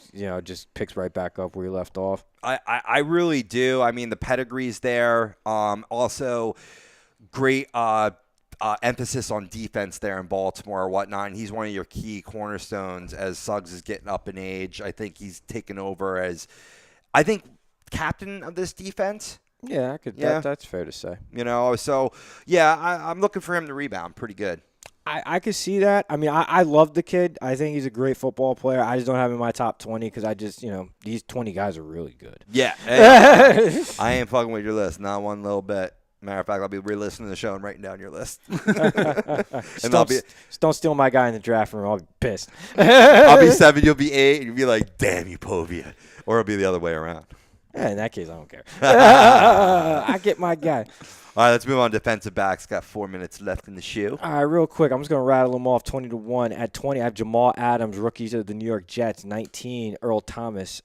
just picks right back up where he left off? I really do. I mean, the pedigree's there. Also, great emphasis on defense there in Baltimore or whatnot. And he's one of your key cornerstones as Suggs is getting up in age. I think he's taken over as, captain of this defense. Yeah, that's fair to say. So, yeah, I'm looking for him to rebound pretty good. I could see that. I mean, I love the kid. I think he's a great football player. I just don't have him in my top 20 because I just, these 20 guys are really good. Yeah. Hey, I ain't fucking with your list, not one little bit. Matter of fact, I'll be re-listening to the show and writing down your list. Don't steal my guy in the draft room. I'll be pissed. I'll be 7, you'll be 8, and you'll be like, damn you, Povia. Or it'll be the other way around. Yeah, in that case, I don't care. I get my guy. All right, let's move on to defensive backs. Got 4 minutes left in the shoe. All right, real quick. I'm just going to rattle them off 20-1. At 20, I have Jamal Adams, rookies of the New York Jets. 19, Earl Thomas.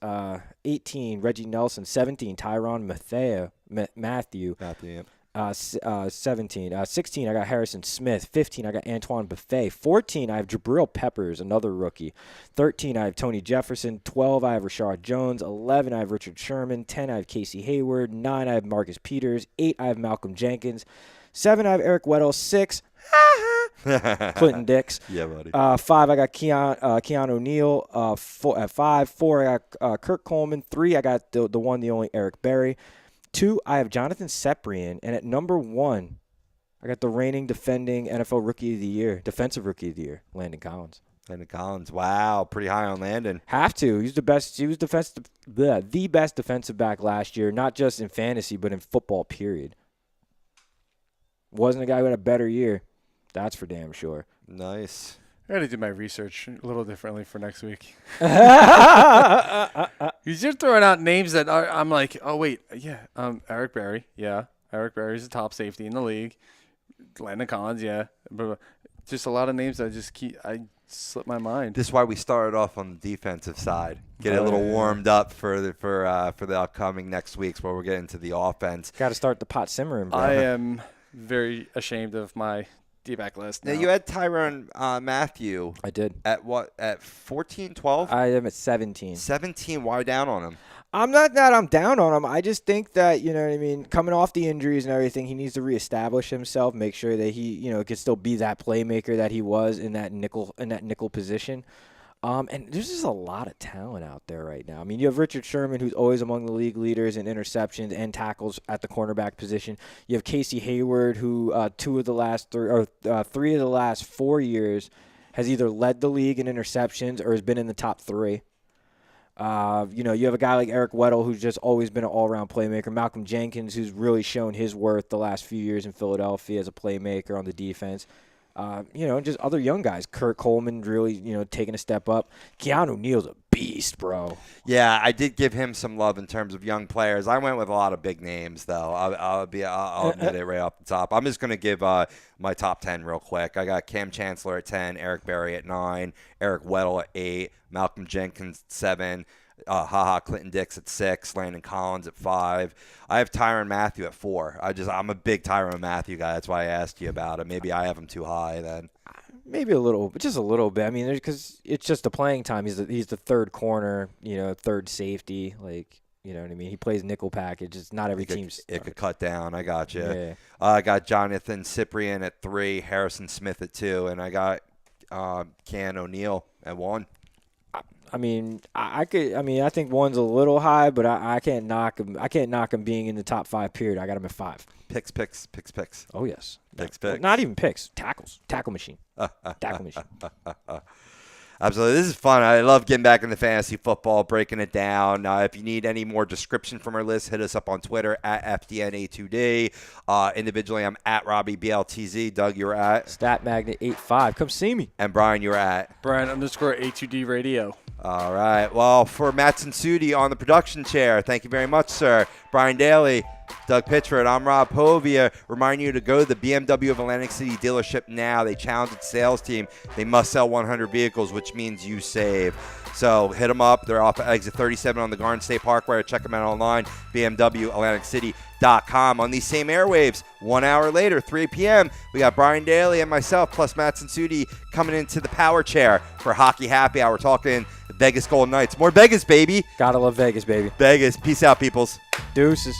18, Reggie Nelson. 17, Tyrann Mathieu. Yep. 17. 16, I got Harrison Smith. 15, I got Antoine Buffet. 14, I have Jabril Peppers, another rookie. 13, I have Tony Jefferson. 12, I have Rashard Jones. 11, I have Richard Sherman. 10, I have Casey Hayward. 9, I have Marcus Peters. 8, I have Malcolm Jenkins. 7, I have Eric Weddle. 6, Clinton Dix. Yeah, buddy. 5, I got Keanu O'Neal. At 5. 4, I got Kirk Coleman. 3, I got the one, the only Eric Berry. 2, I have Jonathan Cyprien. And at number 1, I got the reigning defending NFL Rookie of the Year, Defensive Rookie of the Year, Landon Collins. Landon Collins. Wow, pretty high on Landon. Have to. He's the best. He was the best defensive back last year, not just in fantasy, but in football, period. Wasn't a guy who had a better year. That's for damn sure. Nice. I got to do my research a little differently for next week. You're throwing out names that I'm like, oh, wait, yeah. Eric Berry, yeah. Eric Berry's the top safety in the league. Landon Collins, yeah. Just a lot of names that I slip my mind. This is why we started off on the defensive side. Get a little warmed up for the upcoming next weeks where we're getting to the offense. Got to start the pot simmering, bro. I am very ashamed of my D-back list. Now, you had Tyrann Mathieu. I did. At what? At 14, 12? I am at 17. 17. Why down on him? I'm not that I'm down on him. I just think that, you know what I mean, coming off the injuries and everything, he needs to reestablish himself, make sure that he, can still be that playmaker that he was in that nickel position. And there's just a lot of talent out there right now. I mean, you have Richard Sherman, who's always among the league leaders in interceptions and tackles at the cornerback position. You have Casey Hayward, who 3 of the last 4 years has either led the league in interceptions or has been in the top 3. You have a guy like Eric Weddle, who's just always been an all-around playmaker. Malcolm Jenkins, who's really shown his worth the last few years in Philadelphia as a playmaker on the defense. Just other young guys. Kurt Coleman really, taking a step up. Keanu Neal's a beast, bro. Yeah, I did give him some love in terms of young players. I went with a lot of big names, though. I'll admit it right off the top. I'm just going to give my top 10 real quick. I got Cam Chancellor at 10, Eric Berry at 9, Eric Weddle at 8, Malcolm Jenkins at 7, Clinton Dix at 6, Landon Collins at 5. I have Tyrann Mathieu at 4. I'm a big Tyrann Mathieu guy. That's why I asked you about it. Maybe I have him too high then. Maybe a little, just a little bit. I mean, because it's just the playing time. He's the third corner, third safety. Like, you know what I mean? He plays nickel package. It's not every team's. It could cut down. I got you. Yeah. I got Jonathan Cyprien at 3, Harrison Smith at 2, and I got Ken O'Neill at 1. I think 1's a little high, but I can't knock him. I can't knock him being in the top 5. Period. I got him at 5. Picks. Oh yes. Picks. Not even picks. Tackle machine. Tackle machine. Absolutely. This is fun. I love getting back into fantasy football, breaking it down. If you need any more description from our list, hit us up on Twitter at FDNA2D. Individually, I'm at RobbieBLTZ. Doug, you're at StatMagnet85. Come see me. And Brian, you're at Brian_A2D Radio. All right. Well, for Matt Sudi on the production chair, thank you very much, sir. Brian Daly, Doug Pitchford, I'm Rob Povia, reminding you to go to the BMW of Atlantic City dealership now. They challenge its sales team. They must sell 100 vehicles, which means you save. So hit them up. They're off at exit 37 on the Garden State Parkway. Or check them out online, BMWAtlanticCity.com. On these same airwaves, 1 hour later, 3 p.m., we got Brian Daly and myself, plus Matt Sudi, coming into the power chair for Hockey Happy Hour, talking Vegas Golden Knights. More Vegas, baby. Gotta love Vegas, baby. Vegas. Peace out, peoples. Deuces.